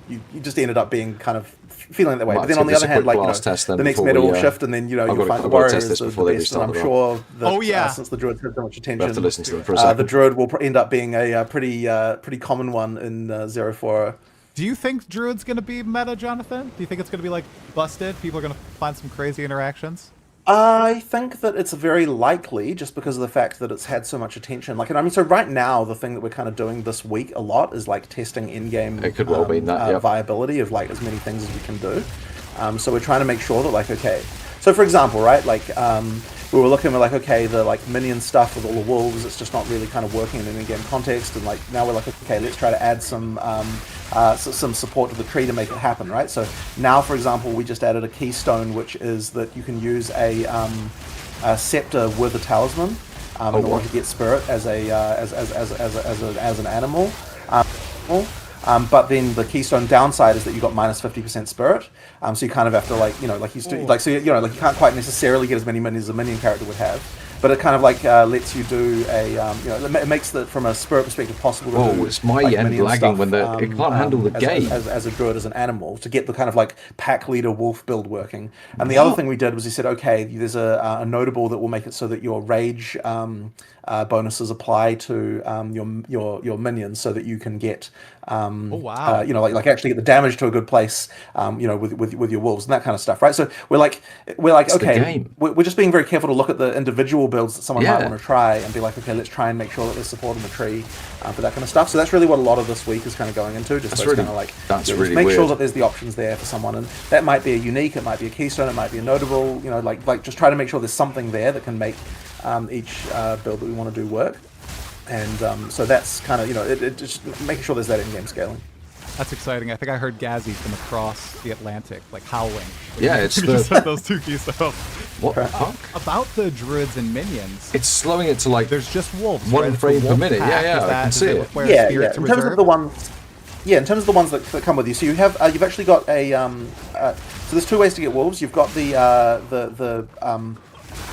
you just ended up being kind of feeling that way. Might But then have on to the give other this a hand, quick like blast test then the next before meta we, will shift, and then you'll gotta- find the I've gotta warrior test is this the before they best. And I'm restart the sure that Oh, yeah. since the druids have so much attention, We have to listen to them for a the second. druid will end up being a pretty common one in 0.4. Do you think Druid's going to be meta, Jonathan? Do you think it's going to be, like, busted? People are going to find some crazy interactions? I think that it's very likely, just because of the fact that it's had so much attention. Like, and I mean, so right now, the thing that we're kind of doing this week a lot is like testing in-game It could well be that, yep. viability of like as many things as we can do. So we're trying to make sure that like, okay, so for example, right, like we were looking, we're like, okay, the like minion stuff with all the wolves, it's just not really kind of working in an in-game context, and like now we're like, okay, let's try to add some support to the tree to make it happen, right? So now, for example, we just added a keystone, which is that you can use a scepter with a talisman in order to get spirit as an animal. But then the keystone downside is that you got minus 50% spirit. So you kind of have to you can't quite necessarily get as many minions as a minion character would have. but it kind of like lets you do a it makes the from a spirit perspective possible to do it's my like, end minion lagging stuff, when it can't handle the game. as a druid, as an animal, to get the kind of like pack leader wolf build working. And the other thing we did was he said, okay, there's a notable that will make it so that your rage bonuses apply to your minions, so that you can get like actually get the damage to a good place, with your wolves and that kind of stuff, right? So we're like okay, we're just being very careful to look at the individual builds that someone might want to try and be like, okay, let's try and make sure that there's support in the tree for that kind of stuff. So that's really what a lot of this week is kind of going into. Just kind of like make sure that there's the options there for someone, and that might be a unique, it might be a keystone, it might be a notable. Like just try to make sure there's something there that can make each build that we want to do work. And so that's kind of it just making sure there's that in-game scaling. That's exciting. I think I heard Gazzy from across the Atlantic, like howling. Yeah, it's just said those two keystones. What the fuck? About the druids and minions. It's slowing it to like there's just wolves. One frame per minute. Yeah, I can see it. Yeah. In terms of the ones, in terms of the ones that come with you. So you have you've actually got a so there's two ways to get wolves. You've got the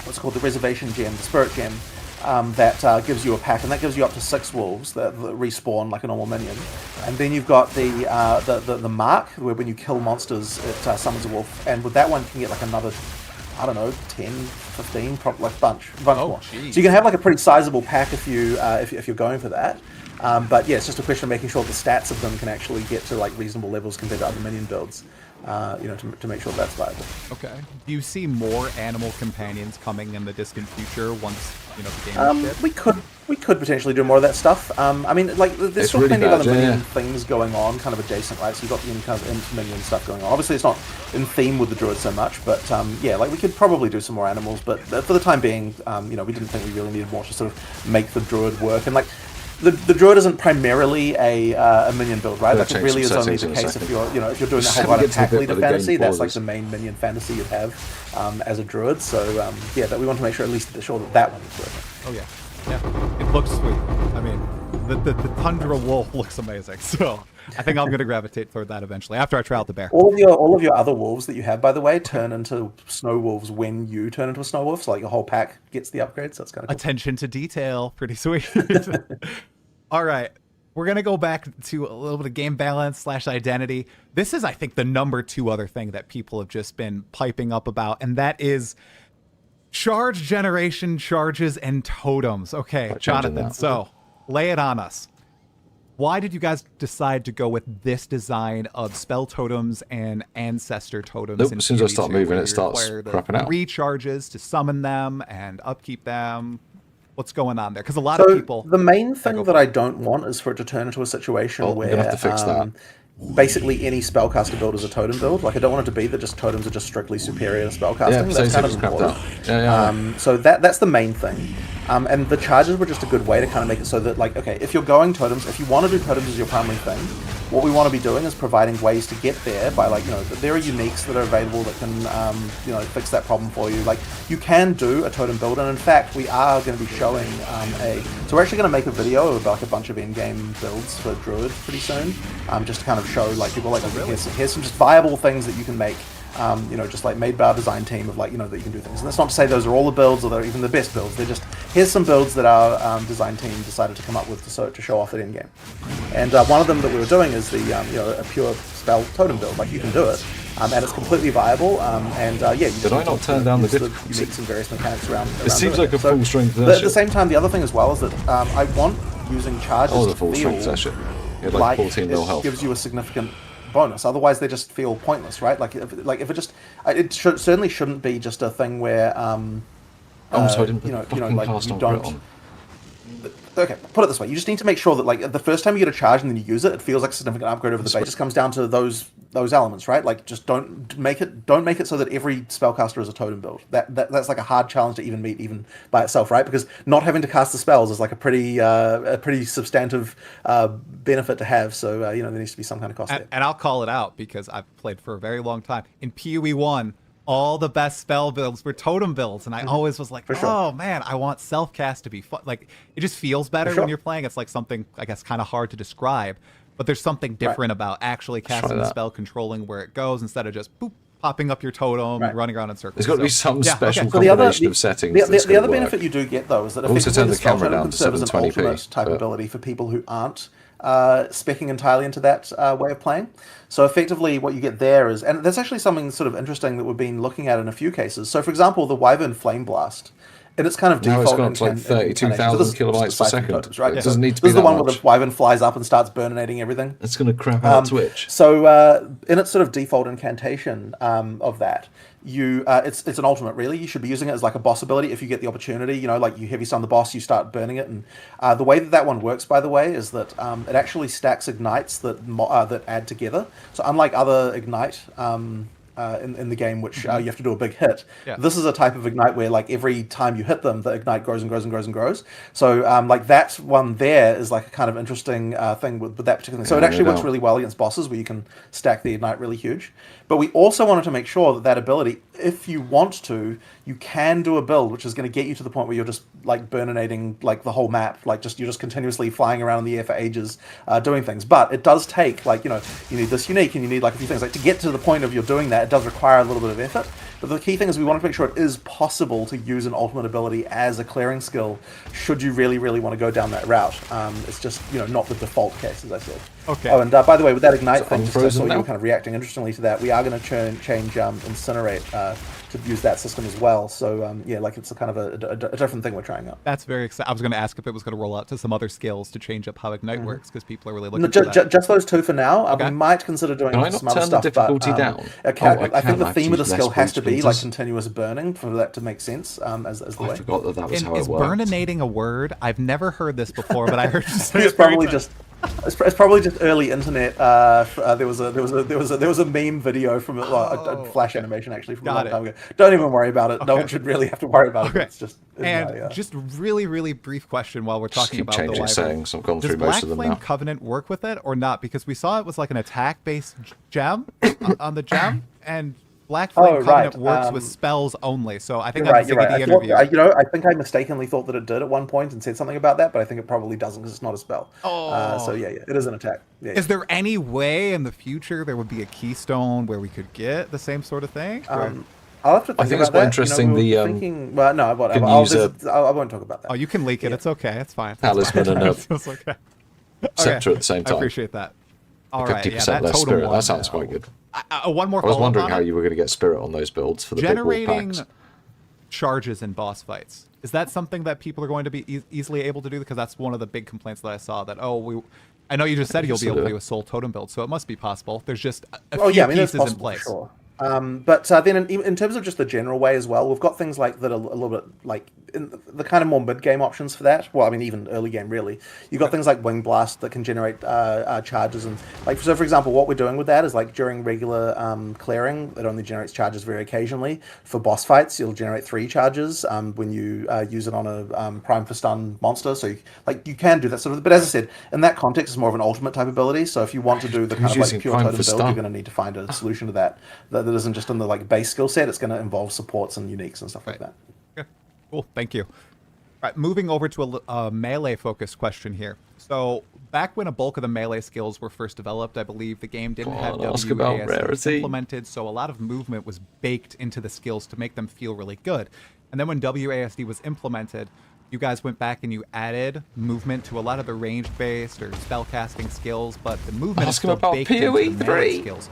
what's called the reservation gem, the spirit gem. That gives you a pack, and that gives you up to 6 wolves that respawn like a normal minion. And then you've got the mark, where when you kill monsters, it summons a wolf. And with that one, you can get like another, I don't know, 10, 15, probably like bunch more. Geez. So you can have like a pretty sizable pack if you're going for that. But yeah, it's just a question of making sure the stats of them can actually get to like reasonable levels compared to other minion builds. To make sure that's viable. Okay. Do you see more animal companions coming in the distant future once the game is shipped? We could potentially do more of that stuff. I mean, like there's still really plenty of other bad, minion things going on, kind of adjacent, right? So you've got the kind of minion stuff going on. Obviously, it's not in theme with the druid so much, but like we could probably do some more animals. But for the time being, we didn't think we really needed more to sort of make the druid work. And like the druid isn't primarily a minion build, right? That really is only the case if you're if you're doing a whole lot of pack leader fantasy. That's like the main minion fantasy you'd have as a druid. So that we want to make sure at least sure that one is working. Oh yeah. Yeah, it looks sweet. I mean, the Tundra Wolf looks amazing. So I think I'm going to gravitate toward that eventually after I try out the bear. All of your other wolves that you have, by the way, turn into snow wolves when you turn into a snow wolf. So like your whole pack gets the upgrade. So it's kind of cool. Attention to detail, pretty sweet. All right, we're going to go back to a little bit of game balance / identity. This is, I think, the number 2 other thing that people have just been piping up about, and that is charge generation, charges, and totems. Okay, Jonathan, so lay it on us. Why did you guys decide to go with this design of spell totems and ancestor totems? Nope, as soon as I start moving, it starts crapping out. Recharges to summon them and upkeep them. What's going on there? Because a lot of people... The main thing that I don't want is for it to turn into a situation where... You're going to have to fix that. Basically any spellcaster build is a totem build. Like I don't want it to be that just totems are just strictly superior to spellcasting. Yeah, that's kind of important. So that's the main thing. And the charges were just a good way to kind of make it so that, like, okay, if you're going totems, if you want to do totems as your primary thing, what we want to be doing is providing ways to get there by, like, there are uniques that are available that can, fix that problem for you. Like, you can do a totem build, and in fact, we are going to be showing so we're actually going to make a video about like a bunch of in-game builds for Druid pretty soon, just to kind of show, like, people like, here's some just viable things that you can make. Just like made by our design team of, like, that you can do things. And that's not to say those are all the builds or they're even the best builds. They're just, here's some builds that our design team decided to come up with to show off at in-game. And one of them that we were doing is the, a pure spell totem build. Like, you can do it. And it's completely viable. Did I not turn down the uniques and various mechanics around it seems like a full strength version. But at the same time, the other thing as well is that I want using charges the full strength session. You had like 14 mil health. It gives you a significant bonus. Otherwise, they just feel pointless, right? Like if it just, certainly shouldn't be just a thing where, so I didn't like you don't. Okay, put it this way: you just need to make sure that, like, the first time you get a charge and then you use it, it feels like a significant upgrade over the base. It just comes down to those elements, right? Like, just don't make it so that every spellcaster is a totem build. That's like a hard challenge to even meet, even by itself, right? Because not having to cast the spells is like a pretty substantive benefit to have. So there needs to be some kind of cost there. And I'll call it out because I've played for a very long time in PoE 1. All the best spell builds were totem builds, and I always was like, oh man, I want self-cast to be fun. Like, it just feels better when you're playing. It's like something, I guess, kind of hard to describe, but there's something different about actually casting the spell, controlling where it goes, instead of just boop, popping up your totem, Right. running around in circles. There's got to be some yeah, special okay. So the other- combination of settings. The other benefit you do get though is that Also effectively turn the the spell camera totem down can to serve as an 720p, ultimate type but- ability for people who aren't speccing entirely into that way of playing. So effectively what you get there is, and there's actually something sort of interesting that we've been looking at in a few cases. So for example, the Wyvern Flame Blast, in its kind of Now default it's got like 32,000 kilobytes per second. right? It doesn't need to This be is the that one where much. the Wyvern flies up and starts burninating everything. It's going to crap out Twitch. So in its sort of default incantation of that, it's an ultimate really. You should be using it as like a boss ability if you get the opportunity. You know, like you heavy stun the boss, you start burning it, and the way that one works, by the way, is that it actually stacks ignites that add together. So unlike other ignite. In the game, which you have to do a big hit. Yeah. This is a type of ignite where, like, every time you hit them, the ignite grows and grows and grows and grows. So, like, that one there is like a kind of interesting thing with that particular thing. So it actually works really well against bosses where you can stack the ignite really huge. But we also wanted to make sure that ability, if you want to, you can do a build which is going to get you to the point where you're just like burninating like the whole map, like you're just continuously flying around in the air for ages, doing things. But it does take like, you know, you need this unique and you need like a few things. Like to get to the point of you're doing that, it does require a little bit of effort. But the key thing is we want to make sure it is possible to use an ultimate ability as a clearing skill should you really, really want to go down that route. It's just, you know, not the default case, as I said. Okay. Oh, and by the way, with that ignite thing, just I unfrozen saw you now? were kind of reacting interestingly to that. We are going to change Incinerate to use that system as well. So yeah, like it's a kind of a different thing we're trying out. That's very exciting. I was going to ask if it was going to roll out to some other skills to change up how Ignite works, because people are really looking No, for that. just those two for now. Okay. We might consider doing Can I some not other turn the stuff, difficulty but down? I think can the theme of the actually skill less has to be like filters. continuous burning for that to make sense as the I way. forgot that was And how is it worked. burninating a word? I've never heard this before, but I heard you say It's it very probably time. just it's probably just early internet. There was a meme video from a flash animation actually from a long Got it. time ago. Don't even worry about it. No one should really have to worry about it. Okay. It's just And just really, really brief question while we're Just talking keep about the changing Wyvern. settings. I've gone Does through Black most of them Flame now. Covenant work with it or not? Because we saw it was like an attack-based gem on the gem, and Black Flame Covenant works with spells only. So I think You're on right. the You're right. CBD I thought, interview. I think I mistakenly thought that it did at one point and said something about that, but I think it probably doesn't because it's not a spell. So yeah, it is an attack. Yeah. Is there any way in the future there would be a keystone where we could get the same sort of thing? Or- I'll have to think I think about it's quite that. interesting, we were the, thinking, well, no, can I'll use a- I won't talk about that. Oh, you can leak it. Yeah. It's okay. It's fine. Talisman and a It's okay. scepter at the same I time. appreciate that. All right. 50% Yeah, that less totem spirit. one, That sounds quite good. One more I was follow-up wondering on how it. you were going to get spirit on those builds for the big wolf Generating packs. charges in boss fights. Is that something that people are going to be easily able to do? Because that's one of the big complaints that I saw. That I know you just said you'll be able to do a soul totem build, so it must be possible. There's just a few yeah, I mean, it's pieces in possible place. for sure. But then in terms of just the general way as well, we've got things like that are a little bit like in the kind of more mid-game options for that. Well, I mean, even early game, really. You've got things like Wing Blast that can generate charges. And like, so for example, what we're doing with that is like during regular clearing, it only generates charges very occasionally. For boss fights, it'll generate 3 charges when you use it on a Prime for Stun monster. So you can do that sort of. But as I said, in that context, it's more of an ultimate type ability. So if you want to do the kind of using like pure Prime totem for build, Stun? you're going to need to find a solution to that isn't just in the like base skill set. It's going to involve supports and uniques and stuff like that. Okay. Cool. Thank you. All right, moving over to a melee-focused question here. So back when a bulk of the melee skills were first developed, I believe the game didn't have ask about WASD rarity. implemented, so a lot of movement was baked into the skills to make them feel really good. And then when WASD was implemented, you guys went back and you added movement to a lot of the range-based or spellcasting skills, but the movement is Ask him still about baked into PoE the melee 3. skills.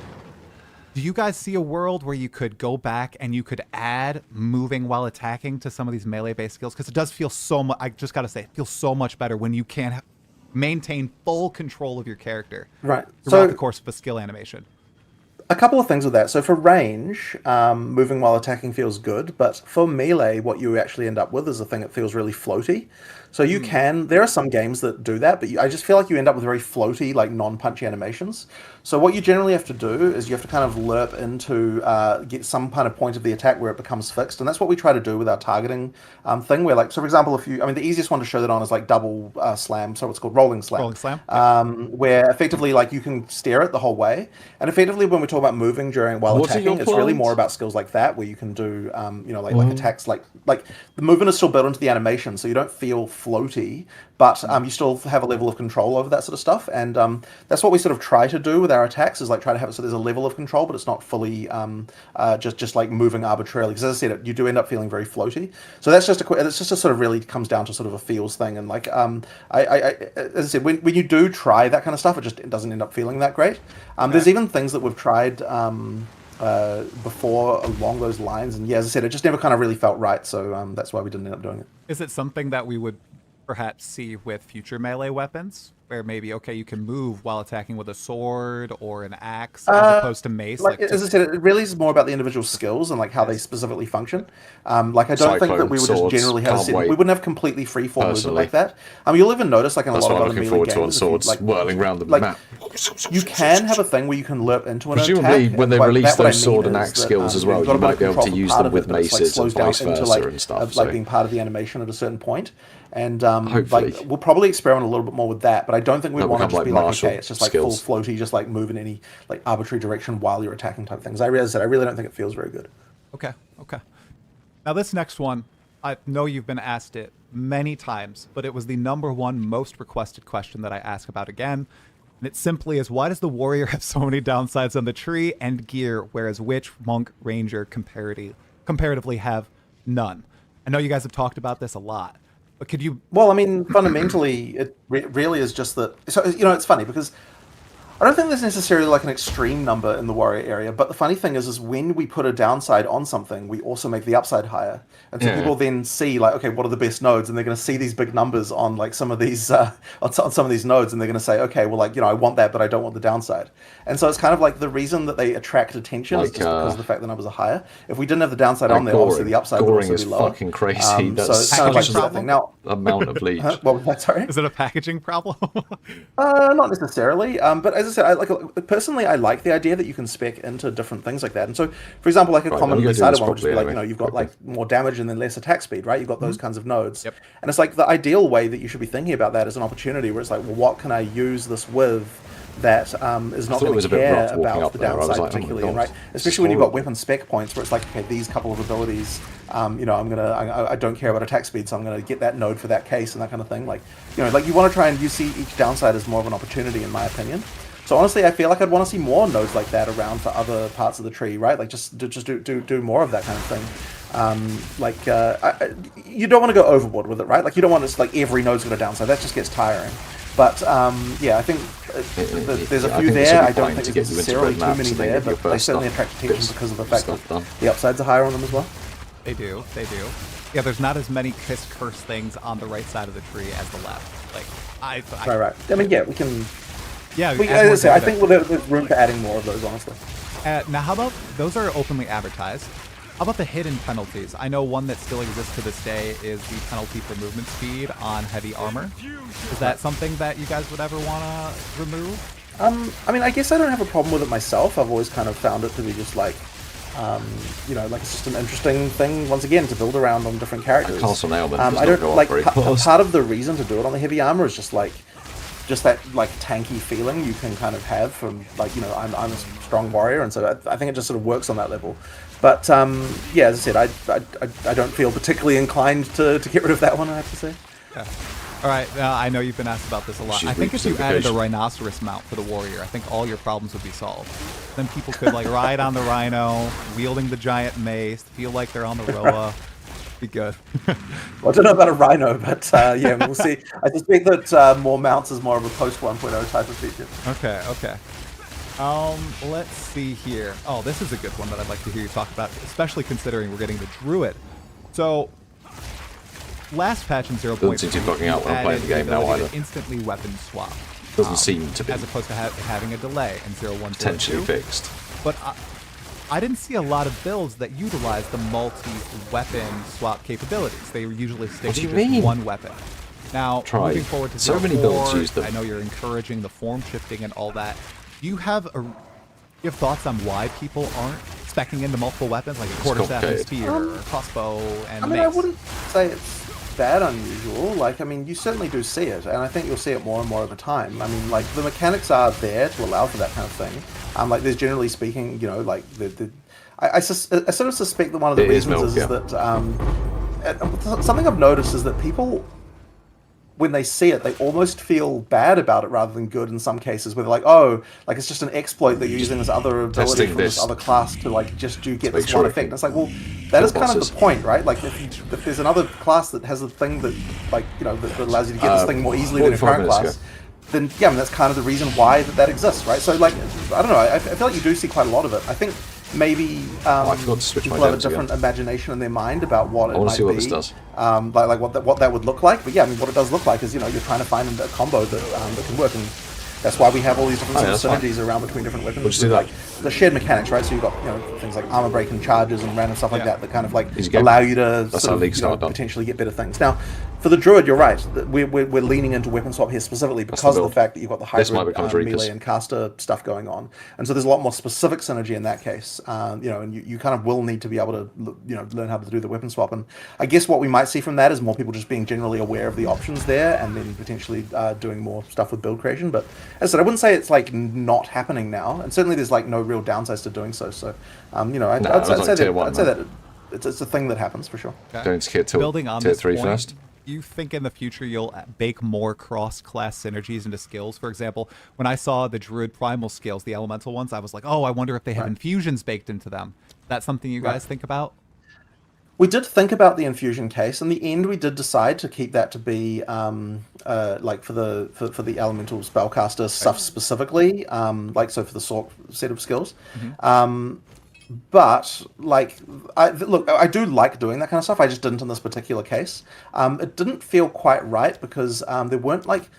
Do you guys see a world where you could go back and you could add moving while attacking to some of these melee-based skills? Because it does feel so much, I just got to say, it feels so much better when you can maintain full control of your character Right. throughout So the course of a skill animation. a couple of things with that. So for range, moving while attacking feels good, but for melee, what you actually end up with is a thing that feels really floaty. So you can, there are some games that do that, but I just feel like you end up with very floaty, like non-punchy animations. So what you generally have to do is you have to kind of lerp into, get some kind of point of the attack where it becomes fixed. And that's what we try to do with our targeting thing, where like, so for example, the easiest one to show that on is like double slam, so it's called rolling slam. Rolling slam, Where effectively like you can steer it the whole way. And effectively when we talk about moving while What are attacking, your it's really plans? more about skills like that, where you can do, like attacks, like the movement is still built into the animation, so you don't feel floaty, but you still have a level of control over that sort of stuff, and that's what we sort of try to do with our attacks, is like try to have it so there's a level of control, but it's not fully just like moving arbitrarily, because as I said, you do end up feeling very floaty. So that's just a sort of really comes down to sort of a feels thing, and like as I said, when you do try that kind of stuff, it doesn't end up feeling that great. There's even things that we've tried before along those lines, and yeah, as I said, it just never kind of really felt right, so that's why we didn't end up doing it. Is it something that we would perhaps see with future melee weapons, where maybe, okay, you can move while attacking with a sword or an axe as opposed to mace? As I said, it really is more about the individual skills and like how they specifically function. Like I don't think that we would just generally have we wouldn't have completely freeform movement like that. You'll even notice like in a lot of other melee games, on swords like whirling around the like, map. You can have a thing where you can lerp into an Presumably, attack. when they But release what I those sword mean and is axe that, skills as well, you've got you a bit might of be able to control use part them of with it, but it's, maces and slows down vice into, versa and stuff. like being part of the animation at a certain point. And Hopefully. like we'll probably experiment a little bit more with that, but I don't think we They'll want to become just be like like, okay, martial it's just like skills. full floaty, just like move in any like arbitrary direction while you're attacking type things. I realize that I really don't think it feels very good. Okay. Now this next one, I know you've been asked it many times, but it was the #1 most requested question that I ask about again. And it simply is, why does the warrior have so many downsides on the tree and gear, whereas witch, monk, ranger comparatively have none? I know you guys have talked about this a lot, but could you... Well, I mean, fundamentally, it really is just that... So, it's funny because I don't think there's necessarily like an extreme number in the warrior area, but the funny thing is when we put a downside on something, we also make the upside higher. And so people then see like, okay, what are the best nodes? And they're going to see these big numbers on like some of these on some of these nodes, and they're going to say, okay, well, like, I want that, but I don't want the downside. And so it's kind of like the reason that they attract attention is just because of the fact the numbers are higher. If we didn't have the downside on there, obviously the upside would also be lower. Fucking crazy. So it's kind of like that thing. Now, amount of leech. what was that? Sorry. Is it a packaging problem? Not necessarily. But as I said, personally, I like the idea that you can spec into different things like that. And so, for example, like a commonly decided one would just be like, you've got like more damage and then less attack speed, right? You've got those kinds of nodes. Yep. And it's like the ideal way that you should be thinking about that is an opportunity where it's like, well, what can I use this with that is not going to care about the downside particularly, and right? Especially when you've got weapon spec points where it's like, okay, these couple of abilities, I don't care about attack speed, so I'm gonna get that node for that case and that kind of thing. Like, like you want to try and you see each downside as more of an opportunity, in my opinion. So honestly, I feel like I'd want to see more nodes like that around for other parts of the tree, right? Like just do more of that kind of thing. You don't want to go overboard with it, right? Like you don't want to like every node's got a downside. That just gets tiring. But yeah, I think there's a few there. I don't think there's necessarily too many there, but they certainly attract attention because of the fact that the upsides are higher on them as well. They do. Yeah, there's not as many curse things on the right side of the tree as the left. Like Right. I mean, yeah, we can. Yeah, as I say, I think there's room for adding more of those, honestly. Now, how about those are openly advertised? How about the hidden penalties? I know one that still exists to this day is the penalty for movement speed on heavy armor. Is that something that you guys would ever want to remove? I mean, I guess I don't have a problem with it myself. I've always kind of found it to be just like, like it's just an interesting thing once again to build around on different characters. I don't like part of the reason to do it on the heavy armor is just that like tanky feeling you can kind of have from like I'm a strong warrior, and so I think it just sort of works on that level. But yeah, as I said, I don't feel particularly inclined to get rid of that one, I have to say. Yeah. All right, I know you've been asked about this a lot. I think if you added a rhinoceros mount for the warrior, I think all your problems would be solved. Then people could like ride on the rhino, wielding the giant mace, feel like they're on the Roa. Be good. Well, I don't know about a rhino, but yeah, we'll see. I suspect that more mounts is more of a post 1.0 type of feature. Okay. Let's see here. Oh, this is a good one that I'd like to hear you talk about, especially considering we're getting the druid. So, last patch in 0.3, doesn't seem to be fucking out when I'm playing the game now either. Instantly weapon swap. Doesn't seem to be. As opposed to having a delay in 0.1. Potentially fixed. But I didn't see a lot of builds that utilize the multi-weapon swap capabilities. They usually stick to just one weapon. Now, moving forward to so many builds use them. I know you're encouraging the form shifting and all that. Do you have thoughts on why people aren't speccing into multiple weapons, like a quarterstaff and spear, or crossbow and mace? I wouldn't say it's that unusual. Like, I mean, you certainly do see it, and I think you'll see it more and more over time. I mean, like, the mechanics are there to allow for that kind of thing. Like, there's generally speaking, like, I sort of suspect that one of the reasons is that something I've noticed is that people when they see it, they almost feel bad about it rather than good in some cases, where they're like, oh, like it's just an exploit that you're using this other ability Testing from this. this other class to like just do get make this sure one it effect. can And it's like, well, that is kill kind of bosses. the point, right? Like if there's another class that has a thing that like that allows you to get this thing more easily than your 45 current minutes class, then yeah, I mean, that's kind of the reason why that exists, right? So like, I don't know, I feel like you do see quite a lot of it. I think maybe I forgot to switch my people have a gems again. different imagination in their mind about what it I wanna might see what be, this does. like what that would look like. But yeah, I mean, what it does look like is you're trying to find a combo that can work, and that's why we have all these different Oh, yeah, sort of that's synergies around between different weapons. We'll just do with, that. like the shared mechanics, right? So you've got things like armor breaking charges and random stuff like Yeah. that kind of like Easy game. allow you to That's sort how of, League's not done. potentially get better things. Now, for the druid, you're right. We're leaning into weapon swap here specifically because of the build. fact that you've got the This might hybrid become Reapers. melee and caster stuff going on, and so there's a lot more specific synergy in that case. And you kind of will need to be able to learn how to do the weapon swap. And I guess what we might see from that is more people just being generally aware of the options there, and then potentially doing more stuff with build creation. But as I said, I wouldn't say it's like not happening now, and certainly there's like no real downsides to doing so. So I'd it's say like tier one, I'd say that it's a thing that happens for sure. Okay. Going to tier Building on tier this 3 point, first. you think in the future you'll bake more cross-class synergies into skills? For example, when I saw the Druid Primal skills, the elemental ones, I was like, oh, I wonder if they have infusions baked into them. That's something you guys think about? We did think about the infusion case. In the end, we did decide to keep that to be like for the elemental spellcaster stuff specifically, like so for the sort set of skills. But like, I do like doing that kind of stuff. I just didn't in this particular case. It didn't feel quite right because there weren't like.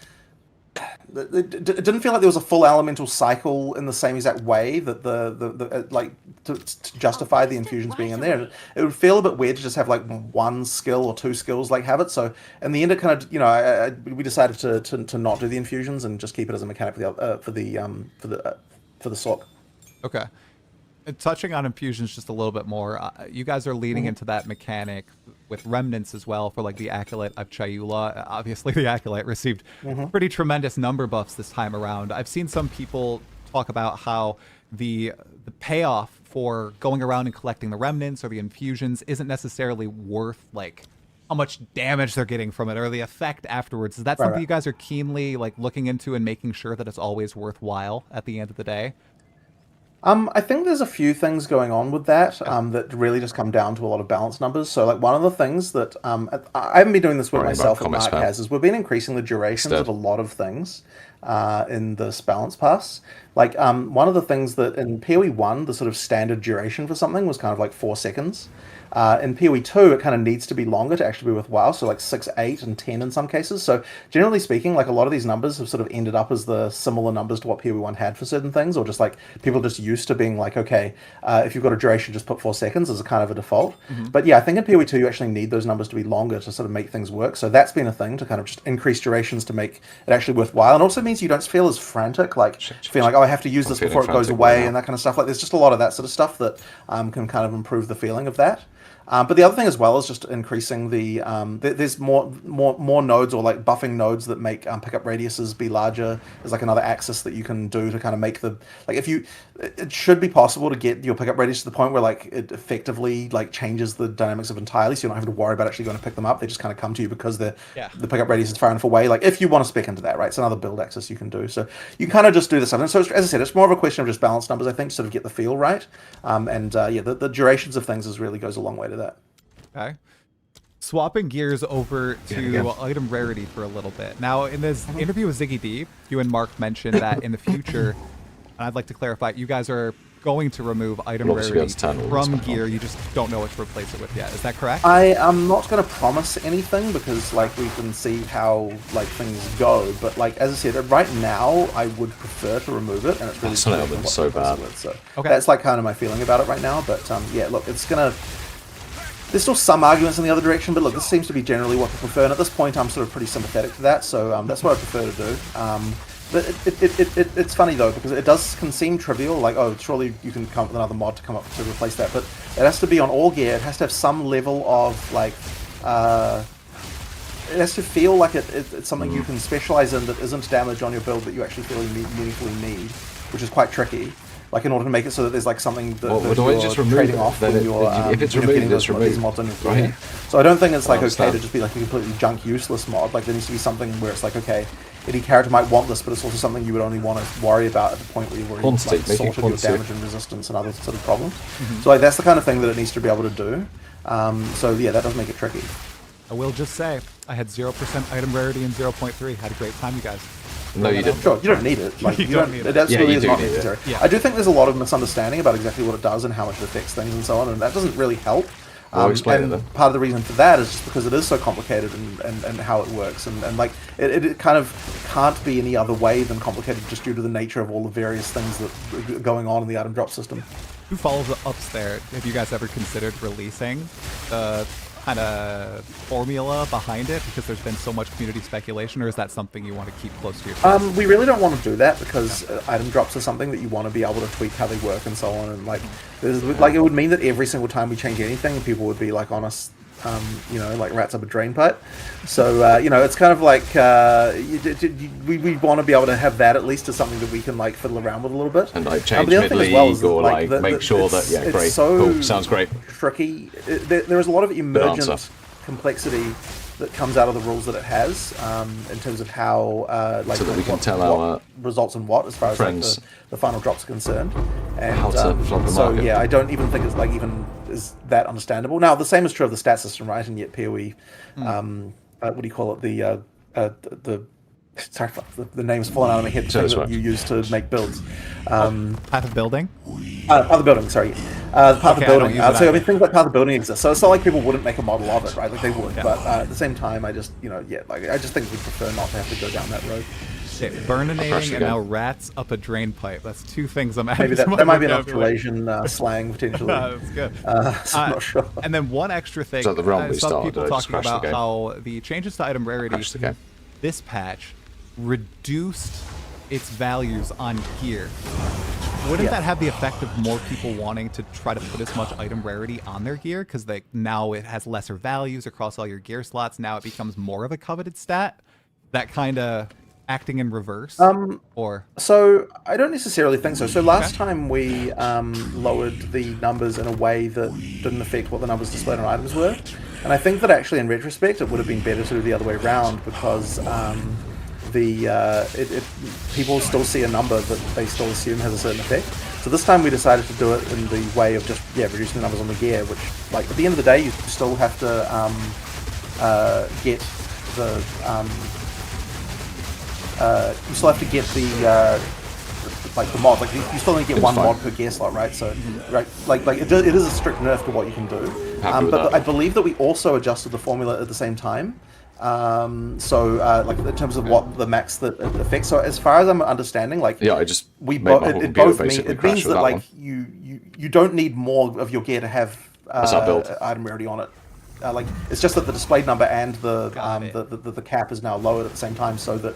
It didn't feel like there was a full elemental cycle in the same exact way that the like to justify the infusions being in there. It would feel a bit weird to just have like one skill or two skills like have it. So in the end, it kind of we decided to not do the infusions and just keep it as a mechanic for the sock. Okay. Touching on infusions just a little bit more, you guys are leading into that mechanic with remnants as well for like the Acolyte of Chayula. Obviously, the Acolyte received pretty tremendous number buffs this time around. I've seen some people talk about how the payoff for going around and collecting the remnants or the infusions isn't necessarily worth like how much damage they're getting from it or the effect afterwards. Is that something you guys are keenly like looking into and making sure that it's always worthwhile at the end of the day? I think there's a few things going on with that that really just come down to a lot of balance numbers. So, like, one of the things that I haven't been doing this with Worrying myself, about but Mark comment spam. has, is we've been increasing the durations of a lot of things in this balance pass. Like, one of the things that in PoE 1, the sort of standard duration for something was kind of like 4 seconds. In PoE 2, it kind of needs to be longer to actually be worthwhile, so like 6, 8, and 10 in some cases. So generally speaking, like a lot of these numbers have sort of ended up as the similar numbers to what PoE 1 had for certain things, or just like people just used to being like, okay, if you've got a duration, just put 4 seconds as a kind of a default. But yeah, I think in PoE 2, you actually need those numbers to be longer to sort of make things work. So that's been a thing to kind of just increase durations to make it actually worthwhile. And also means you don't feel as frantic, like feeling like, oh, I have to use this feeling before it goes frantic away right now. and that kind of stuff. Like there's just a lot of that sort of stuff that can kind of improve the feeling of that. But the other thing as well is just increasing the there's more nodes or like buffing nodes that make pickup radiuses be larger. There's like another axis that you can do to kind of make the like it should be possible to get your pickup radius to the point where like it effectively like changes the dynamics of entirely, so you don't have to worry about actually going to pick them up. They just kind of come to you because the pickup radius is far enough away. Like if you want to spec into that, right? It's another build axis you can do. So you kind of just do this stuff. And so as I said, it's more of a question of just balance numbers, I think, to sort of get the feel right. The durations of things really goes a long way to that. Okay. Swapping gears over to item rarity for a little bit. Now, in this interview with Ziggy D, you and Mark mentioned that in the future, and I'd like to clarify, you guys are going to remove item You'll obviously be able rarity to turn all this from back gear. on. You just don't know what to replace it with yet. Is that correct? I am not going to promise anything because like we can see how like things go. But like as I said, right now I would prefer to remove it, and it's really That's not depending on so what bad. it is. So Okay. that's like kind of my feeling about it right now. But yeah, look, it's gonna. There's still some arguments in the other direction, but look, this seems to be generally what people prefer, and at this point I'm sort of pretty sympathetic to that, so that's what I prefer to do. But it's funny though, because it can seem trivial, like, oh, surely you can come up with another mod to come up to replace that, but it has to be on all gear. It has to have some level of, like, it has to feel like it's something you can specialize in that isn't damage on your build that you actually feel you meaningfully need, which is quite tricky. like in order to make it so that there's like something that, Well, that do I you're just remove trading it? off Then when it- you're if it's when you're getting removed, it's these removed, mods on your right? gear. So I don't think it's like okay understand. to just be like a completely junk useless mod. Like there needs to be something where it's like okay, any character might want this, but it's also something you would only want to worry about at the point where you've already Quantity, like, make it sorted your quantity. damage and resistance and other sort of problems. So like that's the kind of thing that it needs to be able to do. So yeah, that does make it tricky. I will just say, I had 0% item rarity and 0.3. Had a great time, you guys. No, you didn't. Sure, you don't need it. Like You you don't don't. need It it. absolutely Yeah, you is do not need it. necessary. Yeah. I do think there's a lot of misunderstanding about exactly what it does and how much it affects things and so on, and that doesn't really help. Well, explain it and then. part of the reason for that is just because it is so complicated and how it works, and like it kind of can't be any other way than complicated just due to the nature of all the various things that are going on in the item drop system. Who follows the ups there? Have you guys ever considered releasing the kind of formula behind it because there's been so much community speculation, or is that something you want to keep close to your chest? We really don't want to do that because item drops are something that you want to be able to tweak how they work and so on, and like it would mean that every single time we change anything, people would be like on us, like rats up a drain pipe. So it's kind of like we want to be able to have that at least as something that we can like fiddle around with a little bit. And like But change the other thing as well is mid-league that, or like make sure that, yeah, it's great. so Cool. Sounds great. tricky. There is a lot of emergent answer. complexity that comes out of the rules that it has in terms of how So that we can tell what our results in what as far as like, friends the final drops are concerned, and how to flog the so market. yeah, I don't even think it's like even is that understandable. Now the same is true of the stat system, right? And yet PoE, what do you call it? The sorry, fuck, the name's fallen out of my head. The So thing that's that right. you use to make builds. Path of building? Path of building, sorry. The path Okay, I of don't building. use it So I either. mean, things like path of building exist. So it's not like people wouldn't make a model of it, right? Like they would, Yeah. but at the same time, I just, I just think we prefer not to have to go down that road. Okay, burninating crush and again. now rats up a drain pipe. That's two things I'm adding Maybe to that, my that might be enough vocabulary. Malaysian slang potentially. That's good. So I'm not sure. And then one extra thing. So the realm we some started, people I just talking crashed the about game. how the changes to item rarity Crashed the game. this patch reduced its values on gear. Wouldn't Yeah. that have the effect of more people wanting to try to put as much item rarity on their gear? Because now it has lesser values across all your gear slots. Now it becomes more of a coveted stat. That kind of acting in reverse? Or So I don't necessarily think so. So last time we lowered the numbers in a way that didn't affect what the numbers displayed on items were, and I think that actually in retrospect it would have been better to do the other way around because people still see a number that they still assume has a certain effect. So this time we decided to do it in the way of just reducing the numbers on the gear, which like at the end of the day you still have to get the you still have to get the the mod. Like you still only get one fine. mod per gear slot, right? So right, it is a strict nerf to what you can do. Happy with But that. I believe that we also adjusted the formula at the same time. Like in terms of what the max that it affects. So as far as I'm understanding, like Yeah, I just we made my both whole it computer both mean, basically it crash means with that that like one. you don't need more of your gear to have That's our build. item rarity on it. Like it's just that the displayed number and Got it. the cap is now lowered at the same time, so that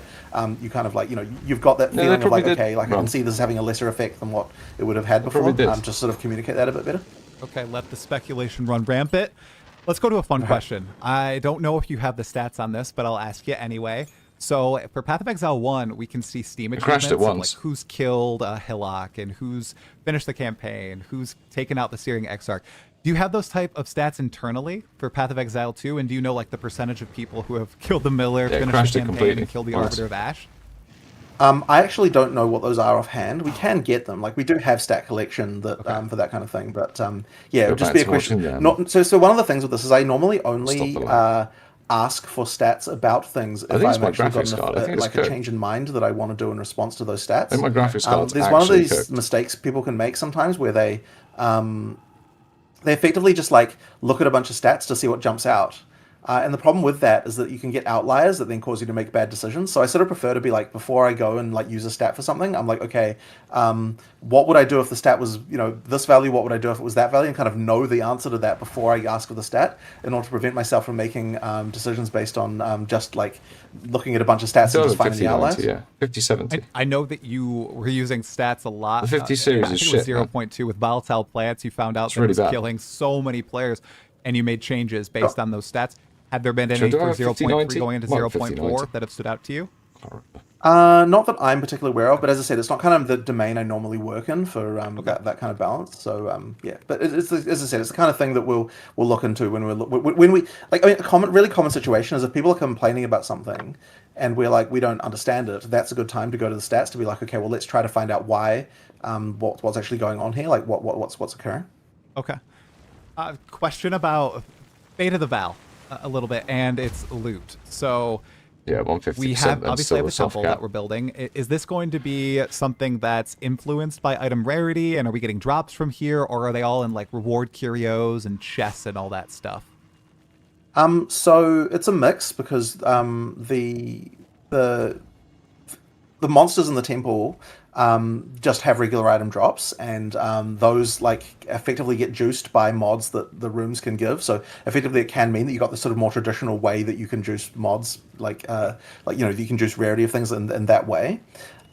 you kind of like you've got that they feeling of probably like did okay, like I wrong. can see this is having a lesser effect than what it would have had before. probably did. Just sort of communicate that a bit better. okay, let the speculation run rampant. Let's go to a fun question. I don't know if you have the stats on this, but I'll ask you anyway. So for Path of Exile 1, we can see Steam crashed achievements it of, once. like who's killed Hillock and who's finished the campaign, who's taken out the Searing Exarch. Do you have those type of stats internally for Path of Exile 2? And do you know like the percentage of people who have killed the Miller, Yeah, finished crashed the it campaign, completely and killed the once. Arbiter of Ash? I actually don't know what those are offhand. We can get them. Like we do have stat collection that for that kind of thing. But yeah, it would just back be a to question. watching them. Not so. One of the things with this is I normally only Stop the lag. ask for stats about things if think it's I've my actually graphics got card. I think it's like a cooked. change in mind that I want to do in response to those stats. I think my graphics card's There's one of actually these cooked. mistakes people can make sometimes where they effectively just like look at a bunch of stats to see what jumps out. And the problem with that is that you can get outliers that then cause you to make bad decisions. So I sort of prefer to be like, before I go and like use a stat for something, I'm like, okay, what would I do if the stat was, this value? What would I do if it was that value? And kind of know the answer to that before I ask for the stat in order to prevent myself from making decisions based on just like looking at a bunch of stats and just finding the outliers. 50-90, yeah. 50-70. I know that you were using stats a lot. The 50 series I is think it was shit, man. 0.2 with volatile plants. You found out that really it was bad. killing so many players, and you made changes based on those stats. Had there been any Should I for have 0.3 50-90? going into Well, 0.4 50-90. that have stood out to you? can't remember. Not that I'm particularly aware of, but as I said, it's not kind of the domain I normally work in for that kind of balance. So yeah, but it's as I said, it's the kind of thing that we'll look into when we like. I mean, a really common situation is if people are complaining about something, and we're like we don't understand it. That's a good time to go to the stats to be like, okay, well let's try to find out why, what's actually going on here, like what's occurring. Okay. Question about Fate of the Val a little bit and its loot. So. Yeah, 150%. We have and obviously still have the a soft temple cap. that we're building. Is this going to be something that's influenced by item rarity, and are we getting drops from here, or are they all in like reward curios and chests and all that stuff? So it's a mix because the monsters in the temple just have regular item drops, and those like effectively get juiced by mods that the rooms can give. So effectively, it can mean that you got the sort of more traditional way that you can juice mods, like you can juice rarity of things in that way.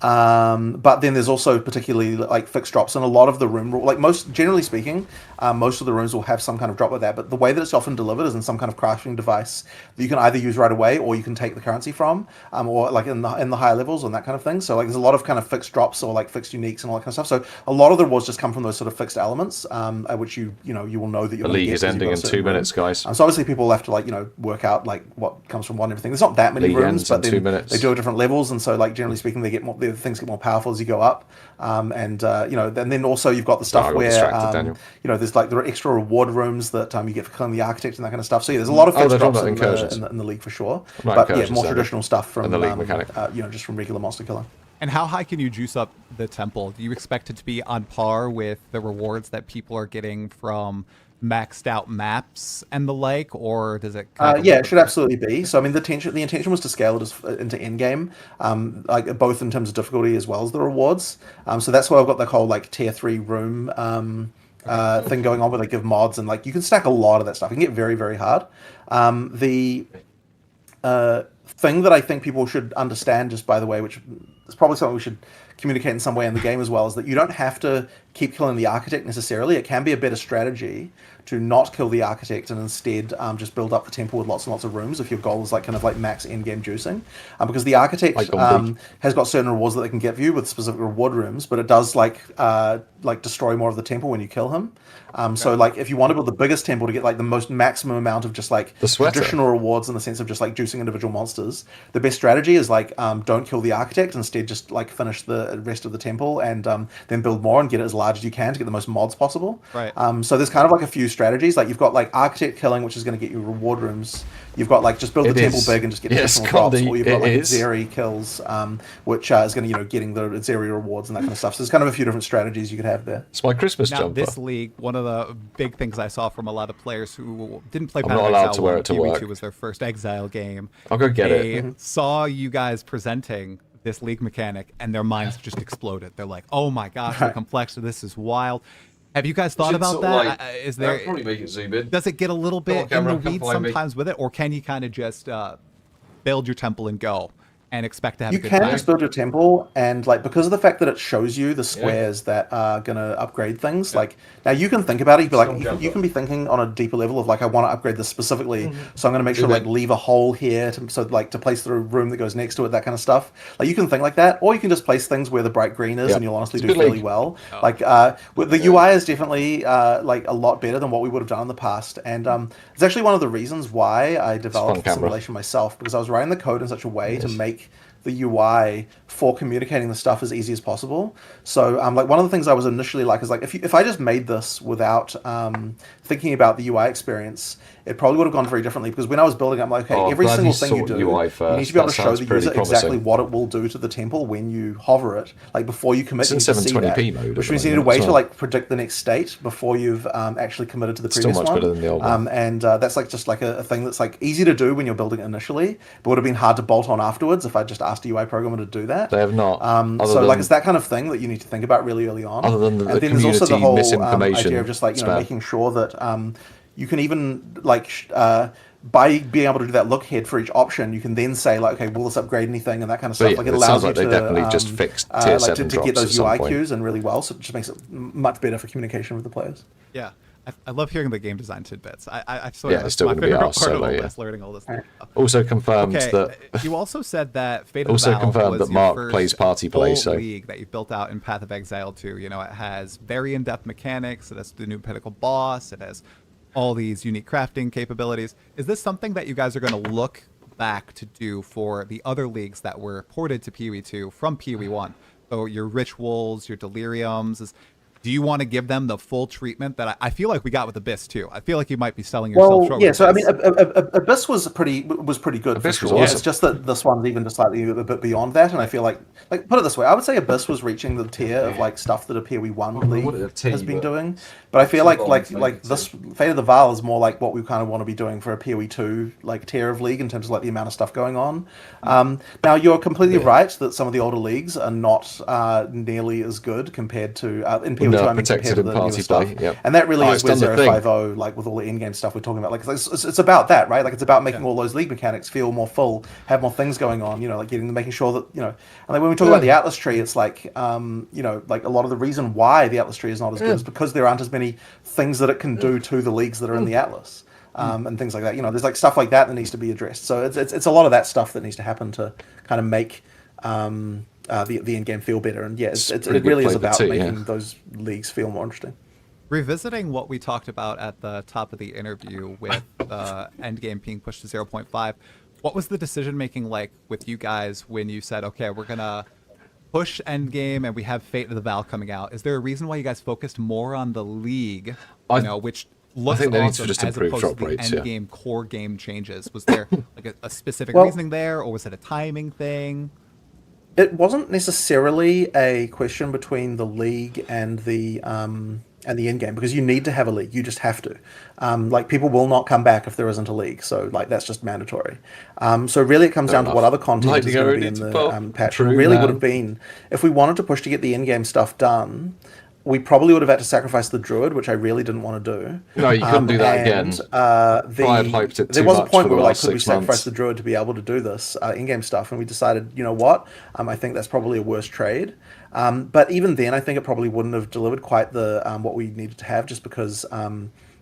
But then there's also particularly like fixed drops, and a lot of the room, like generally speaking, most of the rooms will have some kind of drop with that. But the way that it's often delivered is in some kind of crafting device that you can either use right away, or you can take the currency from, or like in the higher levels and that kind of thing. So like there's a lot of kind of fixed drops or like fixed uniques and all that kind of stuff. So a lot of the rewards just come from those sort of fixed elements, at which you will know that you're. The league is ending in 2 minutes, guys. So obviously people have to like work out like what comes from what and everything. There's not that many League rooms, ends but in then 2 minutes. they do at different levels, and so like generally speaking, things get more powerful as you go up. And then also you've got the stuff I got where distracted, Daniel. there's like there are extra reward rooms that you get for killing the architect and that kind of stuff. So yeah, there's a lot of fixed they're drops talking about in the league for sure. Not But yeah, incursions, more Daniel. traditional stuff from And the league mechanic. just from regular monster killing. And how high can you juice up the temple? Do you expect it to be on par with the rewards that people are getting from maxed out maps and the like, or does it? Yeah, it should absolutely be. So I mean, the intention was to scale it into end game, like both in terms of difficulty as well as the rewards. So that's why I've got the whole like tier 3 room thing going on, where they give mods and like you can stack a lot of that stuff. It can get very, very hard. The thing that I think people should understand, just by the way, which is probably something we should communicate in some way in the game as well, is that you don't have to keep killing the architect necessarily. It can be a better strategy to not kill the architect and instead just build up the temple with lots and lots of rooms if your goal is like kind of like max end-game juicing. Because the architect has got certain rewards that they can give you with specific reward rooms, but it does like destroy more of the temple when you kill him. So like if you want to build the biggest temple to get like the most maximum amount of just like traditional rewards in the sense of just like juicing individual monsters, the best strategy is like don't kill the architect, instead just like finish the rest of the temple and then build more and get it as large as you can to get the most mods possible. Right. So there's kind of like a few strategies. Like you've got like architect killing, which is going to get you reward rooms. You've got like just build the temple big and just get additional drops. Or you've got like Zeri kills, which is going to getting the Zeri rewards and that kind of stuff. So there's kind of a few different strategies you could have there. It's my Christmas now, jumper. This league, one of the big things I saw from a lot of players who didn't play I'm Path not of allowed Exile to wear 1, it to Kiwi work. 2 was their first Exile game. I'll go get they it. saw you guys presenting this league mechanic, and their minds just exploded. They're like, "Oh my gosh, the complexity! This is wild." Have you guys thought about that? Is there? Probably make it zoom in. Does it get a little bit in the weeds sometimes with it, or can you kind of just build your temple and go and expect to have a good time? You can just build your temple, and like because of the fact that it shows you the squares that are gonna upgrade things. Like now you can think about it. You can be thinking on a deeper level of like I want to upgrade this specifically, so I'm gonna make sure like leave a hole here to place the room that goes next to it, that kind of stuff. Like you can think like that, or you can just place things where the bright green is, and you'll honestly do fairly well. Like the UI is definitely like a lot better than what we would have done in the past, and it's actually one of the reasons why I developed simulation myself, because I was writing the code in such a way to make the UI for communicating the stuff as easy as possible. So like one of the things I was initially like is like if I just made this without thinking about the UI experience, it probably would have gone very differently, because when I was building, I'm like, okay, every single thing you do, you need to be able to show the user exactly what it will do to the temple when you hover it, like before you commit. It's in 720p mode, which means you need a way to like predict the next state before you've actually committed to the previous one. Still much better than the old one. And that's like just like a thing that's like easy to do when you're building it initially, but would have been hard to bolt on afterwards if I just asked a UI programmer to do that. They have not. So like it's that kind of thing that you need to think about really early on. Other than the and then there's also the whole misinformation idea of just like making sure that you can even like by being able to do that look ahead for each option, you can then say like, okay, will this upgrade anything and that kind of stuff. Like it allows you to definitely just fixed tier 7 to get those UI cues and really well. So it just makes it much better for communication with the players. Yeah. I love hearing the game design tidbits. I swear, Yeah, it's that's still my gonna be favorite our part of solo, all yeah. this, learning all this stuff. Also confirmed Okay, that you also said that Fate of the Also Valve confirmed was that your Mark first plays party play, full so- league that you built out in Path of Exile 2. You know, it has very in-depth mechanics. It has the new pinnacle boss. It has all these unique crafting capabilities. Is this something that you guys are going to look back to do for the other leagues that were ported to PoE 2 from PoE 1? So your Rituals, your Deliriums, do you want to give them the full treatment that I feel like we got with Abyss too? I feel like you might be selling yourself Well, short yeah. with So I mean, Abyss. Abyss was pretty good Abyss for was sure. awesome. It's just that this one's even just slightly a bit beyond that, and I feel like put it this way, I would say Abyss was reaching the tier of like stuff that a PoE one league wanted a tea, has been but doing. But I feel like bombs make it this Fate of the Val is more like what we kind of want to be doing for a PoE two like tier of league in terms of like the amount of stuff going on. Now you're completely right that some of the older leagues are not nearly as good compared to in PoE two. I mean, protected compared to in the party newer stuff. play, yeah. And that really Oh, is it's where done the thing. 050, like with all the in-game stuff we're talking about. Like it's about that, right? Like it's about making all those league mechanics feel more full, have more things going on. You know, like making sure that and like when we talk about the Atlas tree, it's like like a lot of the reason why the Atlas tree is not as good is because there aren't as many things that it can do to the leagues that are in the Atlas. And things like that. There's like stuff like that needs to be addressed. So it's a lot of that stuff that needs to happen to kind of make the in-game feel better. And yeah, it really is about making those leagues feel more interesting. Revisiting what we talked about at the top of the interview with the endgame being pushed to 0.5, what was the decision making like with you guys when you said, okay, we're gonna push endgame and we have Fate of the Val coming out? Is there a reason why you guys focused more on the league, which looks think they need to awesome, just as improve opposed to drop the rates, yeah. endgame core game changes? Was there like a specific Well- reasoning there, or was it a timing thing? It wasn't necessarily a question between the league and the end game, because you need to have a league. You just have to. Like people will not come back if there isn't a league. So like that's just mandatory. So really, it comes down to what other content is going to be in the patch. It really would have been, if we wanted to push to get the end game stuff done, we probably would have had to sacrifice the Druid, which I really didn't want to do. No, you couldn't do that again. Brian hyped it there too was a much point for the where we were like, last could we 6 sacrifice months. the Druid to be able to do this in-game stuff? And we decided, you know what? I think that's probably a worse trade. But even then, I think it probably wouldn't have delivered quite the what we needed to have, just because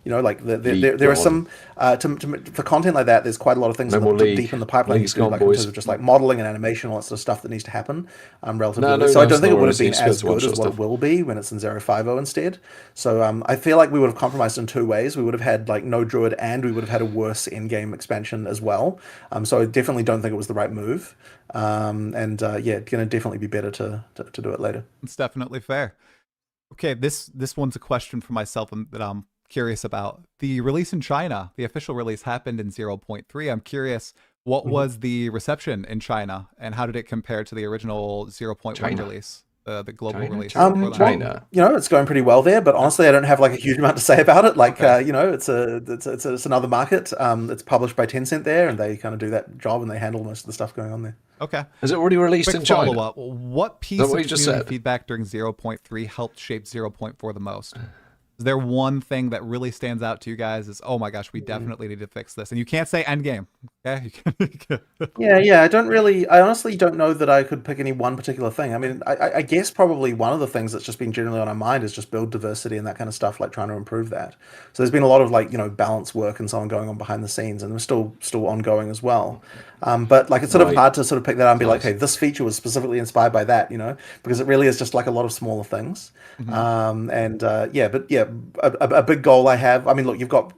like there are some for content like that. There's quite a lot of things deep in the pipeline League's to do, gone, like in boys. terms of just like modeling and animation, all that sort of stuff that needs to happen relatively. No, so I no, don't think it would it's have been not as really good as what it will be when it's in 050 instead. So I feel like we would have compromised in two ways. We would have had like no Druid, and we would have had a worse in-game expansion as well. So I definitely don't think it was the right move. Going to definitely be better to do it later. It's definitely fair. Okay, this one's a question for myself that I'm curious about. The release in China, the official release happened in 0.3. I'm curious, what was the reception in China, and how did it compare to the original 0.1 release, the global release? China. It's going pretty well there, but honestly, I don't have like a huge amount to say about it. Like, it's another market. It's published by Tencent there, and they kind of do that job, and they handle most of the stuff going on there. Okay. Is it already released Quick in China? follow-up. What piece Is of that what you just community said? feedback during 0.3 helped shape 0.4 the most? Is there one thing that really stands out to you guys as, oh my gosh, we definitely need to fix this? And you can't say endgame. Okay? Yeah. I honestly don't know that I could pick any one particular thing. I mean, I guess probably one of the things that's just been generally on our mind is just build diversity and that kind of stuff, like trying to improve that. So there's been a lot of like, balance work and so on going on behind the scenes, and it's still ongoing as well. But like, it's sort of hard to sort of pick that up and be like, hey, this feature was specifically inspired by that, because it really is just like a lot of smaller things. A big goal I have, I mean, look, you've got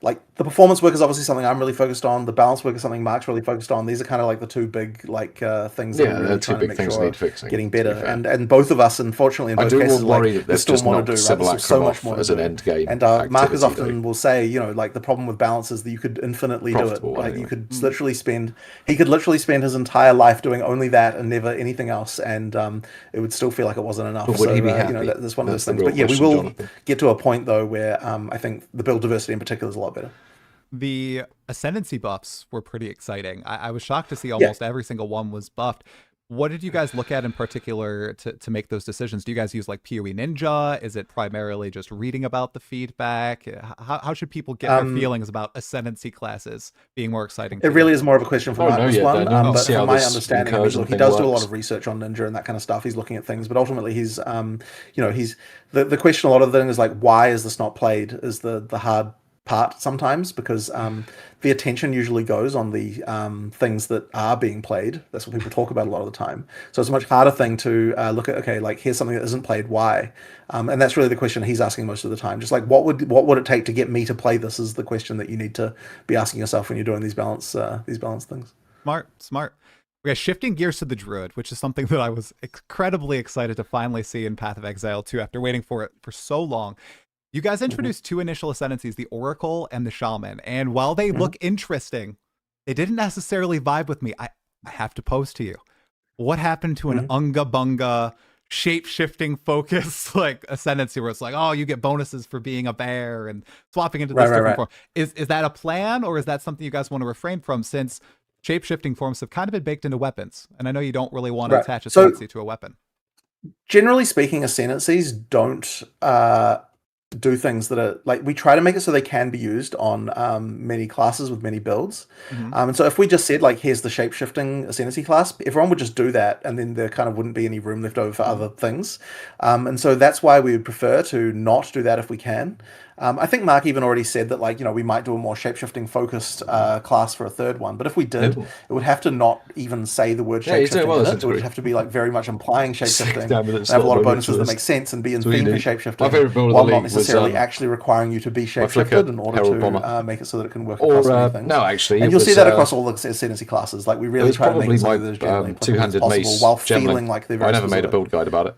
like the performance work is obviously something I'm really focused on. The balance work is something Mark's really focused on. These are kind of like the two big things that we're really trying to make sure need fixing, getting better. And both of us, unfortunately, in both cases, worry that there's still more to do. Right? There's so much more as to an do. end game. And Mark is often will say, like the problem with balance is that you could infinitely do it. Like you could literally he could literally spend his entire life doing only that and never anything else, and it would still feel like it wasn't enough. But would he be happy? That's one of those things. But yeah, we will get to a point though where I think the build diversity in particular is a lot better. The ascendancy buffs were pretty exciting. I was shocked to see almost every single one was buffed. What did you guys look at in particular to make those decisions? Do you guys use like PoE Ninja? Is it primarily just reading about the feedback? How should people get their feelings about ascendancy classes being more exciting? It really is more of a question for Oh, Mark, no, this yeah, one. no, But see how from my this understanding, I mean, incursion look, he thing does do a lot works. of research on Ninja and that kind of stuff. He's looking at things, but ultimately he's, he's the question. A lot of the thing is like, why is this not played? Is the hard part sometimes, because the attention usually goes on the things that are being played. That's what people talk about a lot of the time. So it's a much harder thing to look at. Okay, like here's something that isn't played. Why? And that's really the question he's asking most of the time. Just like what would it take to get me to play this is the question that you need to be asking yourself when you're doing these balance things. Smart. Okay, shifting gears to the Druid, which is something that I was incredibly excited to finally see in Path of Exile 2 after waiting for it for so long. You guys introduced two initial ascendancies, the Oracle and the Shaman. And while they look interesting, they didn't necessarily vibe with me. I have to pose to you. What happened to an Unga Bunga shape-shifting focus like ascendancy where it's like, oh, you get bonuses for being a bear and swapping into this different form? Is that a plan, or is that something you guys want to refrain from, since shape-shifting forms have kind of been baked into weapons? And I know you don't really want to attach ascendancy to a weapon. Generally speaking, ascendancies don't do things that are like, we try to make it so they can be used on many classes with many builds. And so if we just said like, here's the shape-shifting ascendancy class, everyone would just do that, and then there kind of wouldn't be any room left over for other things. And so that's why we would prefer to not do that if we can. I think Mark even already said that, like, we might do a more shape-shifting focused class for a third one, but if we did, it would have to not even say the word shape-shifting in it. It would have to be like very much implying shape-shifting, and have a lot of bonuses that make sense and be in theme for shape-shifting, while not necessarily actually requiring you to be shape-shifted in order to make it so that it can work across many things. No, actually, and you'll see that across all the ascendancy classes. Like, we really try to make it so that there's generally two-handed mace while feeling like they're very I never made a specific. build guide about it.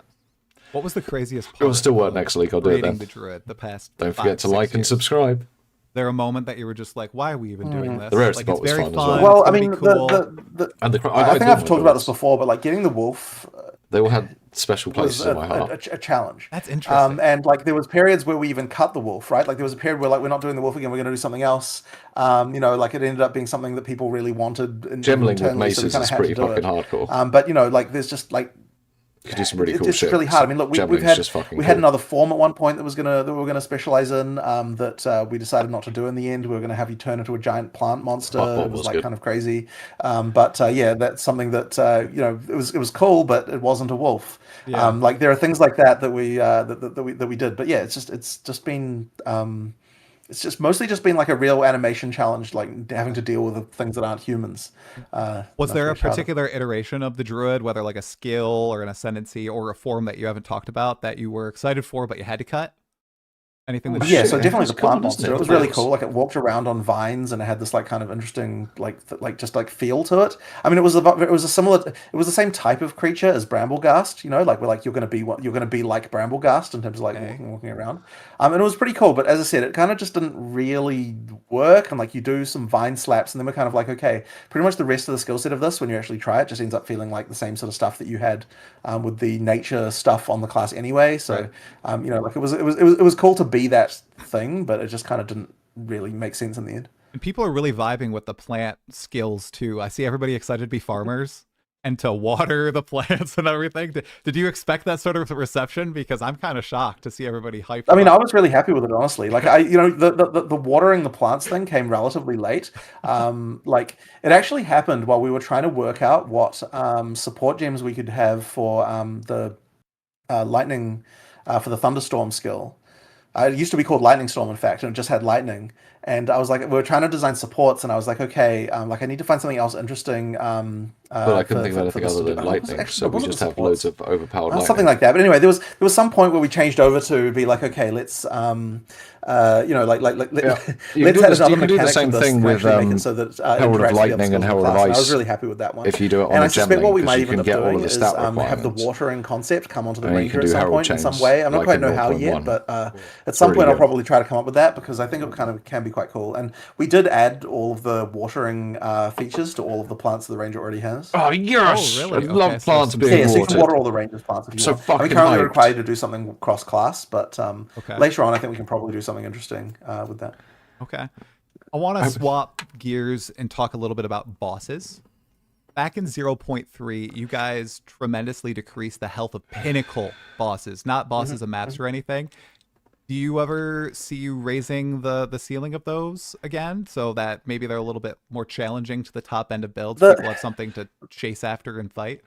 What was the craziest part? It will still work next week. I'll do it then. The Druid the past Don't forget to like and subscribe. There a moment that you were just like, why are we even doing this? The rare like, spot was fun as well. Well, it's I gonna mean, be cool. I think I've talked about this before, but like getting the wolf, they all had special places was in my heart. a challenge. That's interesting. And like there was periods where we even cut the wolf, right? Like there was a period where like, we're not doing the wolf again, we're going to do something else. Like it ended up being something that people really wanted. Gemmling with maces is pretty fucking hardcore. But like there's just like, you could do some really cool it's shit. really hard. I mean, look, we had another form at one point that we were gonna specialize in. That we decided not to do in the end. We were gonna have you turn into a giant plant monster. It was like kind of crazy. Yeah, that's something that it was cool, but it wasn't a wolf. Yeah. Like there are things like that we did. But yeah, it's just been. It's just mostly just been like a real animation challenge, like having to deal with things that aren't humans. Was there a particular iteration of the Druid, whether like a skill or an ascendancy or a form that you haven't talked about, that you were excited for but you had to cut? Anything that so definitely the plant monster. It was really cool. Like it walked around on vines and it had this like kind of interesting just feel to it. I mean, it was the same type of creature as Bramblegast. Like we're like you're going to be like Bramblegast in terms of like walking around. And it was pretty cool. But as I said, it kind of just didn't really work. And like you do some vine slaps, and then we're kind of like, okay, pretty much the rest of the skill set of this, when you actually try it, just ends up feeling like the same sort of stuff that you had with the nature stuff on the class anyway. So like it was cool to be that thing, but it just kind of didn't really make sense in the end. And people are really vibing with the plant skills too. I see everybody excited to be farmers and to water the plants and everything. Did you expect that sort of reception? Because I'm kind of shocked to see everybody hyped. I mean, I was really happy with it, honestly. Like the watering the plants thing came relatively late. Like it actually happened while we were trying to work out what support gems we could have for the lightning, for the thunderstorm skill. It used to be called Lightning Storm, in fact, and it just had lightning. And I was like, we were trying to design supports, and I was like, okay, like I need to find something else interesting. But I couldn't think of anything other than lightning, so we just have loads of overpowered lightning. Something like that. But anyway, there was some point where we changed over to be like, okay, let's let's add another do the same thing with so that Herald of Lightning and Herald of Ice. I was really happy with that one. If you do it on and a I suspect what we might you even can end up get all doing of the is stat have the requirements. watering concept come onto the And you ranger can at do some Herald point in some chains, way. I'm not like quite in know how 0.1. yet, but at some Really point I'll good. probably try to come up with that, because I think it kind of can be quite cool. And we did add all of the watering features to all of the plants that the ranger already has. Oh yes! Oh, really? I love Okay, so plants some- being Yeah, so you watered. can water all the ranger's plants if you So want. fucking currently hyped. we're required to do something cross-class, but Okay. later on I think we can probably do something interesting with that. Okay. I want to swap gears and talk a little bit about bosses. back in 0.3, you guys tremendously decreased the health of pinnacle bosses, not bosses of maps or anything. Do you ever see you raising the ceiling of those again, so that maybe they're a little bit more challenging to the top end of builds? People have something to chase after and fight.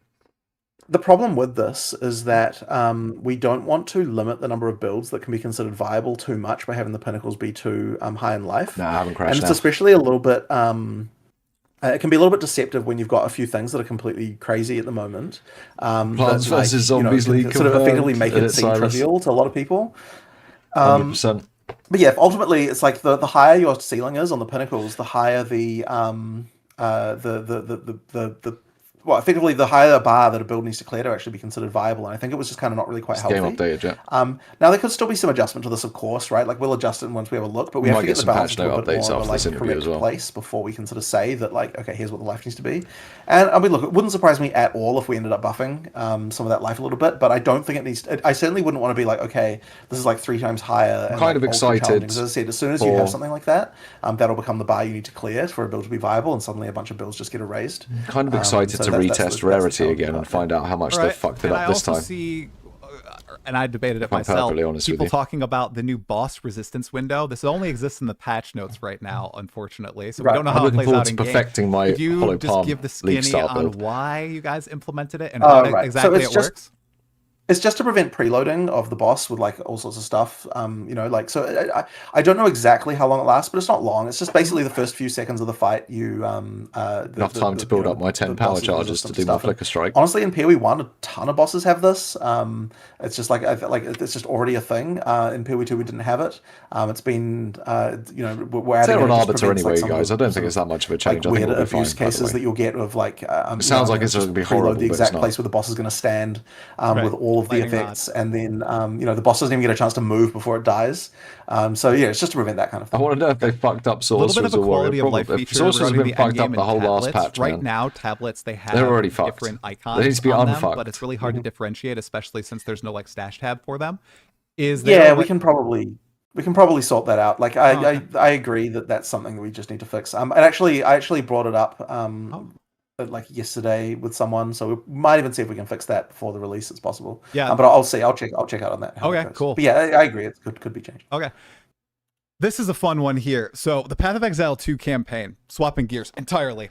The problem with this is that we don't want to limit the number of builds that can be considered viable too much by having the pinnacles be too high in life. Nah, I haven't crashed And it's now. especially a little bit. It can be a little bit deceptive when you've got a few things that are completely crazy at the moment. Plants that, vs. Zombies can League sort of effectively confirmed, make and it it's seem Cyrus. trivial to a lot of people. 100%. But yeah, ultimately, it's like the higher your ceiling is on the pinnacles, the higher well, effectively the higher bar that a build needs to clear to actually be considered viable. And I think it was just kind of not really quite Game healthy. updated, yeah. Now there could still be some adjustment to this, of course, right? Like we'll adjust it once we have a look, but we We have might to get get the some balance patch to a note bit updates more of a after like this interview correct as well. place before we can sort of say that like, okay, here's what the life needs to be. And I mean, look, it wouldn't surprise me at all if we ended up buffing some of that life a little bit, but I don't think it needs. I certainly wouldn't want to be like, okay, this is like 3 times higher. And kind of like, ultra excited challenging. 'Cause as I said, as soon as you have for- something like that, that'll become the bar you need to clear for a build to be viable, and suddenly a bunch of builds just get erased. Kind of excited so to that's retest the rarity challenge again and part, find out how much All they right, fucked it and up I this also time. see, and I debated it If I'm myself, perfectly honest with people you. talking about the new boss resistance window. This only exists in the patch notes right now, unfortunately, so we Right. don't know I'm how it looking plays forward out to in game. perfecting my Could you Hollow just Palm give the League skinny start on build. why you guys implemented it and Oh, how right. So exactly it's it just- works? It's just to prevent preloading of the boss with like all sorts of stuff. Like so. I don't know exactly how long it lasts, but it's not long. It's just basically the first few seconds of the fight. You Enough time to build up my 10 power charges to do my flicker strike. Honestly, in PoE1, a ton of bosses have this. It's just like it's just already a thing. In PoE2, we didn't have it. It's been we're It's adding there it. on It just Arbiter prevents, like, anyway, some of guys. the I don't sort think of, it's that much of a like change. I think weird it'll be abuse fine, by the cases way. that you'll get of like. It sounds like it's just going to be preload horrible, the but it's exact not. place where the boss is going to stand Right. with all of the Lightning rod. effects, and then the boss doesn't even get a chance to move before it dies. So yeah, it's just to prevent that kind of I thing. want to know if they fucked up A little Sorcerers bit of a or Warrior. quality of life Probably. feature Sorcerers have regarding been the fucked up endgame the whole and last tablets. patch, Right man. now, tablets, they have They're already fucked. different They icons need to be on them, unfucked. but it's really hard to differentiate, especially since there's no like stash tab for them. Is there Yeah, a we way- can probably sort that out. Like I agree that that's something that we just need to fix. And actually, I actually brought it up like yesterday with someone, so we might even see if we can fix that before the release. It's possible. Yeah. But I'll see. I'll check out on that. How Okay, that goes. cool. But yeah, I agree. It could be changed. Okay. This is a fun one here. So the Path of Exile 2 campaign, swapping gears entirely.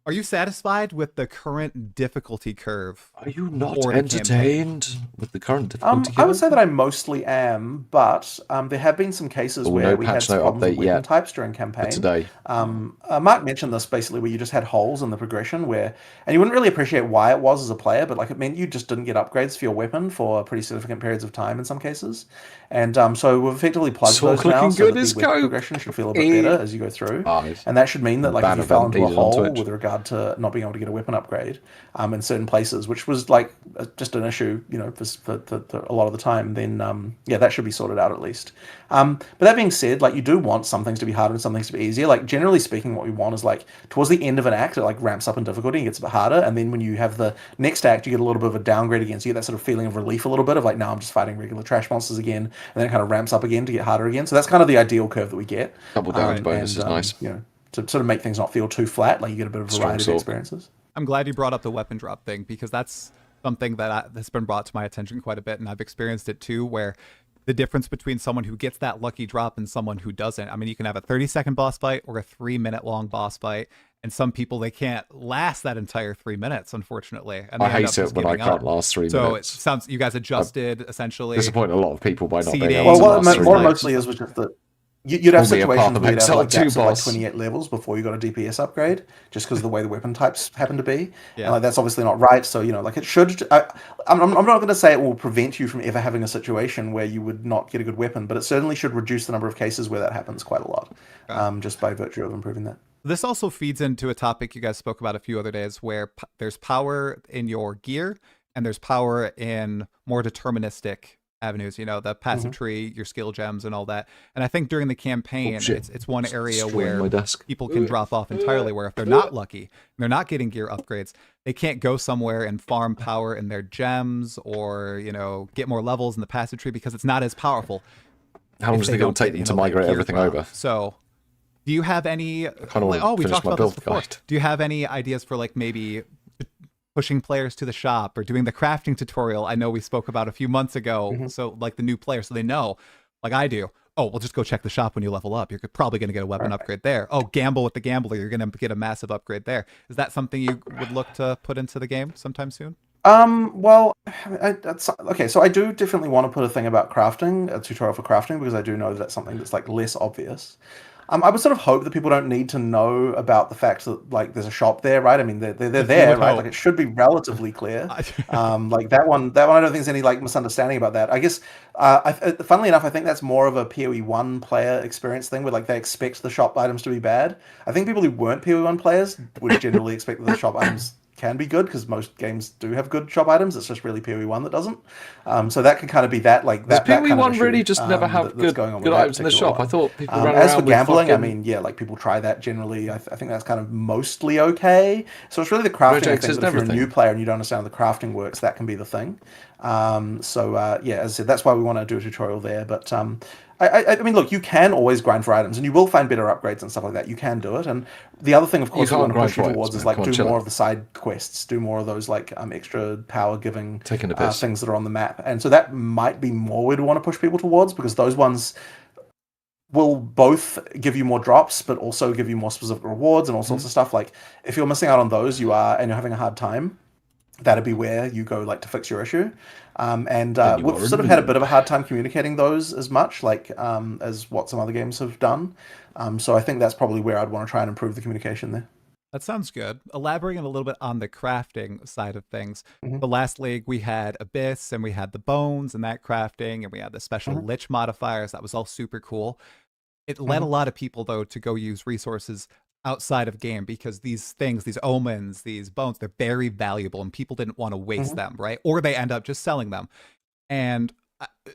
Are you satisfied with the current difficulty curve? Are you not Or the entertained with the current difficulty? I would say that I mostly am, but there have been some cases Oh, where no we had patch some note problems with update weapon yet types during campaign. today. Mark mentioned this basically where you just had holes in the progression and you wouldn't really appreciate why it was as a player, but like it meant you just didn't get upgrades for your weapon for pretty significant periods of time in some cases. And so we've effectively plugged It's all those now looking so good that as the weapon cope. progression should feel a bit better as you go through. Nice. And that should mean that like if Ban you fell event into a needed on hole Twitch. with regard to not being able to get a weapon upgrade in certain places, which was like just an issue, for a lot of the time, then that should be sorted out at least. But that being said, like you do want some things to be harder and some things to be easier. Like generally speaking, what we want is like towards the end of an act, it like ramps up in difficulty and gets a bit harder, and then when you have the next act, you get a little bit of a downgrade again. So you get that sort of feeling of relief a little bit of like, now I'm just fighting regular trash monsters again, and then it kind of ramps up again to get harder again. So that's kind of the ideal curve that we get. Double damage bonus is nice. To sort of make things not feel too flat, like you get a bit of Strong variety of sword. experiences. I'm glad you brought up the weapon drop thing, because that's something that's been brought to my attention quite a bit, and I've experienced it too, where the difference between someone who gets that lucky drop and someone who doesn't. I mean, you can have a 30-second boss fight or a 3-minute long boss fight, and some people, they can't last that entire 3 minutes, unfortunately. And I they end hate up it just when I giving can't up. last 3 So it minutes. sounds you guys adjusted essentially. Disappoint a lot of people by not being seeding. able Well, to what last 3 it minutes. mostly is was just that you'd have Call me a situations Path of where you'd have Exile like 2 gaps of like boss. 28 levels before you got a DPS upgrade, just because of the way the weapon types happen to be. Yeah. And like that's obviously not right. So like it should. I'm not going to say it will prevent you from ever having a situation where you would not get a good weapon, but it certainly should reduce the number of cases where that happens quite a lot, just by virtue of improving that. This also feeds into a topic you guys spoke about a few other days, where there's power in your gear and there's power in more deterministic avenues, the passive tree, your skill gems and all that. And I think during the campaign, it's one area Destroying where my desk. people can drop off entirely, where if they're not lucky and they're not getting gear upgrades, they can't go somewhere and farm power in their gems or, get more levels in the passive tree because it's not as powerful. How long if does they it going don't to take get, them to like, migrate gear everything drop. over? So Do you have any? kind of Oh, we finish talked my about this build before. guide. Do you have any ideas for like maybe pushing players to the shop or doing the crafting tutorial? I know we spoke about a few months ago. So like the new player, so they know, like I do. Oh, well, just go check the shop when you level up. You're probably going to get a weapon upgrade there. Oh, gamble with the gambler. You're going to get a massive upgrade there. Is that something you would look to put into the game sometime soon? Well, okay, so I do definitely want to put a thing about crafting, a tutorial for crafting, because I do know that that's something that's like less obvious. I would sort of hope that people don't need to know about the fact that like there's a shop there, right? I mean, they're there, right? hope. Like it should be relatively clear. Like that one, I don't think there's any like misunderstanding about that. I guess, funnily enough, I think that's more of a PoE1 player experience thing, where like they expect the shop items to be bad. I think people who weren't PoE1 players would generally expect that the shop items can be good, because most games do have good shop items. It's just really PoE1 that doesn't. So that can kind of be that, like that. Does That kind of PoE1 issue, really just never have that's going on good with that items in the particular shop? I one. thought people ran As around for with gambling, I fucking mean, yeah, like people try that generally. I think that's kind of mostly okay. So it's really the crafting. I think Regexes that if you're a everything. new player and you don't understand how the crafting works, that can be the thing. Yeah, as I said, that's why we want to do a tutorial there. But I mean, look, you can always grind for items, and you will find better upgrades and stuff like that. You can do it. And the other thing, of course, we can't want to grind push you for towards items, is man. like Come on, do chill more out. of the side quests, do more of those like extra power giving Taking the piss. things that are on the map. And so that might be more we'd want to push people towards, because those ones will both give you more drops, but also give you more specific rewards and all sorts of stuff. Like if you're missing out on those, and you're having a hard time, that'd be where you go like to fix your issue. And you we've are a sort of had a noob. bit of a hard time communicating those as much, like as what some other games have done. So I think that's probably where I'd want to try and improve the communication there. That sounds good. Elaborating a little bit on the crafting side of things. Mhm. The last league we had Abyss and we had the bones and that crafting, and we had the special lich modifiers. That was all super cool. It led a lot of people though to go use resources outside of game, because these things, these omens, these bones, they're very valuable and people didn't want to waste them, right? Or they end up just selling them. And do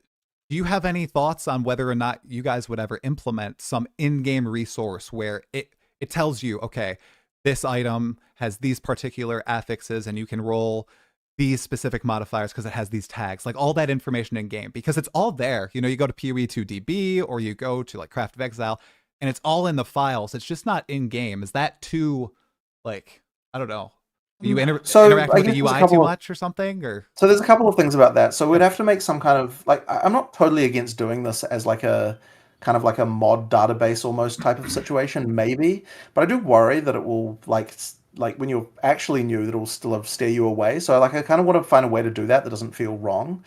you have any thoughts on whether or not you guys would ever implement some in-game resource where it tells you, okay, this item has these particular affixes and you can roll these specific modifiers because it has these tags, like all that information in game, because it's all there. You know, you go to PoE2DB or you go to like Craft of Exile and it's all in the files. It's just not in game. Is that too, like, I don't know. Are you So, interacting I with the guess there's a UI couple too of- much or something? Or So there's a couple of things about that. So we'd have to make some kind of like, I'm not totally against doing this as like a kind of like a mod database almost type of situation, maybe. But I do worry that it will like when you're actually new, that it will still steer you away. So like I kind of want to find a way to do that doesn't feel wrong.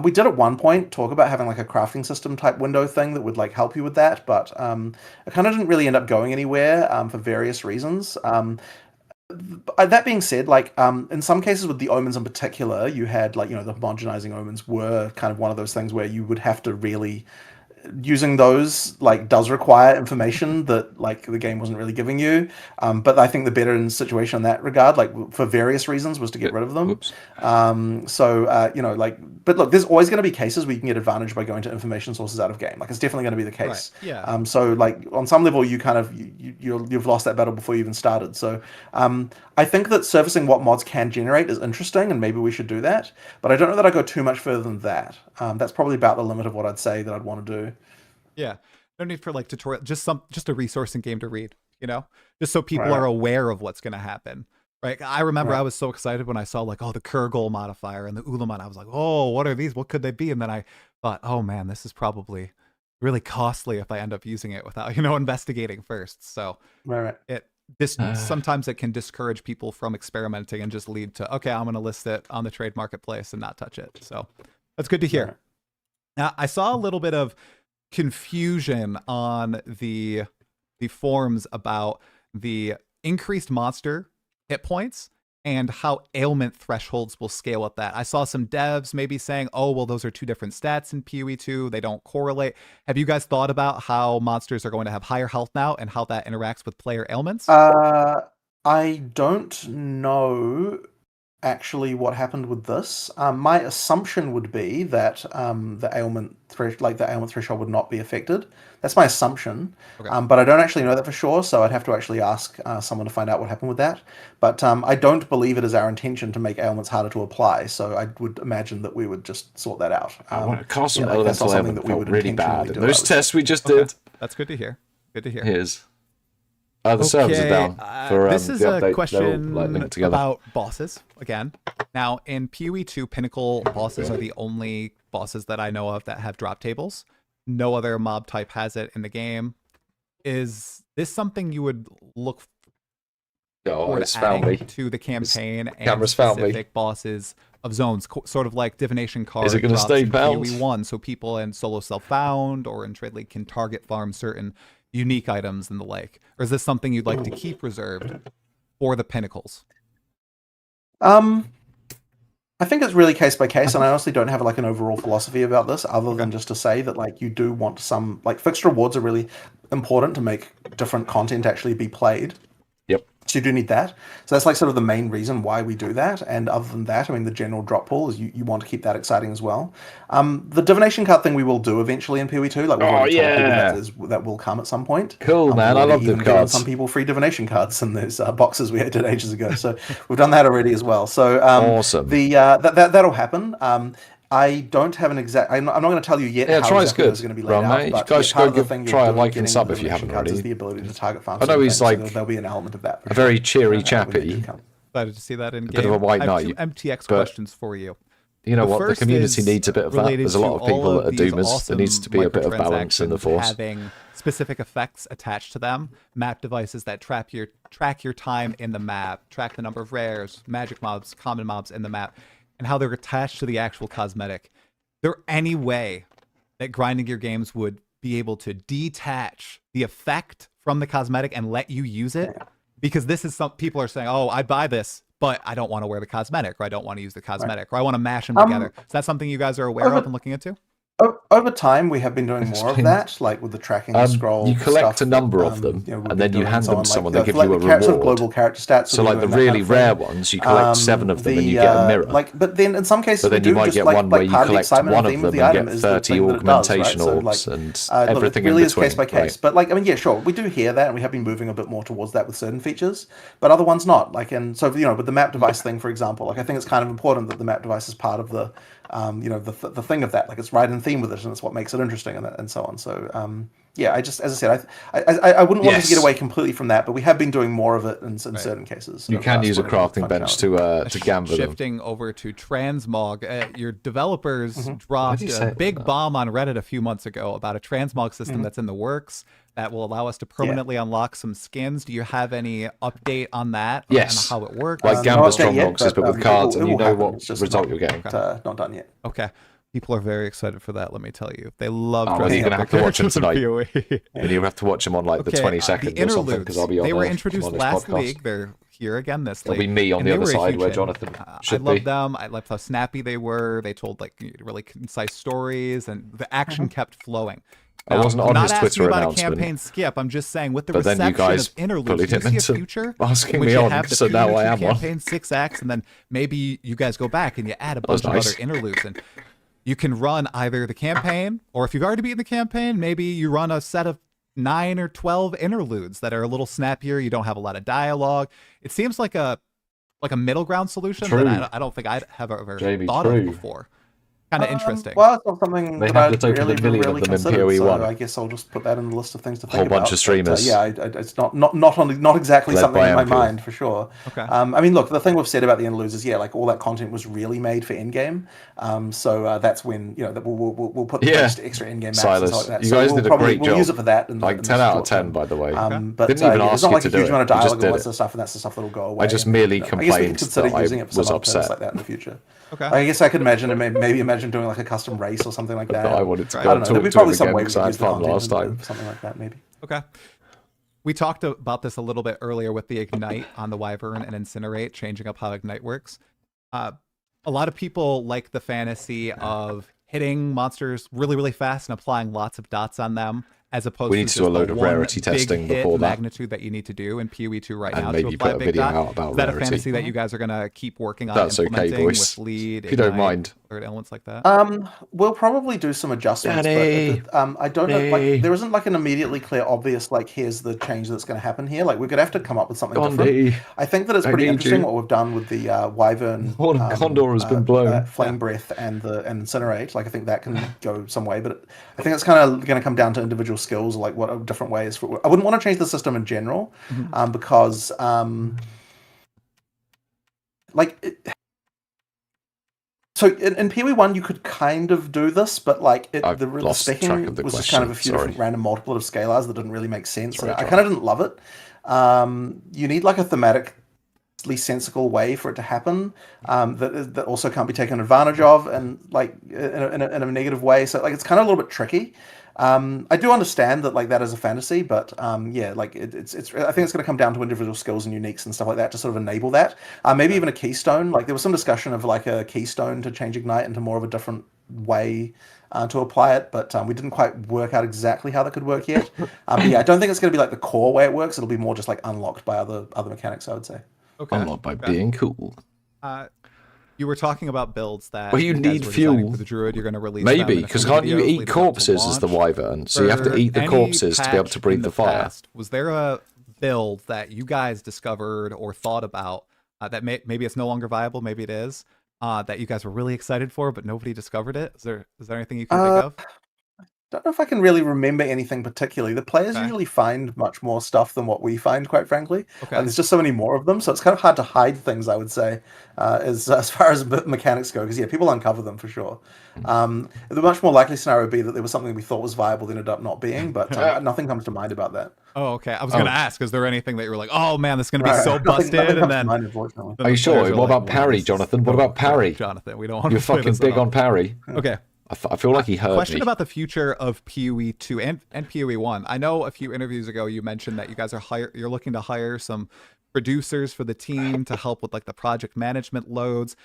We did at one point talk about having like a crafting system type window thing that would like help you with that, but it kind of didn't really end up going anywhere for various reasons. That being said, like in some cases with the omens in particular, you had like, the homogenizing omens were kind of one of those things where you would have to really using those like does require information that like the game wasn't really giving you, but I think the better in situation in that regard, like for various reasons, was to get rid of them. Whoops. But look, there's always going to be cases where you can get advantage by going to information sources out of game. Like it's definitely going to be the case. Right, yeah. So like on some level, you kind of you've lost that battle before you even started. So I think that surfacing what mods can generate is interesting, and maybe we should do that. But I don't know that I go too much further than that. That's probably about the limit of what I'd say that I'd want to do. Yeah. No need for like tutorial, just a resource in game to read, just so people Right. are aware of what's going to happen. Right. I remember Right. I was so excited when I saw like, the Kurgle modifier and the Ulaman. I was like, oh, what are these? What could they be? And then I thought, oh man, this is probably really costly if I end up using it without, investigating first. So Right. sometimes it can discourage people from experimenting and just lead to, okay, I'm going to list it on the trade marketplace and not touch it. So that's good to hear. Right. Now, I saw a little bit of confusion on the forums about the increased monster hit points and how ailment thresholds will scale with that. I saw some devs maybe saying, oh, well, those are two different stats in PoE2. They don't correlate. Have you guys thought about how monsters are going to have higher health now and how that interacts with player ailments? I don't know actually what happened with this. My assumption would be that the ailment threshold would not be affected. That's my assumption. Okay. But I don't actually know that for sure, so I'd have to actually ask someone to find out what happened with that. But I don't believe it is our intention to make ailments harder to apply, so I would imagine that we would just sort that out. Custom that's not elemental something ailment that we felt would really intentionally bad in do, those I would say. tests we just Okay. did. That's good to hear. Good to hear. Here's The servers are down for this is the a update. They're all, question like, linked together. about bosses again. Now, in PoE 2, Pinnacle bosses are the only bosses that I know of that have drop tables. No other mob type has it in the game. Is this something you would look forward it's to found adding me. to the campaign and camera's found me. specific bosses of zones, sort of like divination card Is it gonna drops stay in found? PoE 1, so people in solo self-found or in Trade League can target farm certain unique items and the like? Or is this something you'd like to keep reserved for the pinnacles? I think it's really case by case, and I honestly don't have like an overall philosophy about this, other than just to say that like you do want some like fixed rewards are really important to make different content actually be played. Yep. So you do need that. So that's like sort of the main reason why we do that. And other than that, I mean, the general drop pool is you want to keep that exciting as well. The divination card thing we will do eventually in PoE 2. Like we've already told people that will come at some point. Cool, man. I love the cards. Some people free divination cards in those boxes we did ages ago. So we've done that already as well. So awesome. That'll happen. I don't have an exact. I'm not going to tell you yet. Yeah, how try is exactly good. those are going to be laid Right, out. mate. But You guys part should of the go thing try you're and like doing and sub getting if you haven't divination cards already. is the ability to target farms. I know he's like there'll be an element of that. a very cheery We chappy. need to come. Excited to see that in game. bit of a white I have knight, two MTX but- questions for you. You know The what? The first community is needs a bit of that. related There's a lot to of people all that are these doomers. There awesome needs to be a bit of balance in the microtransactions force. having specific effects attached to them, map devices that track your time in the map, track the number of rares, magic mobs, common mobs in the map, and how they're attached to the actual cosmetic. Is there any way that grinding your games would be able to detach the effect from the cosmetic and let you use it? Because this is some people are saying, oh, I'd buy this, but I don't want to wear the cosmetic, or I don't want to use the cosmetic, or I want to mash them together. Is that something you guys are aware of and looking into? Over time, we have been doing more of that, like with the tracking and scroll. You collect stuff a number that, of them, we've and been then you doing hand so them on, to someone. like, They give like you a the sort of reward. global character stats. So we're like the doing that kind really of rare thing. ones, you collect 7 of them and you get a mirror. But then in some cases, But then we you do might just get like, one where you part of the collect excitement one and of theme them the and item get is the 30 thing that it does, right? augmentation So, orbs like, and look, everything it really in is between. case by case. Right. But like, I mean, yeah, sure, we do hear that, and we have been moving a bit more towards that with certain features, but other ones not. Like, and so with the map device thing, for example, like I think it's kind of important that the map device is part of the, the thing of that. Like, it's right in theme with it, and it's what makes it interesting, and so on. So, yeah, as I said, I wouldn't want us to get away completely from that, but we have been doing more of it in certain cases. You can use a crafting bench to gamble them. Shifting over to transmog, your developers Why dropped do you say a it big like that? bomb on Reddit a few months ago about a transmog system that's in the works that will allow us to permanently unlock some skins. Do you have any update on that? Yes. And how it works? Like Not Gamba yet, Strong Boxes, but with it cards, will and you know happen. what It's just result not- you're getting. Not done yet. Okay. People are very excited for that, let me tell you. They love Oh, well, dressing you're up gonna their have to watch them characters in tonight. PoE. And you have to watch them on like the 22nd the or something, because I'll be on they were the- introduced on this last podcast. week. They're here again this It'll league. be me on and the they other were a side huge where hit. Jonathan I should loved be. them. I loved how snappy they were. They told like really concise stories, and the action kept flowing. I wasn't I'm on not his asking Twitter about announcement. a campaign skip. I'm just saying with the But then you reception guys of interludes, bullied do you him see a into future asking in which me you on, have the so now I PoE2 am on. campaign 6x, and then maybe you guys go back and you add a was bunch of nice. other interludes, and you can run either the campaign, or if you've already beaten the campaign, maybe you run a set of 9 or 12 interludes that are a little snappier. You don't have a lot of dialogue. It seems like a middle ground solution True. that I don't think I'd have ever Jamie, thought true. of before. Kind of interesting. Well, it's not something They that have I'd the total really, of million really of them in considered, PoE so 1. I guess I'll just put that in the list of things to think Whole about. bunch of streamers. But, it's not exactly Led something by in my MP. mind for sure. Okay. I mean, look, the thing we've said about the interludes is, like all that content was really made for endgame. So that's when that we'll put the extra endgame maps Silas, and stuff like that. you so guys we'll did a probably, great we'll job. use it for that. In Like the 10 out of short 10, term. by the way. But Didn't even there's ask not you like to a do huge it. amount of You just dialogue and did all that it. sort of stuff, and that's the stuff that'll go away. I just merely I guess we could complained consider that I using it for was some other purpose upset. like that in the future. Okay. I guess I could imagine maybe imagine doing like a custom race or something like that. I wanted to I go don't and know. talk There'd be to probably him some again way we because could I had use the fun content last and time. something like that maybe. Okay. We talked about this a little bit earlier with the Ignite on the Wyvern and Incinerate, changing up how Ignite works. A lot of people like the fantasy of hitting monsters really, really fast and applying lots of dots on them, as opposed We to need to just do a load the of one rarity big testing hit before that. magnitude that you need to do in PoE2 right And now to maybe apply put a big video dot. out about Is that a rarity. fantasy that you guys are going to keep working on That's okay, implementing boys. with Lead, If you don't Ignite, mind. or elements like that? We'll probably do some adjustments, Daddy! but I don't know. Like, Daddy! there isn't like an immediately clear, obvious like here's the change that's going to happen here. Like, we're going to have to come up with something different. Gandhi! I think that it's I pretty need interesting you. what we've done with the Wyvern, Horn of Condor has been blown. Flame Breath, and Incinerate. Like, I think that can go some way, but I think it's kind of going to come down to individual skills, like what are different ways. I wouldn't want to change the system in general, because so in PoE 1 you could kind of do this, but like the lost track specking of the was just kind of a question, few different random multiplicative scalars that didn't really make sense. Sorry, I kind of didn't love it. You need like a thematically sensical way for it to happen, that also can't be taken advantage of, and like in a negative way. So like it's kind of a little bit tricky. I do understand that like that is a fantasy, but yeah, like it's I think it's going to come down to individual skills and uniques and stuff like that to sort of enable that. Maybe even a keystone. Like there was some discussion of like a keystone to change ignite into more of a different way to apply it, but we didn't quite work out exactly how that could work yet. But yeah, I don't think it's going to be like the core way it works. It'll be more just like unlocked by other mechanics, I would say. Okay. Unlocked by being cool. You were talking about builds that Well, you guys need were designing fuel. for the druid. You're going to release Maybe, them in a because few can't you videos eat leading up to corpses as the launch. wyvern? So you have to eat the For corpses any to be able to patch breathe in the fire. past, was there a build that you guys discovered or thought about that maybe it's no longer viable, maybe it is, that you guys were really excited for, but nobody discovered it? Is there anything you can think of? Don't know if I can really remember anything particularly. The players usually find much more stuff than what we find, quite frankly. Okay. There's just so many more of them, so it's kind of hard to hide things, I would say, as far as mechanics go, because yeah, people uncover them for sure. The much more likely scenario would be that there was something we thought was viable that ended up not being, but nothing comes to mind about that. Oh, okay. I was going to ask, is there anything that you were like, oh man, this is going to be so Nothing busted, comes and to then mind, unfortunately. then Are you the sure? players are What like, about wow, parry, this is Jonathan? What so about parry? Jonathan, we don't want You're to play fucking this at big all. on parry. Okay. I feel like he heard Question me. about the future of PoE 2 and PoE 1. I know a few interviews ago you mentioned that you guys are you're looking to hire some producers for the team to help with like the project management loads.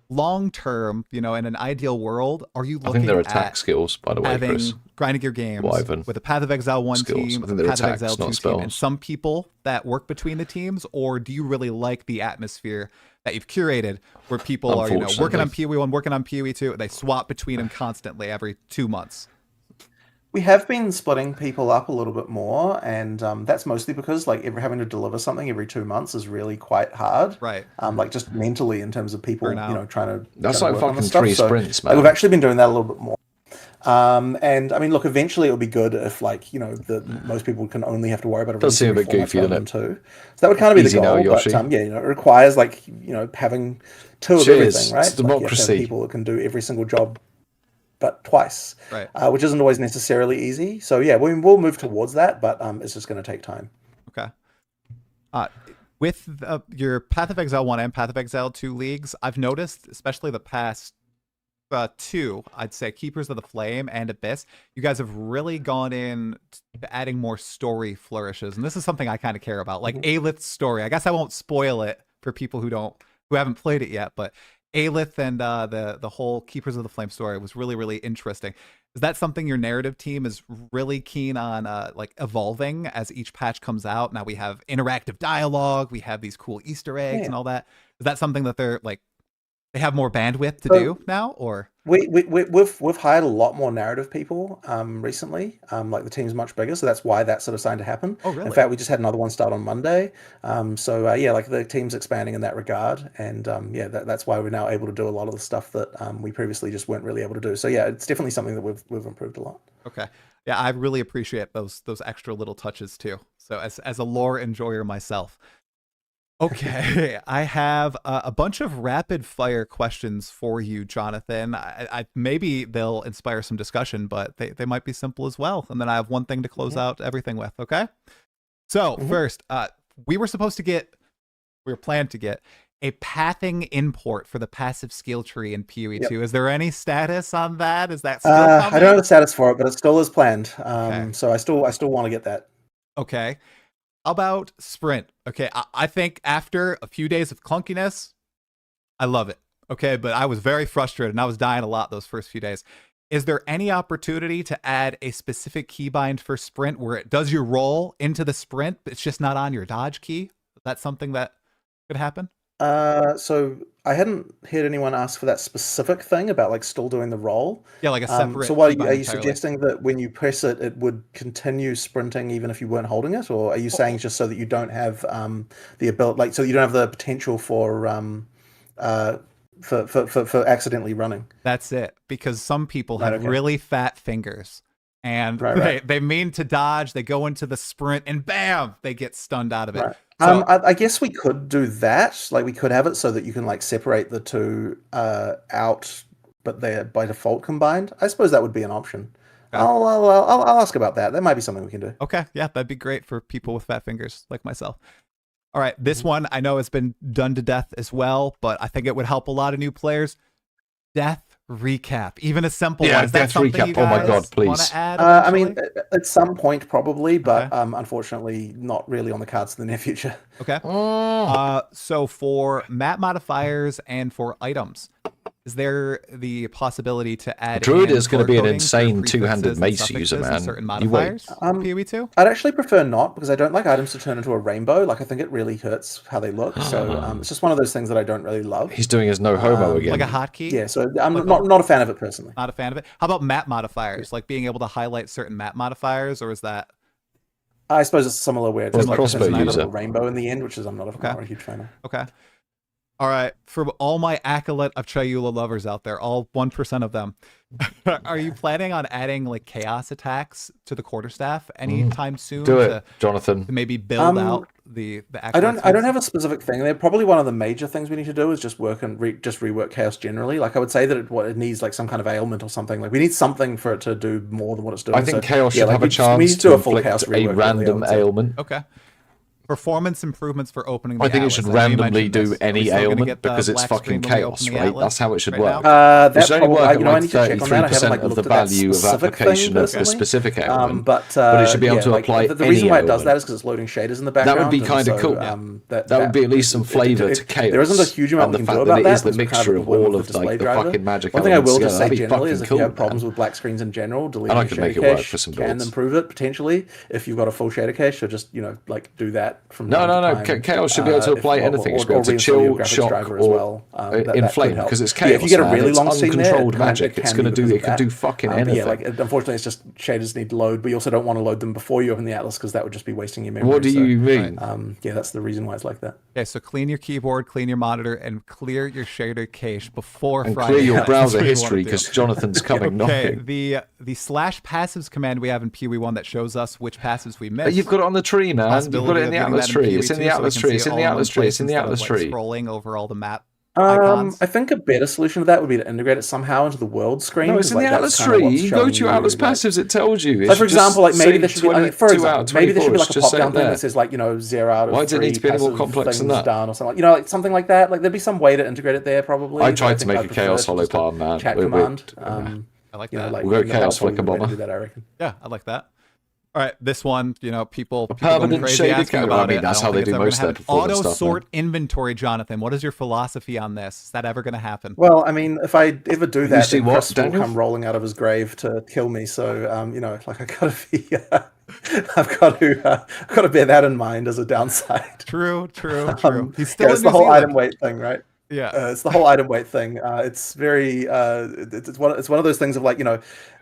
Long term, in an ideal world, are you looking I think they're attack at skills, by the way, having Chris. grinding your games Wyvern. with a Path of Exile 1 Skills. team, I think a they're Path of attacks, Exile 2 not team, and spells. some people that work between the teams, or do you really like the atmosphere that you've curated where people are, working on PoE 1, working on PoE 2, they swap between them constantly every 2 months? We have been splitting people up a little bit more, and that's mostly because like having to deliver something every 2 months is really quite hard. Right. Like just mentally in terms of people, Burnout. trying to. That's trying to like work on fucking this stuff. 3 So, sprints, like, man. we've actually been doing that a little bit more. And I mean, look, eventually it'll be good if like most people can only have to worry about a Does seem a bit format goofy, rather doesn't than 2. So that would kind of be Easy the now, goal. Yoshi. But yeah, it requires like having 2 of Cheers. everything, right? It's Like, you have to have democracy. people that can do every single job, but twice, Right. which isn't always necessarily easy. So yeah, we'll move towards that, but it's just going to take time. Okay. With your Path of Exile 1 and Path of Exile 2 leagues, I've noticed, especially the past 2, I'd say Keepers of the Flame and Abyss, you guys have really gone in to adding more story flourishes. And this is something I kind of care about, like Aelith's story. I guess I won't spoil it for people who haven't played it yet, but Aelith and the whole Keepers of the Flame story was really, really interesting. Is that something your narrative team is really keen on like evolving as each patch comes out? Now we have interactive dialogue, we have these cool Easter eggs and all that. Is that something that they're like, they have more bandwidth to do now, or? We've hired a lot more narrative people recently. Like the team's much bigger, so that's why that's sort of starting to happen. Oh, really? In fact, we just had another one start on Monday. So yeah, like the team's expanding in that regard, and yeah, that's why we're now able to do a lot of the stuff that we previously just weren't really able to do. So yeah, it's definitely something that we've improved a lot. Okay. Yeah, I really appreciate those extra little touches too. So as a lore enjoyer myself. Okay, I have a bunch of rapid fire questions for you, Jonathan. I maybe they'll inspire some discussion, but they might be simple as well. And then I have one thing to close out everything with. Okay. So first, we were planned to get a pathing import for the passive skill tree in PoE 2. Is there any status on that? Is that still coming? I don't know the status for it, but it still is planned. Okay. So I still want to get that. Okay. How about sprint? Okay, I think after a few days of clunkiness, I love it. Okay, but I was very frustrated and I was dying a lot those first few days. Is there any opportunity to add a specific keybind for sprint where it does your roll into the sprint, but it's just not on your dodge key? Is that something that could happen? So I hadn't heard anyone ask for that specific thing about like still doing the roll. Yeah, like a separate. So what are keybind you entirely. suggesting that when you press it, it would continue sprinting even if you weren't holding it, or are you saying just so that you don't have the ability, like so you don't have the potential for accidentally running? That's it. Because some people Right, have okay. really fat fingers. And Right. they mean to dodge, they go into the sprint, and bam, they get stunned out of it. Right. So, I guess we could do that. Like we could have it so that you can like separate the two out, but they're by default combined. I suppose that would be an option. Okay. I'll ask about that. That might be something we can do. okay, yeah, that'd be great for people with fat fingers like myself. All right, this one I know has been done to death as well, but I think it would help a lot of new players. Death recap, even a simple Yeah, one. Is that death something recap. you Oh my guys God, please. wanna add I mean, eventually? at some point probably, but Okay. unfortunately, not really on the cards in the near future. Okay. Oh. So for map modifiers and for items, is there the possibility to add Druid in is going to be an color coding for insane two-handed prefixes and mace suffixes user, and man. certain You wait. modifiers in PoE2? I'd actually prefer not because I don't like items to turn into a rainbow. Like I think it really hurts how they look. So it's just one of those things that I don't really love. He's doing his no homo again. Like a hotkey? Yeah, so I'm Like not a fan of it personally. Not a fan of it. How about map modifiers? Like being able to highlight certain map modifiers, or is that I suppose it's similar where it Or just like crossbow turns into user. a rainbow in the end, which is I'm not a huge fan of. okay? All right, for all my acolyte of Chayula lovers out there, all 1% of them, are you planning on adding like chaos attacks to the quarterstaff anytime soon? Do to it, Jonathan. maybe build out the I don't acolytes? have a specific thing. They're probably one of the major things we need to do is just work and just rework chaos generally. Like I would say that it needs like some kind of ailment or something. Like we need something for it to do more than what it's doing. I think So, chaos yeah, should like, have a we chance need to to do a full chaos inflict a rework, really, I random would say. ailment. Okay. Performance improvements for opening the I think it Atlas. should I know you randomly mentioned do this. Are we any still gonna ailment get the because it's black fucking screen when we chaos, open the right? Atlas That's how it should right work. now? It should only work at I like need to check on that. I haven't 33% like of the looked at that value of specific thing application of the personally. specific ailment. But it should be able yeah, to like, apply the any reason why it does ailment. that is because it's loading shaders in the That background. would be and kind of so, cool. That would be at least some flavour to chaos. There isn't a huge amount and we the can do fact that about it that. is the because we're kind mixture at of the whim all the of display like the driver. fucking magic One thing I elements will just together. say That'd be generally is fucking if you cool, have problems man. with black screens in general, deleting And I your could shader make it work cache for some can builds. improve it potentially if you've got a full shader cache. So just like do that from No, time no, to no. time. Chaos should be able to apply anything. It should be able to reinstall your chill, graphics shock, driver as or well. That could inflame help. because it's Yeah, if chaos. you get a man. really It's long scene there, uncontrolled magic. it It's can gonna be do. because It of can that. do fucking But yeah, anything. like unfortunately, it's just shaders need to load, but you also don't want to load them before you open the Atlas because that would just be wasting your memory. What do So, you mean? yeah, that's the reason why it's like that. Okay, so clean your keyboard, clean your monitor, and clear your shader cache before And Friday. clear your night. That's browser what you wanna history do. because Jonathan's coming Okay, knocking. the slash passives command we have in PoE1 that shows us which passives we missed. You've got it on the tree, man. You've Possibility got it in of the getting Atlas that in tree. It's in PoE2 the so we Atlas can tree. see It's in all the one Atlas tree. place It's in the instead of, Atlas like, tree. Scrolling over all the map icons. I think a better solution to that would be to integrate it somehow into the world screen. No, it's 'cause, in the like, Atlas that's kind of tree. what's You go showing to your Atlas you, like- passives. It tells you. So, for example, like maybe say there should be, 20 for 2 out example, of maybe there should be 24. like a Just say pop-down it thing there. that says like 0 out of Why does it 3 need to be any more passive complex than things that? done or something. Like something like that. Like there'd be some way to integrate it there probably. I but tried to think make I'd a prefer chaos to hollow just a palm, man. Chat We're- command. I like You know, that. like We'll go that's chaos probably flicker the way to bomber. do that, I reckon. Yeah, I like that. All right, this one, people going permanent crazy shaded asking ca- about I mean, it. that's I how don't they think do it's ever most gonna of their happen. performance Auto stuff, sort inventory, Jonathan. What is your philosophy on this? Is that ever going to happen? Well, I mean, if I ever do that, see then what, Chris will Daniel? come rolling out of his grave to kill me. So, like I gotta be, I've got to bear that in mind as a downside. True. He's still Yeah, it's in the New whole Zealand. item weight thing, right? Yeah. It's the whole item weight thing. It's very, it's one of those things of like,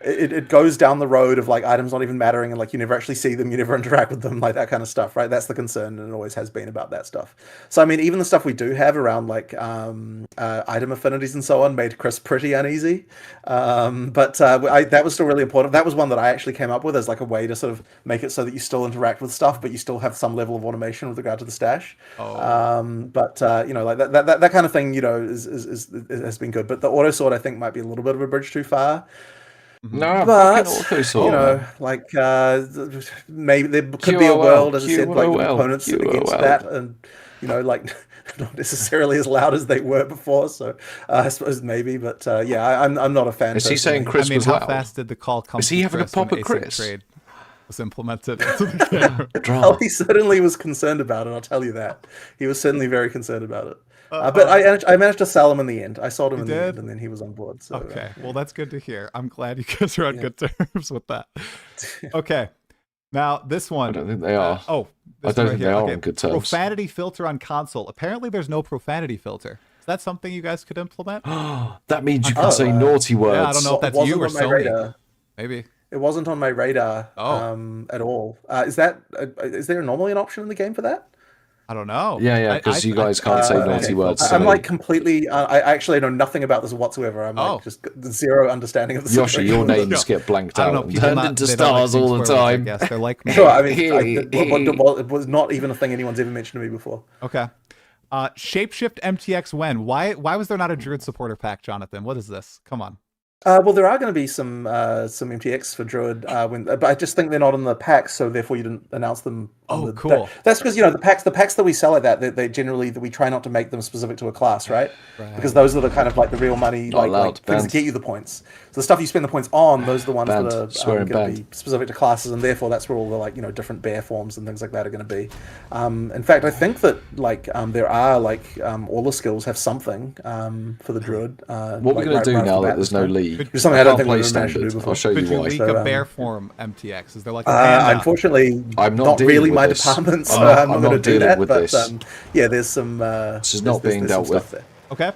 it goes down the road of like items not even mattering and like you never actually see them, you never interact with them, like that kind of stuff, right? That's the concern and it always has been about that stuff. So I mean, even the stuff we do have around like item affinities and so on made Chris pretty uneasy. That was still really important. That was one that I actually came up with as like a way to sort of make it so that you still interact with stuff, but you still have some level of automation with regard to the stash. Like that kind of thing, has been good. But the auto sort I think might be a little bit of a bridge too far. No, But fucking auto sort. Maybe there could be a QOL, world, as I said, like with QOL, opponents against QOL. that, and not necessarily as loud as they were before. So I suppose maybe, but I'm not a fan. Is he saying personally. Chris I mean, was how loud? fast did the call come? Is he from having a Chris when pop at async Chris? trade was implemented into the game? Well, he certainly was concerned about it. I'll tell you that. He was certainly very concerned about it. But I managed to sell him in the end. I sold him in the did? end, and then he was on board. So, Okay, well, that's good to hear. I'm glad you guys are on good terms with that. Okay, Now, this one. I don't think they are. This I don't one think here. they are on good terms. Profanity filter on console. Apparently, there's no profanity filter. Is that something you guys could implement? That means you can say naughty words. Yeah, I don't know if that's Wasn't you or on my Sony. radar. Maybe. It wasn't on my radar at all. Is there normally an option in the game for that? I don't know. Yeah, because you guys can't say naughty words. I'm like completely. I actually know nothing about this whatsoever. I'm like just zero understanding of the Yoshi, situation. your names get blanked out and turned into they don't like stars all the things where I time. guess they're like me. Sure, I mean, it was not even a thing anyone's ever mentioned to me before. Okay. Shapeshift MTX when? Why was there not a Druid supporter pack, Jonathan? What is this? Come on. Well, there are going to be some MTX for Druid, but I just think they're not in the packs, so therefore you didn't announce them. Cool. That's because the packs that we sell like that, they generally we try not to make them specific to a class, right? Because those are the kind of like the real money, like things that get you the points. So the stuff you spend the points on, those are the ones that are going to be specific to classes, and therefore that's where all the different bear forms and things like that are going to be. In fact, I think that there are all the skills have something for the Druid. What we're going to do now that there's no league? It's something I don't think play we've managed to do before. I'll show you Could you why. leak a bear form MTX? Is there like a panda? Unfortunately, I'm not really my department, so I'm not going to do that. But there's some. This is not being dealt with. There. Okay.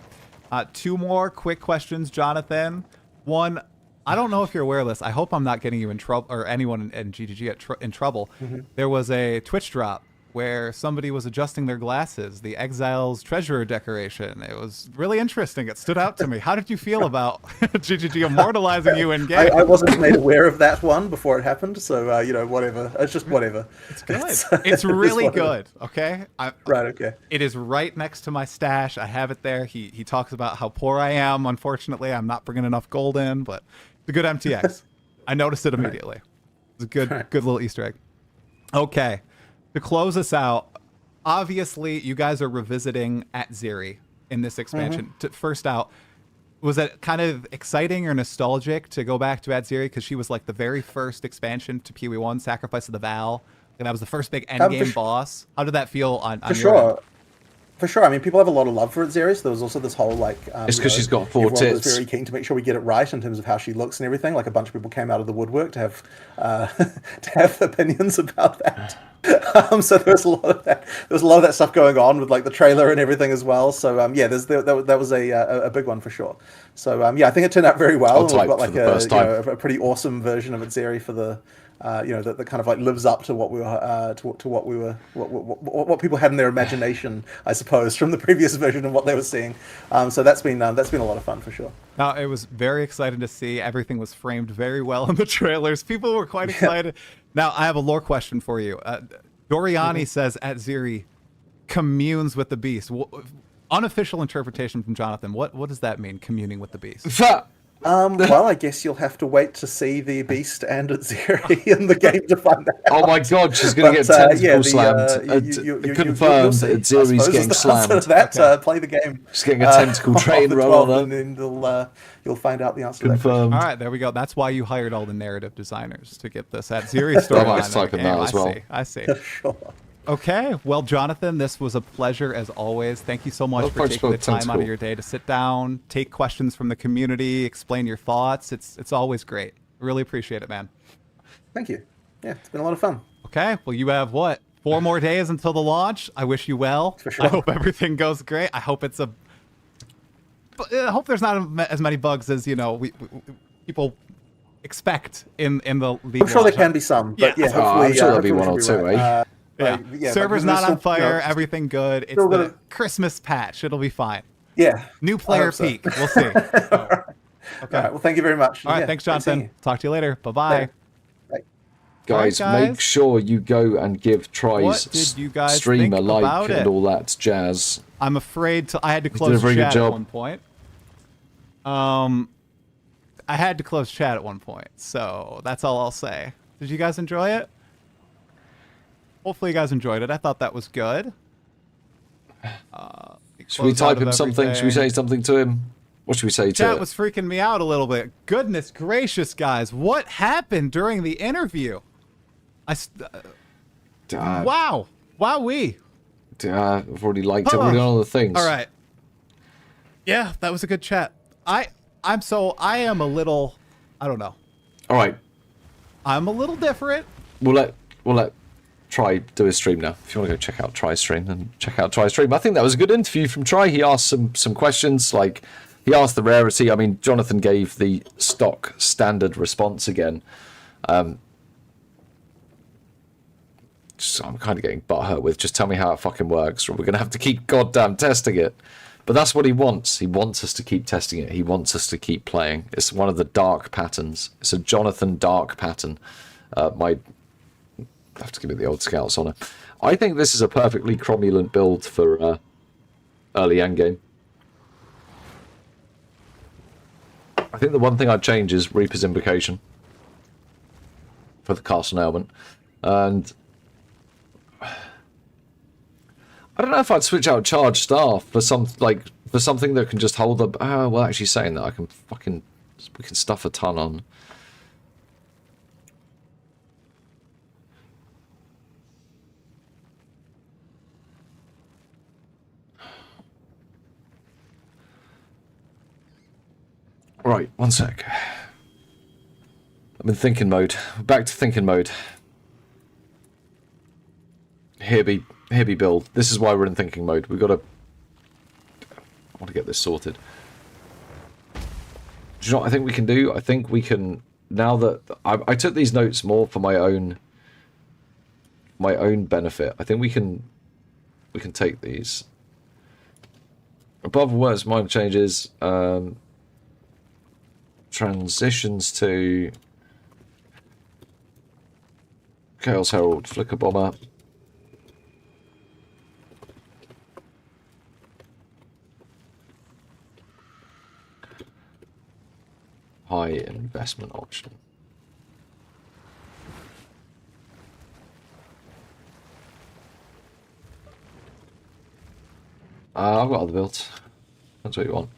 2 more quick questions, Jonathan. One, I don't know if you're aware of this. I hope I'm not getting you in trouble or anyone in GGG in trouble. There was a Twitch drop where somebody was adjusting their glasses, the Exile's Treasurer decoration. It was really interesting. It stood out to me. How did you feel about GGG immortalizing you in game? I wasn't made aware of that one before it happened, so whatever. It's just whatever. It's good. It's really good. Okay. Right. Okay. It is right next to my stash. I have it there. He talks about how poor I am. Unfortunately, I'm not bringing enough gold in, but it's a good MTX. I noticed it immediately. It's a good little Easter egg. Okay. To close us out, obviously you guys are revisiting at Zeri in this expansion. First out, was it kind of exciting or nostalgic to go back to at Zeri because she was like the very first expansion to Pee-wee 1, Sacrifice of the Val, and that was the first big endgame boss? How did that feel on your end? For sure. I mean, people have a lot of love for Zeri, so there was also this whole it's because she's got 4 tits. Was very keen to make sure we get it right in terms of how she looks and everything. Like a bunch of people came out of the woodwork to have to have opinions about that. So there was a lot of that. There was a lot of that stuff going on with the trailer and everything as well. So that was a big one for sure. So I think it turned out very well. We've got a pretty awesome version of Zeri for the. That kind of lives up to what we were, what people had in their imagination, I suppose, from the previous version and what they were seeing. So that's been a lot of fun for sure. Now it was very exciting to see. Everything was framed very well in the trailers. People were quite excited. Now I have a lore question for you. Doriani says at Zeri communes with the beast. Unofficial interpretation from Jonathan. What does that mean? Communing with the beast. Well, I guess you'll have to wait to see the beast and its Zeri in the game to find out. Oh my god, she's going to get tentacle slammed. Confirmed that Zeri's getting slammed. Play the game. She's getting a tentacle train roll on her. And then you'll find out the answer Confirmed. to that. All right, there we go. That's why you hired all the narrative designers to get this at Zeri storyline. I see. Sure. Okay, well, Jonathan, this was a pleasure as always. Thank you so much for taking the time out of your day to sit down, take questions from the community, explain your thoughts. It's always great. Really appreciate it, man. Thank you. Yeah, it's been a lot of fun. Okay, well, you have 4 more days until the launch. I wish you well. For sure. I hope everything goes great. I hope I hope there's not as many bugs as people expect in the league. I'm sure there can be some, but hopefully, I'm sure there'll be 1 or 2, eh? Server's not on fire. Everything good. It's the Christmas patch. It'll be fine. Yeah. New player peak. We'll see. Okay. All right. Well, thank you very much. All right. Thanks, Jonathan. Talk to you later. Bye-bye. Guys, make sure you go and give Try's stream a like and all that jazz. I'm afraid I had to close chat at one point. I had to close chat at one point, so that's all I'll say. Did you guys enjoy it? Hopefully you guys enjoyed it. I thought that was good. Should we type him something? Should we say something to him? What should we say to him? Chat was freaking me out a little bit. Goodness gracious, guys. What happened during the interview? Wow. Wowee. I've already liked every one of the things. All right. Yeah, that was a good chat. I am a little, I don't know. All right. I'm a little different. We'll let we'll let Try do his stream now. If you want to go check out Try's stream, then check out Try's stream. I think that was a good interview from Try. He asked some questions, like he asked the rarity. I mean, Jonathan gave the stock standard response again. So I'm kind of getting butthurt with just tell me how it fucking works, or we're going to have to keep goddamn testing it. But that's what he wants. He wants us to keep testing it. He wants us to keep playing. It's one of the dark patterns. It's a Jonathan dark pattern. I have to give it the old Scouts honour. I think this is a perfectly cromulent build for early endgame. I think the one thing I'd change is Reaper's Invocation for the Castle Ailment. And I don't know if I'd switch out Charge Staff for something that can just hold the... Oh, well, actually saying that, we can stuff a ton on. Right, one sec. I'm in thinking mode. Back to thinking mode. Here be build. This is why we're in thinking mode. We've got to... I want to get this sorted. Do you know what I think we can do? I think we can... Now that... I took these notes more for my own benefit. I think we can take these. Above words, minor changes. Transitions to Chaos Herald, Flicker Bomber. High investment option. I've got other builds. That's what you want.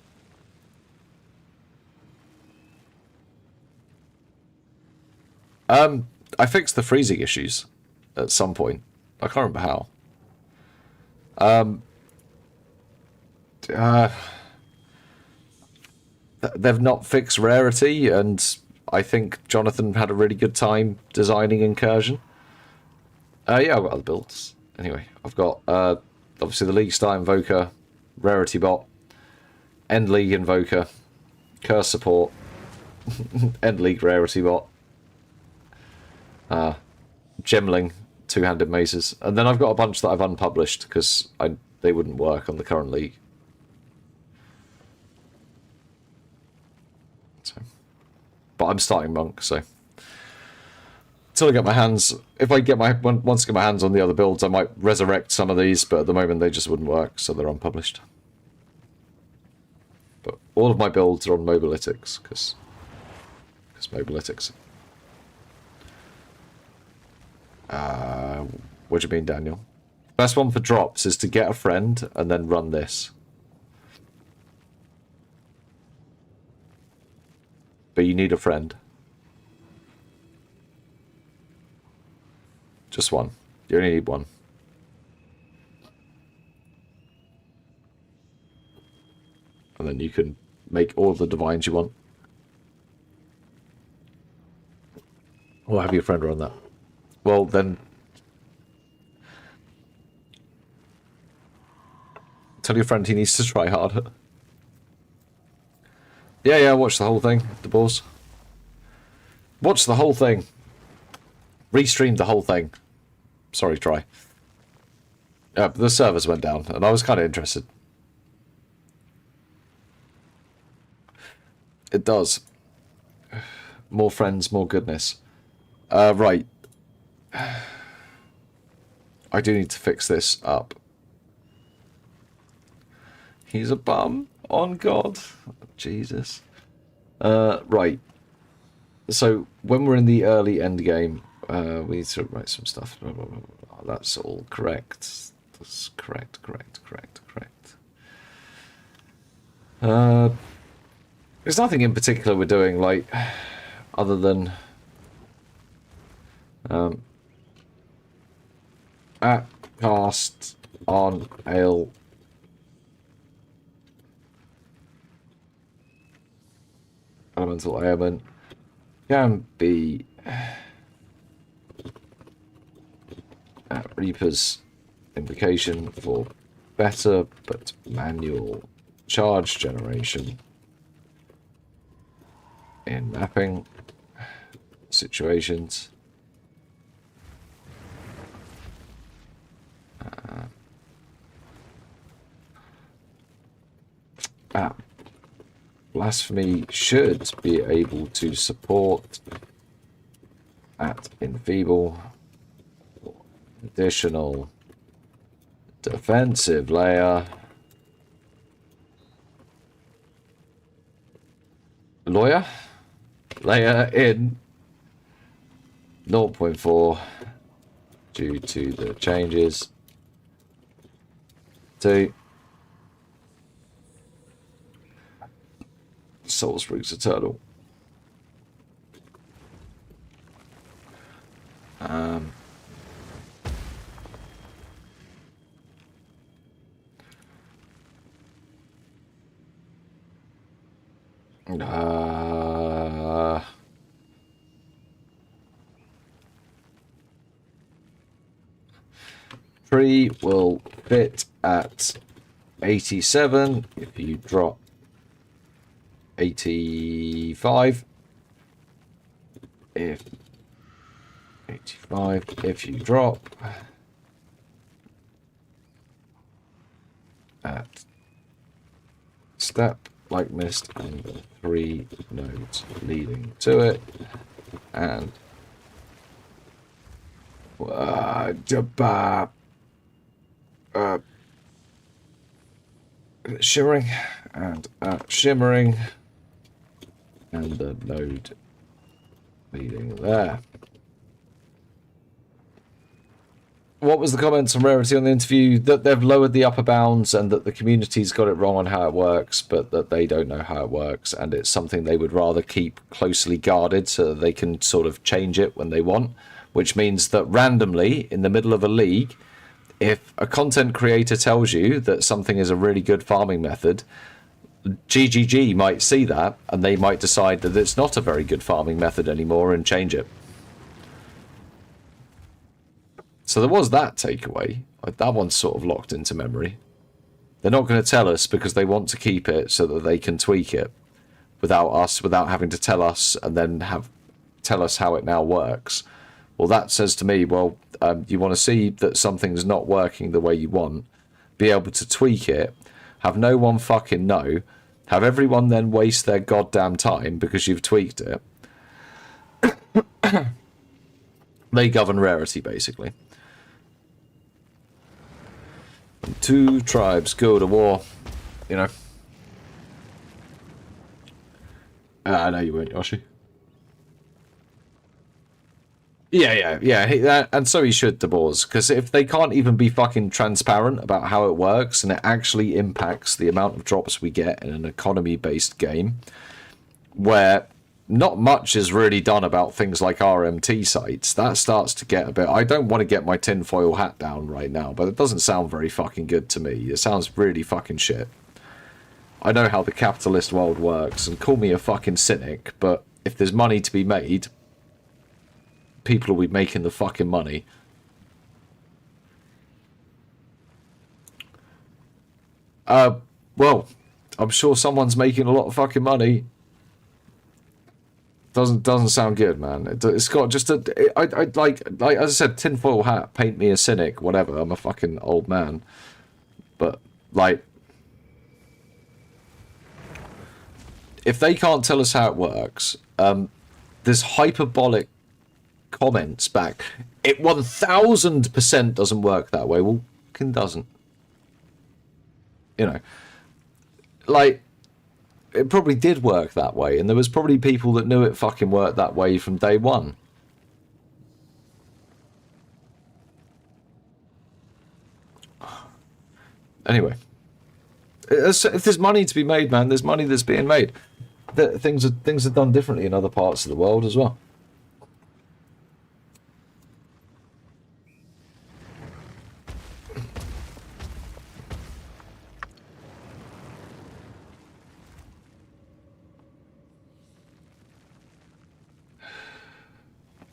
I fixed the freezing issues at some point. I can't remember how. They've not fixed rarity, and I think Jonathan had a really good time designing Incursion. Yeah, I've got other builds. Anyway, I've got obviously the League Star Invoker, Rarity Bot, End League Invoker, Curse Support, End League Rarity Bot, Gemling, two-handed mazes, and then I've got a bunch that I've unpublished because they wouldn't work on the current league. So, but I'm starting Monk, so until I get my hands, if I get once I get my hands on the other builds, I might resurrect some of these, but at the moment they just wouldn't work, so they're unpublished. But all of my builds are on Mobalytics because Mobalytics. What do you mean, Daniel? Best one for drops is to get a friend and then run this. But you need a friend. Just one. You only need one. And then you can make all the divines you want. Or have your friend run that. Well, then... Tell your friend he needs to try harder. Yeah, watch the whole thing, the boss. Watch the whole thing. Restreamed the whole thing. Sorry, try. The servers went down, and I was kind of interested. It does. More friends, more goodness. Right. I do need to fix this up. He's a bum. On God. Jesus. Right. So, when we're in the early end game, we need to write some stuff. That's all correct. That's correct. There's nothing in particular we're doing, like, other than... at cast on ale elemental ailment can be Reaper's invocation for better but manual charge generation in mapping situations. Blasphemy should be able to support at enfeeble additional defensive layer. Layer in 0.4 due to the changes to Soulsprig's Eternal. Tree will fit at 87 if you drop 85. If 85 if you drop at step like mist and the 3 nodes leading to it, and shimmering and shimmering and the node leading there. What was the comments on Rarity on the interview? That they've lowered the upper bounds and that the community's got it wrong on how it works, but that they don't know how it works, and it's something they would rather keep closely guarded so that they can sort of change it when they want, which means that randomly in the middle of a league, if a content creator tells you that something is a really good farming method, GGG might see that and they might decide that it's not a very good farming method anymore and change it. So there was that takeaway. That one's sort of locked into memory. They're not going to tell us because they want to keep it so that they can tweak it without having to tell us and then tell us how it now works. Well, that says to me, well, you want to see that something's not working the way you want, be able to tweak it, have no one fucking know, have everyone then waste their goddamn time because you've tweaked it. They govern Rarity, basically. And 2 tribes go to war, you know. I know you weren't, Yoshi. Yeah. And so he should, DeBoers, because if they can't even be fucking transparent about how it works and it actually impacts the amount of drops we get in an economy-based game, where not much is really done about things like RMT sites, that starts to get a bit... I don't want to get my tinfoil hat down right now, but it doesn't sound very fucking good to me. It sounds really fucking shit. I know how the capitalist world works, and call me a fucking cynic, but if there's money to be made, people will be making the fucking money. Well, I'm sure someone's making a lot of fucking money. Doesn't sound good, man. It's got just a... I like as I said, tinfoil hat, paint me a cynic, whatever. I'm a fucking old man. But, like... if they can't tell us how it works, there's hyperbolic comments back. It 1000% doesn't work that way. Well, fucking doesn't. You know, like, it probably did work that way, and there was probably people that knew it fucking worked that way from day one. Anyway, if there's money to be made, man, there's money that's being made. Things are done differently in other parts of the world as well.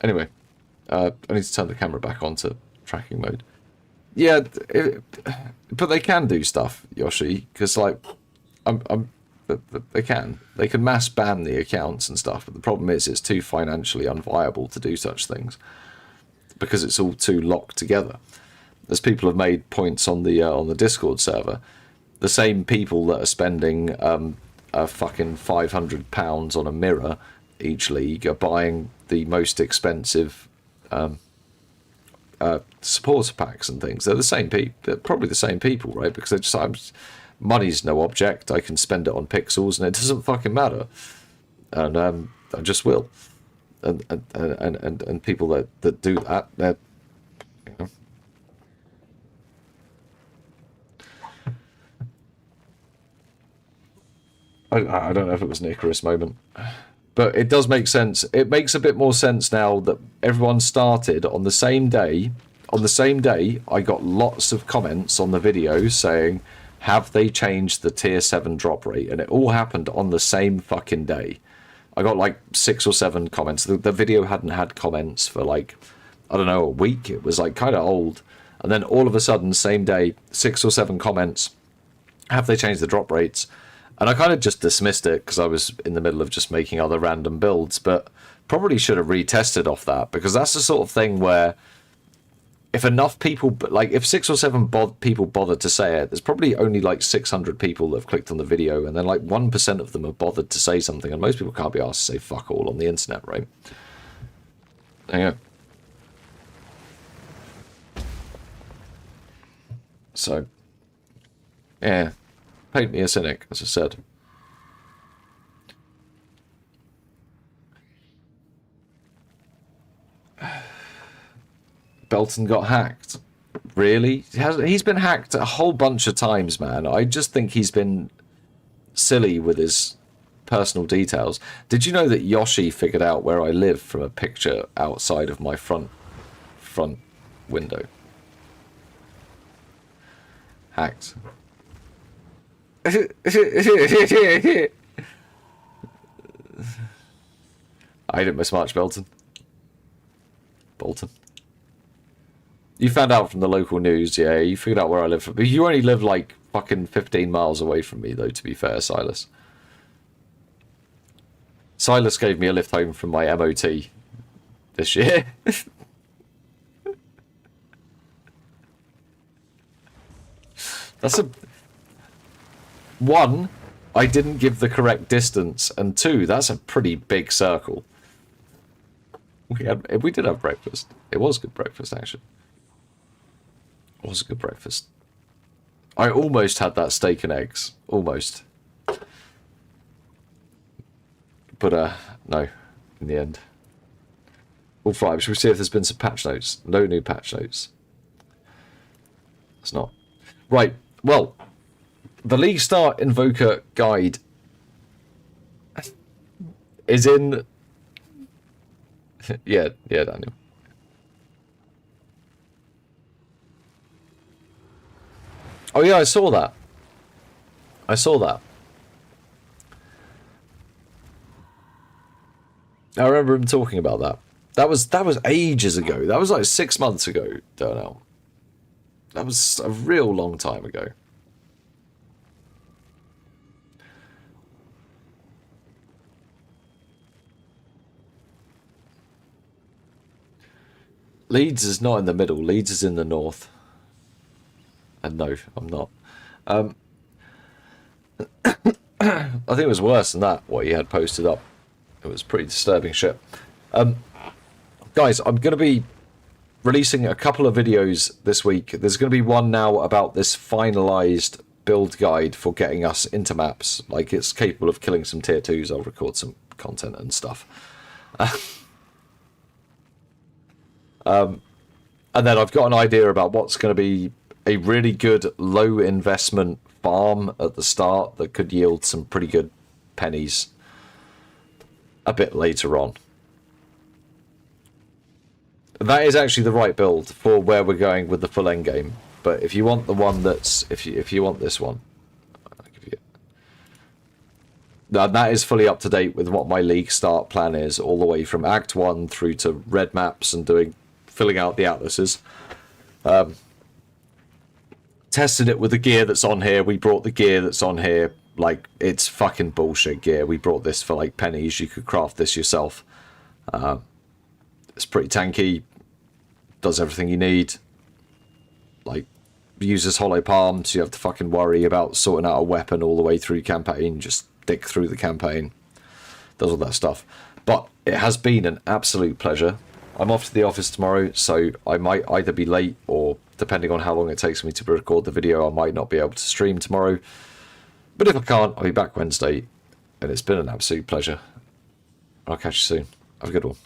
Anyway, I need to turn the camera back on to tracking mode. Yeah, but they can do stuff, Yoshi, because like, they can mass ban the accounts and stuff. But the problem is, it's too financially unviable to do such things because it's all too locked together. As people have made points on the Discord server, the same people that are spending a fucking £500 on a mirror each league are buying the most expensive supporter packs and things. They're the same people. They're probably the same people, right? Because money's no object. I can spend it on pixels, and it doesn't fucking matter. And I just will. And people that do that, they're, you know. I don't know if it was an Icarus moment. But it does make sense. It makes a bit more sense now that everyone started on the same day. On the same day, I got lots of comments on the video saying, have they changed the tier 7 drop rate? And it all happened on the same fucking day. I got like 6 or 7 comments. The video hadn't had comments for like, I don't know, a week. It was like kind of old. And then all of a sudden, same day, 6 or 7 comments. Have they changed the drop rates? And I kind of just dismissed it because I was in the middle of just making other random builds, but probably should have retested off that, because that's the sort of thing where if enough people, like if 6 or 7 people bothered to say it, there's probably only like 600 people that have clicked on the video, and then like 1% of them have bothered to say something, and most people can't be asked to say fuck all on the internet, right? There you go. So, yeah. Paint me a cynic, as I said. Belton got hacked. Really? He's been hacked a whole bunch of times, man. I just think he's been silly with his personal details. Did you know that Yoshi figured out where I live from a picture outside of my front window? Hacked. I didn't miss much, Bolton. You found out from the local news, yeah, you figured out where I live. But you only live like fucking 15 miles away from me, though, to be fair, Silas. Silas gave me a lift home from my MOT this year. That's a... 1, I didn't give the correct distance, and 2, that's a pretty big circle. We did have breakfast. It was good breakfast, actually. It was a good breakfast. I almost had that steak and eggs. Almost. But, no. In the end. All right, should we see if there's been some patch notes? No new patch notes. It's not. Right, well... The League Start Invoker guide is in... yeah, Daniel. Oh yeah, I saw that. I remember him talking about that. That was ages ago. That was like 6 months ago, Darnell. That was a real long time ago. Leeds is not in the middle. Leeds is in the north. And no, I'm not. I think it was worse than that, what he had posted up. It was pretty disturbing shit. Guys, I'm going to be releasing a couple of videos this week. There's going to be one now about this finalized build guide for getting us into maps. Like, it's capable of killing some tier 2s. I'll record some content and stuff. And then I've got an idea about what's going to be a really good low investment farm at the start that could yield some pretty good pennies a bit later on. That is actually the right build for where we're going with the full end game. But if you want the one that's if you want this one, I'll give you it. Now, that is fully up to date with what my League Start plan is, all the way from Act 1 through to red maps and filling out the atlases. tested it with the gear that's on here. We brought the gear that's on here. Like, it's fucking bullshit gear. We brought this for like pennies. You could craft this yourself. It's pretty tanky. Does everything you need. Like, uses hollow palm, so you have to fucking worry about sorting out a weapon all the way through campaign. Just stick through the campaign. Does all that stuff. But it has been an absolute pleasure. I'm off to the office tomorrow, so I might either be late or, depending on how long it takes me to record the video, I might not be able to stream tomorrow. But if I can't, I'll be back Wednesday, and it's been an absolute pleasure. I'll catch you soon. Have a good one.